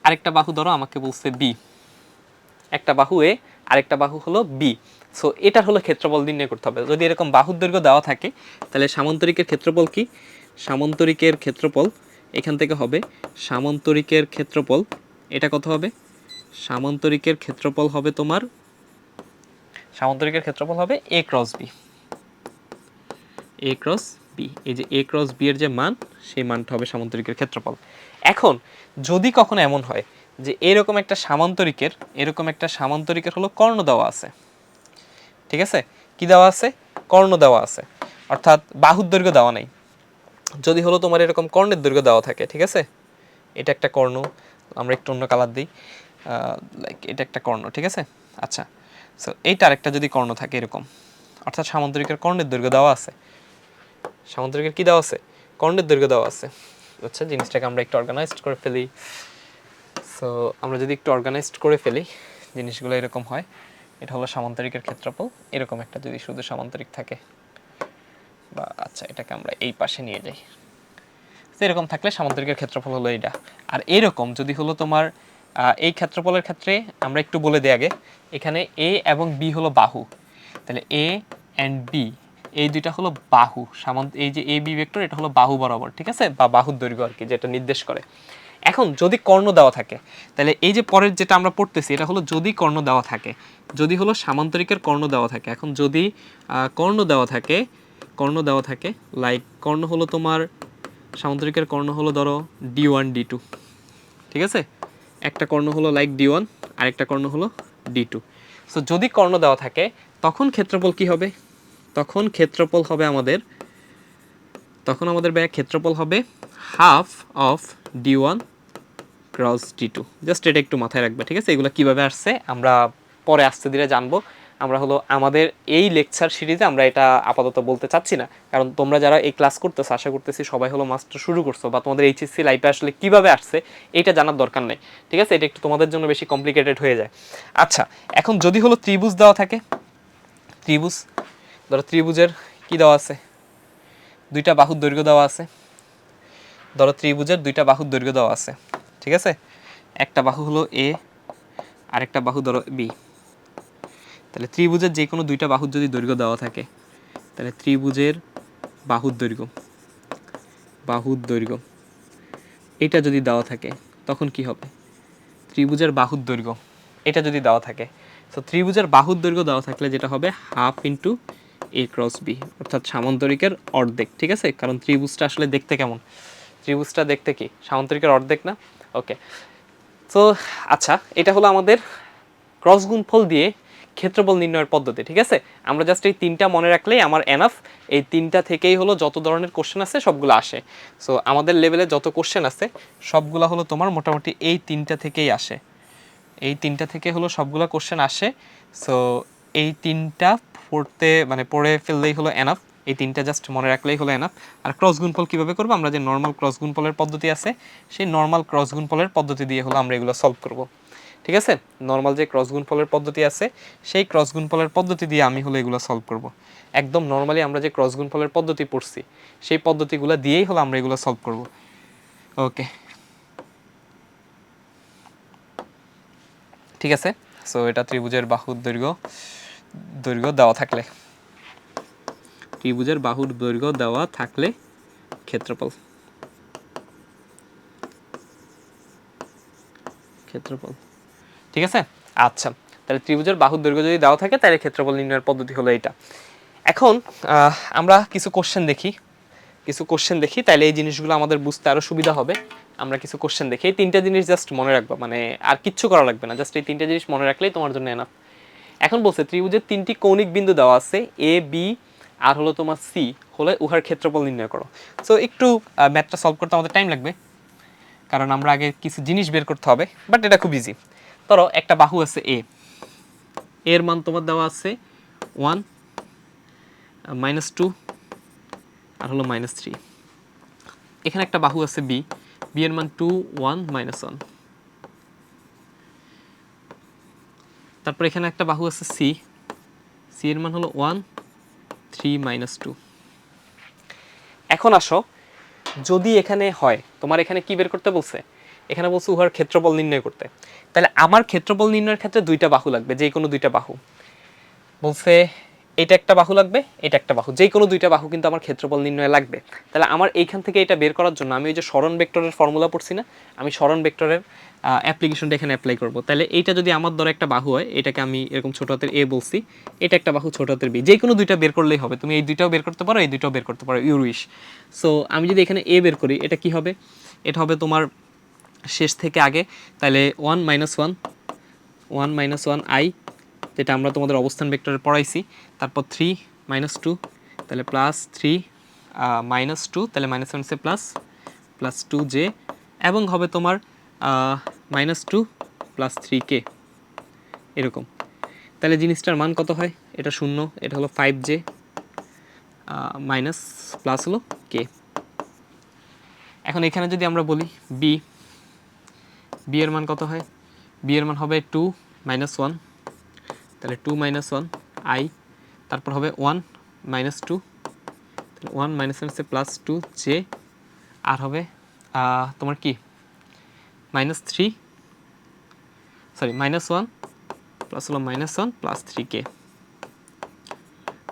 আরেকটা বাহু ধরো আমাকে বলছে বি। একটা বাহু এ, আরেকটা বাহু হলো বি। সো এটার হলো ক্ষেত্রফল নির্ণয় করতে হবে। যদি এরকম বাহুর দৈর্ঘ্য দেওয়া থাকে, তাহলে সামান্তরিকের ক্ষেত্রফল কি, সামান্তরিকের ক্ষেত্রফল এখান থেকে হবে, সামান্তরিকের ক্ষেত্রফল এটা কত হবে, সামান্তরিকের ক্ষেত্রফল হবে তোমার, সামান্তরিকের ক্ষেত্রফল হবে এ ক্রস বি, এ ক্রস বি। এই যে এ ক্রস বি এর যে মান, সেই মানটা হবে সামান্তরিকের ক্ষেত্রফল। এখন যদি কখনো এমন হয় যে এরকম একটা সামান্তরিকের, এরকম একটা সামান্তরিকের হলো কর্ণ দেওয়া আছে, ঠিক আছে? কি দেওয়া আছে, কর্ণ দেওয়া আছে, অর্থাৎ বাহুর দৈর্ঘ্য দেওয়া নেই। যদি হলো তোমার এরকম কর্ণের দৈর্ঘ্য দেওয়া থাকে, ঠিক আছে, এটা একটা কর্ণ, আমরা একটু অন্য কালার দিই, লাইক এটা একটা কর্ণ, ঠিক আছে? আচ্ছা, সো এইটা আরেকটা যদি কর্ণ থাকে এরকম, অর্থাৎ সামান্তরিকের কর্ণের দৈর্ঘ্য দেওয়া আছে, সামান্তরিকের কি দেওয়া আছে, কর্ণের দৈর্ঘ্য দেওয়া আছে। আচ্ছা, জিনিসটাকে আমরা একটু অর্গানাইজড করে ফেলি। সো আমরা যদি একটু অর্গানাইজড করে ফেলি, জিনিসগুলো এরকম হয়। এটা হলো সামান্তরিকের ক্ষেত্রফল, এরকম একটা যদি শুধু সামান্তরিক থাকে, বা আচ্ছা এটাকে আমরা এই পাশে নিয়ে যাই, এরকম থাকলে সামান্তরিকের ক্ষেত্রফল হলো এইটা। আর এরকম যদি হলো তোমার এই ক্ষেত্রফলের ক্ষেত্রে আমরা একটু বলে দিই আগে, এখানে এ এবং বি হলো বাহু, তাহলে এ অ্যান্ড বি এই দুইটা হলো বাহু, এই যে এ বি ভেক্টর এটা হলো বাহু বরাবর, ঠিক আছে, বা বাহুর দৈর্ঘ্য আর কি, যেটা নির্দেশ করে। এখন যদি কর্ণ দেওয়া থাকে, তাহলে এই যে পরের যেটা আমরা পড়তেছি এটা হলো যদি কর্ণ দেওয়া থাকে, যদি হলো সামান্তরিকের কর্ণ দেওয়া থাকে। এখন যদি কর্ণ দেওয়া থাকে, কর্ণ দেওয়া থাকে, লাইক কর্ণ হলো তোমার, সামান্তরিকের কর্ণ হলো ধরো D1 D2, ঠিক আছে, একটা কর্ণ হলো লাইক D1, আরেকটা কর্ণ হলো D2। সো যদি কর্ণ দেওয়া থাকে তখন ক্ষেত্রফল কি হবে, তখন ক্ষেত্রফল হবে আমাদের, তখন আমাদের ক্ষেত্রফল হবে half of D1 cross D2। Just এটা একটু মাথায় রাখবে, ঠিক আছে? এগুলো কিভাবে আসছে আমরা পরে আস্তে ধীরে জানবো। আমরা হলো আমাদের এই লেকচার সিরিজে আমরা এটা আপাতত বলতে চাচ্ছি না, কারণ তোমরা যারা এই ক্লাস করতেছো আশা করতেছি সবাই হলো মাস্টার শুরু করছো বা তোমাদের এইচএসসি লাইফে আসলে কিভাবে আসছে এটা জানার দরকার নেই, ঠিক আছে? এটা একটু তোমাদের জন্য বেশি কমপ্লিকেটেড হয়ে যায়। আচ্ছা, এখন যদি হলো ত্রিভুজ দেওয়া থাকে, ত্রিভুজ ধরো ত্রিভুজের কি দেওয়া আছে, দুইটা বাহুর দৈর্ঘ্য দেওয়া আছে, ধরো ত্রিভুজের দুইটা বাহুর দৈর্ঘ্য দেওয়া আছে, ঠিক আছে? একটা বাহু হলো এ, আরেকটা বাহু ধরো বি। তাহলে ত্রিভুজের যে কোনো দুইটা বাহুর যদি দৈর্ঘ্য দেওয়া থাকে, তাহলে ত্রিভুজের বাহুর দৈর্ঘ্য, বাহুর দৈর্ঘ্য এটা যদি দেওয়া থাকে তখন কি হবে? ত্রিভুজের বাহুর দৈর্ঘ্য এটা যদি দেওয়া থাকে, তো ত্রিভুজের বাহুর দৈর্ঘ্য দেওয়া থাকলে যেটা হবে হাফ ইন্টু এ ক্রস বি, অর্থাৎ সামান্তরিকের অর্ধেক, ঠিক আছে? কারণ ত্রিভুজটা আসলে দেখতে কেমন, ত্রিভুজটা দেখতে কি সামান্তরিকের অর্ধেক না? ওকে, তো আচ্ছা, এটা হলো আমাদের ক্রস গুণফল দিয়ে ক্ষেত্রফল নির্ণয়ের পদ্ধতি, ঠিক আছে? আমরা জাস্ট এই তিনটা মনে রাখলেই আমার এনাফ। এই তিনটা থেকেই হলো যত ধরনের কোশ্চেন আছে সবগুলো আসে। সো আমাদের লেভেলে যত কোশ্চেন আছে সবগুলো হলো তোমার মোটামুটি এই তিনটা থেকেই আসে, এই তিনটা থেকে হলো সবগুলো কোশ্চেন আসে। সো এই তিনটা পড়তে মানে পড়ে ফেললেই হলো এনাফ, এই তিনটা জাস্ট মনে রাখলেই হলো এনাফ। আর ক্রস গুণফল কীভাবে করবো, আমরা যে নর্মাল ক্রস গুণফলের পদ্ধতি আছে সেই নর্মাল ক্রস গুণফলের পদ্ধতি দিয়ে হলো আমরা এগুলো সলভ করব, ঠিক আছে? নর্মাল যে ক্রস গুণফলের পদ্ধতি আছে সেই ক্রস গুণফলের পদ্ধতি দিয়ে আমি হলো এগুলো সলভ করব। একদম নর্মালি আমরা যে ক্রস গুণফলের পদ্ধতি পড়ছি সেই পদ্ধতিগুলো দিয়েই হলো আমরা এগুলো সলভ করব। ওকে, ঠিক আছে? সো এটা ত্রিভুজের বাহুর দৈর্ঘ্য দেওয়া থাকলে, ত্রিভুজের বাহুর দৈর্ঘ্য দেওয়া থাকলে ক্ষেত্রফল, ক্ষেত্রফল, ঠিক আছে? আচ্ছা, তাহলে ত্রিভুজের বাহুর দৈর্ঘ্য যদি দেওয়া থাকে তাহলে ক্ষেত্রফল নির্ণয়ের পদ্ধতি হলো এটা। এখন আমরা কিছু কোশ্চেন দেখি, কিছু কোশ্চেন দেখি, তাহলে এই জিনিসগুলো আমাদের বুঝতে আরও সুবিধা হবে। আমরা কিছু কোশ্চেন দেখি, এই তিনটা জিনিস জাস্ট মনে রাখবা, মানে আর কিচ্ছু করা লাগবে না, জাস্ট এই তিনটা জিনিস মনে রাখলেই তোমার জন্য এনাফ। এখন বলছে ত্রিভুজের তিনটি কৌণিক বিন্দু দেওয়া আছে, এ বি আর হলো তোমার সি, হলে উহার ক্ষেত্রফল নির্ণয় করো। সো একটু ম্যাথটা সলভ করতে আমাদের টাইম লাগবে, কারণ আমরা আগে কিছু জিনিস বের করতে হবে, বাট এটা খুব ইজি। ধরো একটা বাহু আছে এ, এর মান তোমার দেওয়া আছে 1 -2 আর হলো -3। এখানে একটা বাহু আছে বি, বি এর মান 2 1 -1। তারপর এখানে একটা বাহু আছে সি, সি এর মান হলো 1 3 -2। এখন আসো, যদি এখানে হয় তোমার এখানে কি বের করতে বলছে, এখানে বলছে উহার ক্ষেত্রফল নির্ণয় করতে, তাহলে আমার ক্ষেত্রফল নির্ণয়ের ক্ষেত্রে দুইটা বাহু লাগবে, যে কোনো দুইটা বাহু। বলছে এটা একটা বাহু লাগবে, এটা একটা বাহু, যে কোনো দুইটা বাহু কিন্তু আমার ক্ষেত্রফল নির্ণয় লাগবে। তাহলে আমার এইখান থেকে এটা বের করার জন্য আমি ওই যে সরণ ভেক্টরের ফর্মুলা পড়ছি না, আমি সরণ ভেক্টরের অ্যাপ্লিকেশনটা এখানে অ্যাপ্লাই করব। তাহলে এইটা যদি আমার ধরো একটা বাহু হয়, এটাকে আমি এরকম ছোট হাতের এ বলছি, এটা একটা বাহু ছোট হাতের বি, যে কোনো দুইটা বের করলেই হবে। তুমি এই দুইটাও বের করতে পারো, এই দুইটাও বের করতে পারো, ইউর উইশ। সো আমি যদি এখানে এ বের করি, এটা কি হবে? এটা হবে তোমার শেষ থেকে আগে, তাহলে 1 -1 আই, যেটা আমরা তোমাদের অবস্থান ভেক্টরে পড়াইছি। তারপর 3 -2, তাহলে +3 -2, তাহলে -1 সে +2j, এবং হবে তোমার -2 +3k, এরকম। তাহলে জিনিসটার মান কত হয়? এটা 0, এটা হলো 5j মাইনাস প্লাস হলো কে। এখন এখানে যদি আমরা বলি বি, বি এর মান কত হয়? বি এর মান হবে 2 -1, তাহলে 2 -1 আই, তারপর হবে 1 -2, তাহলে 1 -1 সে +2j, আর হবে তোমার কি -3, সরি -1 প্লাস হলো -1 +3k।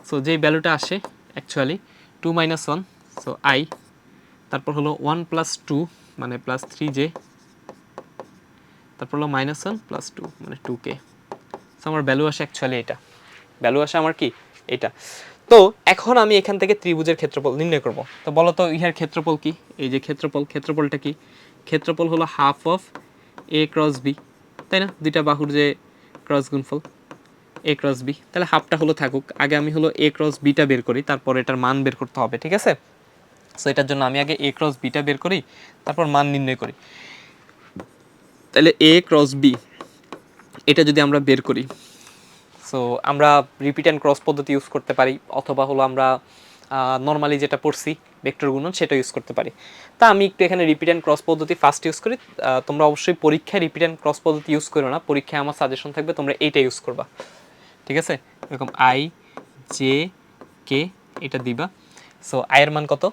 সো যেই ভ্যালুটা আসে অ্যাকচুয়ালি 2 -1, সো আই, তারপর হলো 1 + 2 মানে +3j, তারপর হলো -1 +2 মানে 2k। সো আমার ভ্যালু আসে অ্যাকচুয়ালি এটা, ভ্যালু আসে আমার কি এটা। তো এখন আমি এখান থেকে ত্রিভুজের ক্ষেত্রফল নির্ণয় করব। তো বলো তো ইহার ক্ষেত্রফল কি? এই যে ক্ষেত্রফল, ক্ষেত্রফলটা কি? ক্ষেত্রফল হলো half of A cross b, তাই না? দুইটা বাহুর যে ক্রস গুণফল এ ক্রস বি, তাহলে হাফটা হলো থাকুক। আগে আমি হলো এ ক্রস বিটা বের করি, তারপর এটার মান বের করতে হবে, ঠিক আছে? সো এটার জন্য আমি আগে এ ক্রস বিটা বের করি, তারপর মান নির্ণয় করি। তাহলে এ ক্রস বি এটা যদি আমরা বের করি, সো আমরা রিপিট অ্যান্ড ক্রস পদ্ধতি ইউজ করতে পারি, অথবা হলো আমরা নর্মালি যেটা পড়ছি ভেক্টর গুণন সেটা ইউজ করতে পারি। তা আমি একটু এখানে রিপিট অ্যান্ড ক্রস পদ্ধতি ফার্স্ট ইউজ করি। তোমরা অবশ্যই পরীক্ষায় রিপিট অ্যান্ড ক্রস পদ্ধতি ইউজ করো না, পরীক্ষায় আমার সাজেশন থাকবে তোমরা এইটা ইউজ করবা, ঠিক আছে? এরকম আই জে কে এটা দিবা। সো আয়ের মান কত?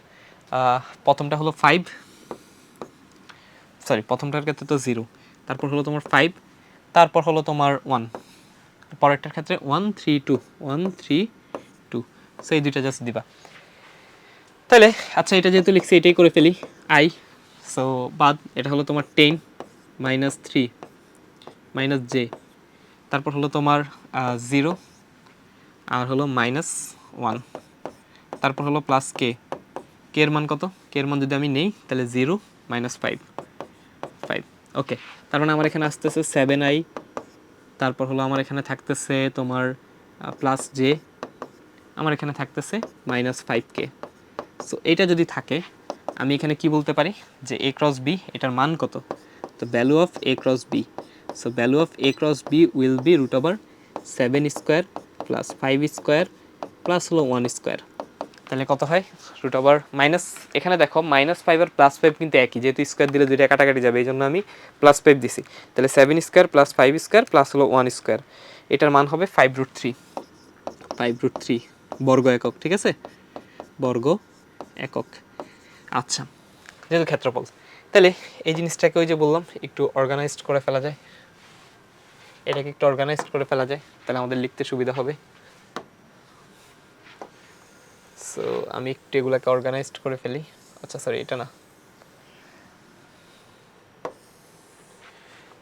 প্রথমটা হলো 5, সরি প্রথমটার ক্ষেত্রে তো 0, তারপর হলো তোমার 5, তারপর হলো তোমার 1, পরেরটার ক্ষেত্রে 1 3 2 1 3 2। সো এই দুইটা জাস্ট দিবা। তাহলে আচ্ছা এটা যেহেতু লিখছি এটাই করে ফেলি আই। সো বাদ এটা হলো তোমার 10 -3 -j, তারপর হলো তোমার 0 আর হলো -1, তারপর হলো প্লাস কে। কে এর মান কত? কে এর মান যদি আমি নেই তাহলে 0 -5 5। ওকে, তার মানে আমার এখানে আসতেছে 7i, তারপর হলো আমার এখানে থাকতেছে তোমার প্লাস জে, আমার এখানে থাকতেছে -5k। সো এটা যদি থাকে আমি এখানে কি বলতে পারি যে a ক্রস b এটার মান কত? তো value of a cross b, so value of a cross b will be √7 square plus 5 square plus হলো 1 স্কোয়ার। তাহলে কত হয়? মাইনাস, এখানে দেখো -5 আর +5 কিন্তু একই, যেহেতু স্কোয়ার দিলে দুইটা কাটাকাটি যাবে এই জন্য আমি +5 দিছি। তাহলে 7 স্কোয়ার প্লাস 5 স্কোয়ার প্লাস হলো 1 স্কোয়ার, এটার মান হবে 5√3 বর্গ একক, ঠিক আছে? বর্গ একক। আচ্ছা, যেহেতু ক্ষেত্রফল, তাহলে এই জিনিসটাকে ওই যে বললাম একটু অর্গানাইজড করে ফেলা যায়, এটাকে একটু অর্গানাইজড করে ফেলা যায়, তাহলে আমাদের লিখতে সুবিধা হবে। সো আমি একটু এগুলাকে অর্গানাইজড করে ফেলি। আচ্ছা সরি, এটা না,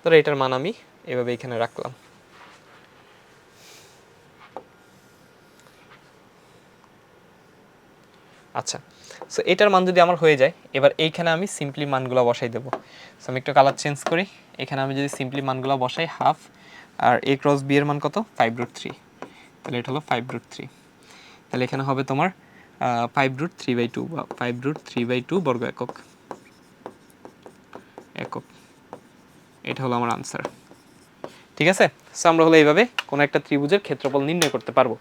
ধরো এটার মান আমি এভাবে এখানে রাখলাম। আচ্ছা, সো এটার মান যদি আমার হয়ে যায়, এবার এইখানে আমি সিম্পলি মানগুলো বসাই দেবো। সো আমি একটু কালার চেঞ্জ করি, এখানে আমি যদি সিম্পলি মানগুলো বসাই হাফ, আর a ক্রস b এর মান কত? 5√3, তাহলে এটা হলো 5√3। তাহলে এখানে হবে তোমার 5√3/2 বা 5√3/2 বর্গ একক, একক। এটা হলো আমার আনসার, ঠিক আছে? সো আমরা হলো এইভাবে কোনো একটা ত্রিভুজের ক্ষেত্রফল নির্ণয় করতে পারবো।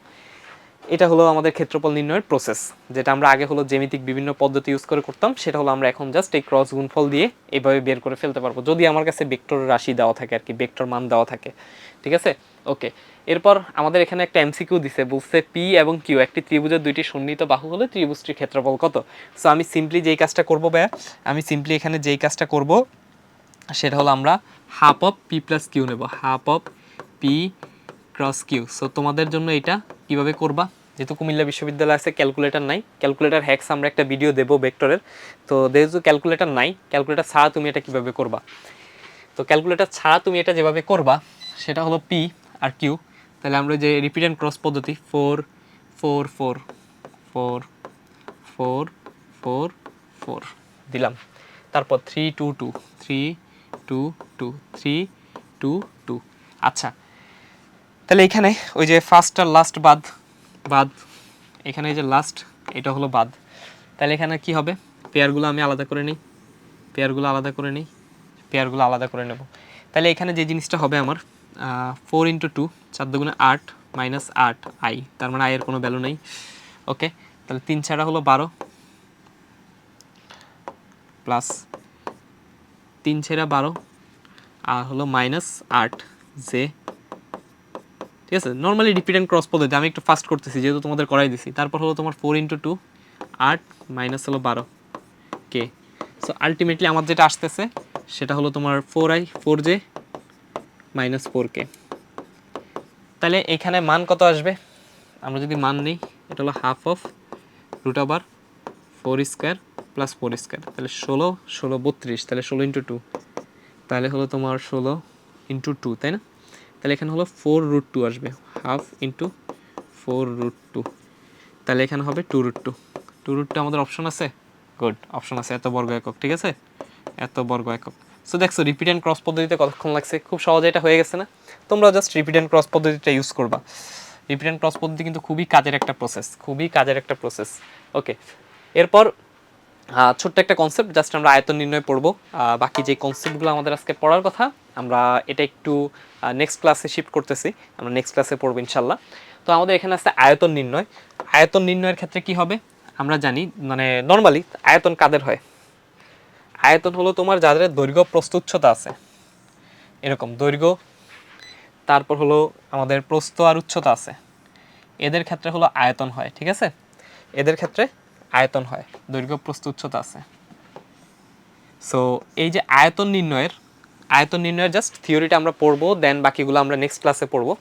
এটা হলো আমাদের ক্ষেত্রফল নির্ণয়ের প্রসেস, যেটা আমরা আগে হলো জ্যামিতিক বিভিন্ন পদ্ধতি ইউজ করে করতাম, সেটা হলো আমরা এখন জাস্ট এই ক্রস গুণফল দিয়ে এইভাবে বের করে ফেলতে পারবো, যদি আমার কাছে ভেক্টর রাশি দেওয়া থাকে আর কি, ভেক্টর মান দেওয়া থাকে, ঠিক আছে? ওকে, এরপর আমাদের এখানে একটা এমসিকিউ দিছে, বলছে পি এবং কিউ একটি ত্রিভুজের দুইটি সন্নিহিত বাহু হলে ত্রিভুজটির ক্ষেত্রফল কত? সো আমি সিম্পলি যেই কাজটা করবো আমি সিম্পলি এখানে যেই কাজটা করব সেটা হলো আমরা half of P plus Q নেব, half of P cross Q. So তোমাদের জন্য এটা কিভাবে করবা, যেহেতু কুমিল্লা বিশ্ববিদ্যালয় আছে, ক্যালকুলেটর নাই, ক্যালকুলেটর হ্যাক্স আমরা একটা ভিডিও দেবো ভেক্টরের, তো যেহেতু ক্যালকুলেটর নাই, ক্যালকুলেটর ছাড়া তুমি এটা কিভাবে করবা? তো ক্যালকুলেটর ছাড়া তুমি এটা যেভাবে করবা সেটা হলো পি আর কিউ। তাহলে আমরা যে রিপিট অ্যান্ড ক্রস পদ্ধতি 4 4 4 4 4 4 4 দিলাম, তারপর 3 2 2 3 2 2 3 2 2। আচ্ছা, তাহলে এখানে ওই যে ফার্স্ট আর লাস্ট বাদ, এখানে এই যে লাস্ট এটা হলো বাদ, তাহলে এখানে কি হবে? পেয়ারগুলো আমি আলাদা করে নিই, পেয়ারগুলো আলাদা করে নিই, পেয়ারগুলো আলাদা করে নেব। তাহলে এখানে যে জিনিসটা হবে আমার 4 × 2 4 দুগুণে 8 -8 আই, তার মানে আয়ের কোনো ভ্যালু নেই। ওকে, তাহলে 3 ছাড়া হলো 12 প্লাস 3 ছেড়া 12 আর হলো -8 জে, ঠিক আছে? নর্মালি রিপিট অ্যান্ড ক্রস পদ্ধতি আমি একটু ফাস্ট করতেছি যেহেতু তোমাদের করাই দিছি। তারপর হলো তোমার 4 × 2 8 মাইনাস হলো 12 কে। সো আলটিমেটলি আমার যেটা আসতেছে সেটা হলো তোমার 4i 4j -4k। তাহলে এখানে মান কত আসবে? আমরা যদি মান নিই, এটা হলো half of √4 square plus 4 square, তাহলে 16 16 32, তাহলে 16 × 2, তাহলে হলো তোমার 16 × 2, তাই না? তাহলে এখানে হলো 4√2 আসবে, হাফ ইন্টু 4√2, তাহলে এখানে হবে 2√2। 2√2 আমাদের অপশন আছে, গুড অপশন আছে, এত বর্গ একক, ঠিক আছে? এত বর্গ একক। সো দেখছো রিপিট অ্যান্ড ক্রস পদ্ধতিতে কতক্ষণ লাগছে, খুব সহজে এটা হয়ে গেছে না? তোমরা জাস্ট রিপিট অ্যান্ড ক্রস পদ্ধতিটা ইউজ করবা। রিপিট অ্যান্ড ক্রস পদ্ধতি কিন্তু খুবই কাজের একটা প্রসেস, খুবই কাজের একটা প্রসেস। ওকে, এরপর ছোট্ট একটা কনসেপ্ট, জাস্ট আমরা আয়তন নির্ণয় পড়বো। বাকি যে কনসেপ্টগুলো আমাদের আজকে পড়ার কথা আমরা এটা একটু নেক্সট ক্লাসে শিফট করতেছি, আমরা নেক্সট ক্লাসে পড়বো ইনশাল্লাহ। তো আমাদের এখানে আছে আয়তন নির্ণয়। আয়তন নির্ণয়ের ক্ষেত্রে কি হবে আমরা জানি, মানে নর্মালি আয়তন কাদের হয়? আয়তন হলো তোমার যাদের দৈর্ঘ্য প্রস্থ উচ্চতা আছে, এরকম দৈর্ঘ্য, তারপর হলো আমাদের প্রস্থ আর উচ্চতা আছে, এদের ক্ষেত্রে হলো আয়তন হয়, ঠিক আছে? এদের ক্ষেত্রে আয়তন হয়, দৈর্ঘ্য প্রস্থ উচ্চতা আছে। সো এই যে আয়তন নির্ণয়ের জাস্ট থিওরিটা আমরা পড়বো, দেন বাকিগুলো আমরা নেক্সট ক্লাসে পড়বো।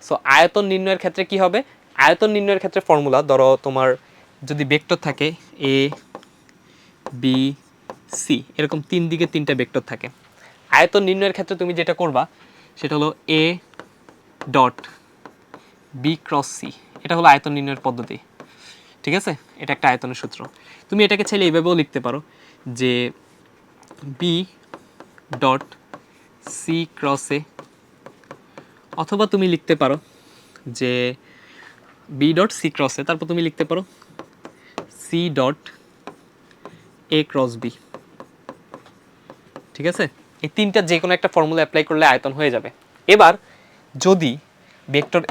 সো আয়তন নির্ণয়ের ক্ষেত্রে কি হবে? আয়তন নির্ণয়ের ক্ষেত্রে ফর্মুলা, ধরো তোমার যদি ভেক্টর থাকে এ বি সি, এরকম তিন দিকে তিনটা ভেক্টর থাকে, আয়তন নির্ণয়ের ক্ষেত্রে তুমি যেটা করবা সেটা হলো a dot B cross c, এটা হলো আয়তন নির্ণয়ের পদ্ধতি, ঠিক আছে? এটা একটা আয়তনের সূত্র। তুমি এটাকে চাইলে এইভাবেও লিখতে পারো যে b dot c cross a, অথবা তুমি লিখতে পারো যে b dot c cross a, তারপর তুমি লিখতে পারো c dot a cross b, ঠিক আছে? এই তিনটা যে কোনো একটা ফর্মুলা অ্যাপ্লাই করলে আয়তন হয়ে যাবে। এবার যদি ভেক্টর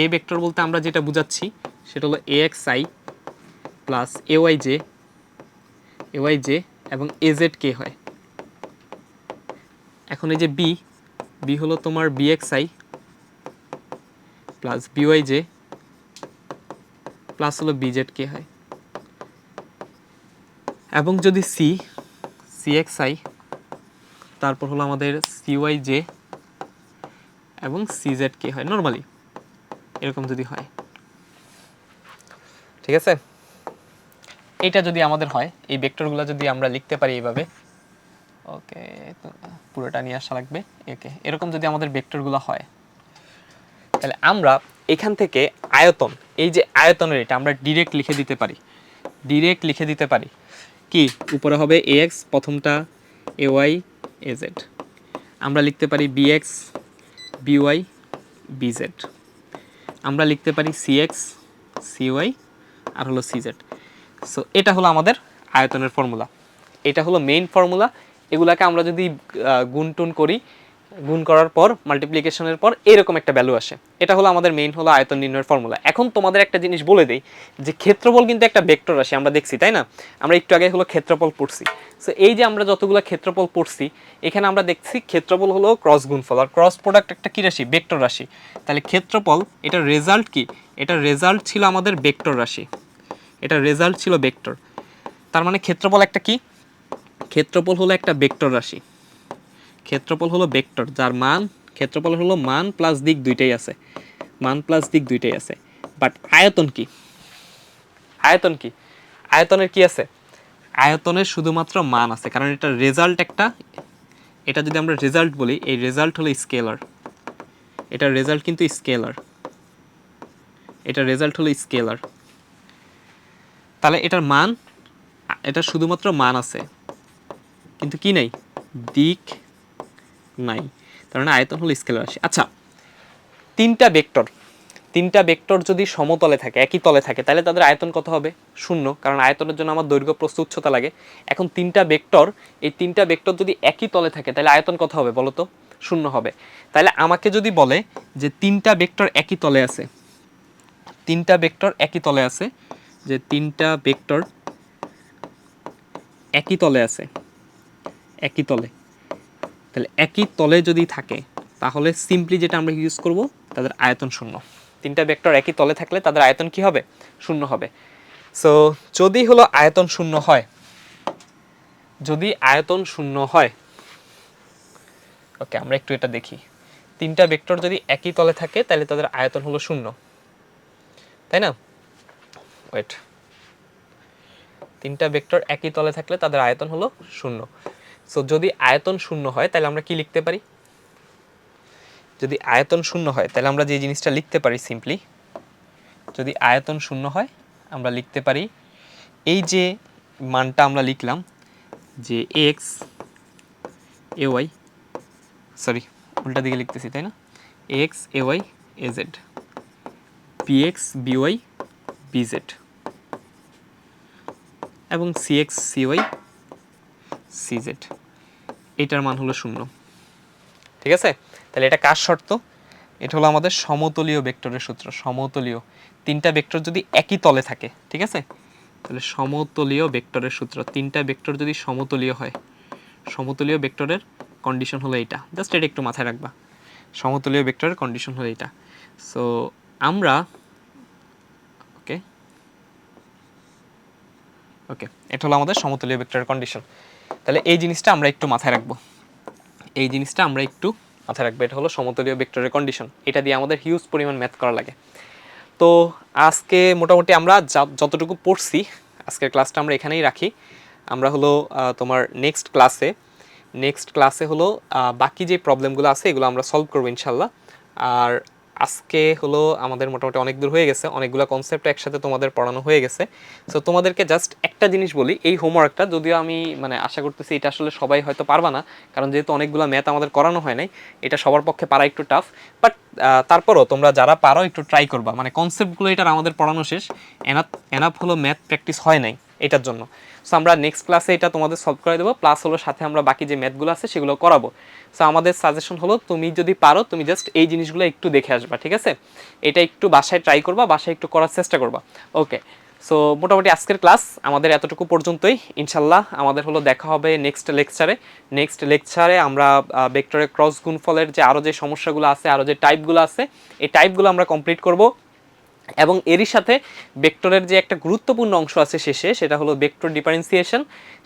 এ ভেক্টর বলতে আমরা যেটা বুঝাচ্ছি সেটা হলো A X I plus A Y J এবং এ জেড কে হয়। এখন এই যে বি হলো তোমার b x I plus b Y J plus হলো বি জেড কে হয়, এবং যদি সি এক্স আই, তারপর হলো আমাদের সি ওয়াই জে এবং সি জেড কে হয়, নর্মালি এরকম যদি হয়, ঠিক আছে? এটা যদি আমাদের হয়, এই ভেক্টরগুলো যদি আমরা লিখতে পারি এইভাবে, ওকে, তো পুরোটা নিয়ে আসা লাগবে, ওকে, এরকম যদি আমাদের ভেক্টরগুলো হয়, তাহলে আমরা এখান থেকে আয়তন, এই যে আয়তনের এটা আমরা ডিরেক্ট লিখে দিতে পারি কি, উপরে হবে এ এক্স, প্রথমটা এ ওয়াই এ জেড, আমরা লিখতে পারি b x B Y B z, আমরা লিখতে পারি সি এক্স সি ওয়াই আর হলো সি জেড। সো এটা হলো আমাদের আয়তনের ফর্মুলা, এটা হলো মেইন ফর্মুলা। এগুলাকে আমরা যদি গুণ করি, গুণ করার পর মাল্টিপ্লিকেশনের পর এরকম একটা ভ্যালু আসে, এটা হলো আমাদের মেইন হলো আয়তন নির্ণয়ের ফর্মুলা। এখন তোমাদের একটা জিনিস বলে দেই যে ক্ষেত্রফল কিন্তু একটা ভেক্টর রাশি, আমরা দেখছি তাই না? আমরা একটু আগে হলো ক্ষেত্রফল পড়ছি। সো এই যে আমরা যতগুলো ক্ষেত্রফল পড়ছি, এখানে আমরা দেখছি ক্ষেত্রফল হলো ক্রস গুণফল, আর ক্রস প্রোডাক্ট একটা কি রাশি? ভেক্টর রাশি। তাহলে ক্ষেত্রফল, এটার রেজাল্ট কি? এটার রেজাল্ট ছিল আমাদের ভেক্টর রাশি, এটার রেজাল্ট ছিল ভেক্টর। তার মানে ক্ষেত্রফল একটা কি? ক্ষেত্রফল হলো একটা ভেক্টর রাশি, ক্ষেত্রফল হলো ভেক্টর, যার মান, ক্ষেত্রফল হলো মান প্লাস দিক দুইটাই আছে, মান প্লাস দিক দুইটাই আছে। বাট আয়তন কি? আয়তন কি? আয়তনের কি আছে? আয়তনের শুধুমাত্র মান আছে, কারণ এটা রেজাল্ট একটা, এটা যদি আমরা রেজাল্ট বলি, এই রেজাল্ট হলো স্কেলার, এটার রেজাল্ট কিন্তু স্কেলার, এটা রেজাল্ট হলো স্কেলার। তাহলে এটার মান, এটা শুধুমাত্র মান আছে কিন্তু কি নাই? দিক নাই, তার মানে আয়তন হলো স্কেলার রাশি। আচ্ছা, তিনটা ভেক্টর যদি সমতলে থাকে, একই তলে থাকে, তাহলে তাদের আয়তন কত হবে? শূন্য, কারণ আয়তনের জন্য আমার দৈর্ঘ্য প্রস্থ উচ্চতা লাগে। এখন এই তিনটা ভেক্টর যদি একই তলে থাকে, তাহলে আয়তন কত হবে বলো তো? শূন্য হবে। তাহলে আমাকে যদি বলে যে তিনটা ভেক্টর একই তলে আছে, তিনটা ভেক্টর একই তলে আছে, যে তিনটা ভেক্টর একই তলে আছে, একই তলে, তাহলে একই তলে যদি থাকে, তাহলে সিম্পলি যেটা আমরা ইউজ করব, তাদের আয়তন শূন্য। তিনটা ভেক্টর একই তলে থাকলে তাদের আয়তন কি হবে? শূন্য হবে। সো যদি হলো আয়তন শূন্য হয়, যদি আয়তন শূন্য হয়, ওকে, আমরা একটু এটা দেখি। তিনটা ভেক্টর যদি একই তলে থাকে, তাহলে তাদের আয়তন হলো শূন্য, তাই না? ওয়েট, তিনটা ভেক্টর একই তলে থাকলে তাদের আয়তন হলো শূন্য। সো যদি আয়তন শূন্য হয়, তাহলে আমরা কি লিখতে পারি? যদি আয়তন শূন্য হয়, তাহলে আমরা যে জিনিসটা লিখতে পারি সিম্পলি, যদি আয়তন শূন্য হয়, আমরা লিখতে পারি এই যে মানটা আমরা লিখলাম যে এক্স এ ওয়াই, সরি উল্টা দিকে লিখতেছি তাই না, X A Y A Z, B x B Y B Z এবং C x C Y C Z, এটার মান হলো শূন্য। ঠিক আছে? তাহলে এটা কার শর্ত? এটা হলো আমাদের সমতলীয় ভেক্টরের সূত্র। সমতলীয় তিনটা ভেক্টর যদি একই তলে থাকে, ঠিক আছে, তাহলে সমতলীয় ভেক্টরের সূত্র, তিনটা ভেক্টর যদি সমতলীয় হয়, সমতলীয় ভেক্টরের কন্ডিশন হলো এইটা। জাস্ট এটা একটু মাথায় রাখবা, সমতলীয় ভেক্টরের কন্ডিশন হলো এইটা। সো আমরা ওকে ওকে এটা হলো আমাদের সমতলীয় ভেক্টরের কন্ডিশন। তাহলে এই জিনিসটা আমরা একটু মাথায় রাখবো, এই জিনিসটা আমরা একটু মাথায় রাখবো। এটা হলো সমতলীয় ভেক্টরের কন্ডিশন, এটা দিয়ে আমাদের হিউজ পরিমাণ ম্যাথ করা লাগে। তো আজকে মোটামুটি আমরা যতটুকু পড়ছি, আজকের ক্লাসটা আমরা এখানেই রাখি। আমরা হলো তোমার নেক্সট ক্লাসে হলো বাকি যে প্রবলেমগুলো আছে এগুলো আমরা সলভ করবো ইনশাল্লাহ। আর আজকে হলো আমাদের মোটামুটি অনেক দূর হয়ে গেছে, অনেকগুলো কনসেপ্ট একসাথে তোমাদের পড়ানো হয়ে গেছে। সো তোমাদেরকে জাস্ট একটা জিনিস বলি, এই হোমওয়ার্কটা যদিও আমি মানে আশা করতেছি এটা আসলে সবাই হয়তো পারবা না, কারণ যেহেতু অনেকগুলো ম্যাথ আমাদের করানো হয় নাই, এটা সবার পক্ষে পারা একটু টাফ। বাট তারপরও তোমরা যারা পারো একটু ট্রাই করবা, মানে কনসেপ্টগুলো এটার আমাদের পড়ানো শেষ, এনাফ হলো ম্যাথ প্র্যাকটিস হয় নাই এটার জন্য। সো আমরা নেক্সট ক্লাসে এটা তোমাদের সলভ করে দেবো, প্লাস হলো সাথে আমরা বাকি যে ম্যাথগুলো আছে সেগুলো করাবো। সো আমাদের সাজেশন হলো তুমি যদি পারো তুমি জাস্ট এই জিনিসগুলো একটু দেখে আসবা, ঠিক আছে? এটা একটু বাসায় ট্রাই করবা, বাসায় একটু করার চেষ্টা করবা। ওকে, সো মোটামুটি আজকের ক্লাস আমাদের এতটুকু পর্যন্তই। ইনশাল্লাহ আমাদের হলো দেখা হবে নেক্সট লেকচারে আমরা ভেক্টরের ক্রস গুণফলের যে আরও যে সমস্যাগুলো আছে, আরও যে টাইপগুলো আছে, এই টাইপগুলো আমরা কমপ্লিট করব। এবং এরই সাথে ভেক্টরের যে একটা গুরুত্বপূর্ণ অংশ আছে শেষে, সেটা হলো ভেক্টর ডিফারেন্সিয়েশন,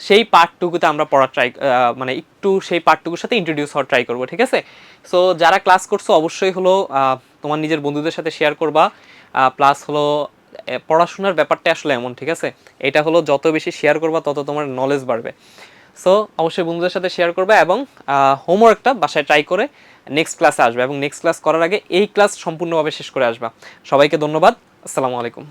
সেই পার্টটুকুতে আমরা পড়ার মানে একটু সেই পার্টটুকুর সাথে ইন্ট্রোডিউস হওয়ার ট্রাই করবো, ঠিক আছে? সো যারা ক্লাস করছো অবশ্যই হলো তোমার নিজের বন্ধুদের সাথে শেয়ার করবা। প্লাস হলো পড়াশোনার ব্যাপারটা আসলে এমন, ঠিক আছে, এটা হলো যত বেশি শেয়ার করবা তত তোমার নলেজ বাড়বে। সো অবশ্যই বন্ধুদের সাথে শেয়ার করবে এবং হোমওয়ার্কটা বাসায় ট্রাই করে নেক্সট ক্লাসে আসবে, এবং নেক্সট ক্লাস করার আগে এই ক্লাস সম্পূর্ণভাবে শেষ করে আসবা। সবাইকে ধন্যবাদ, আসসালামু আলাইকুম।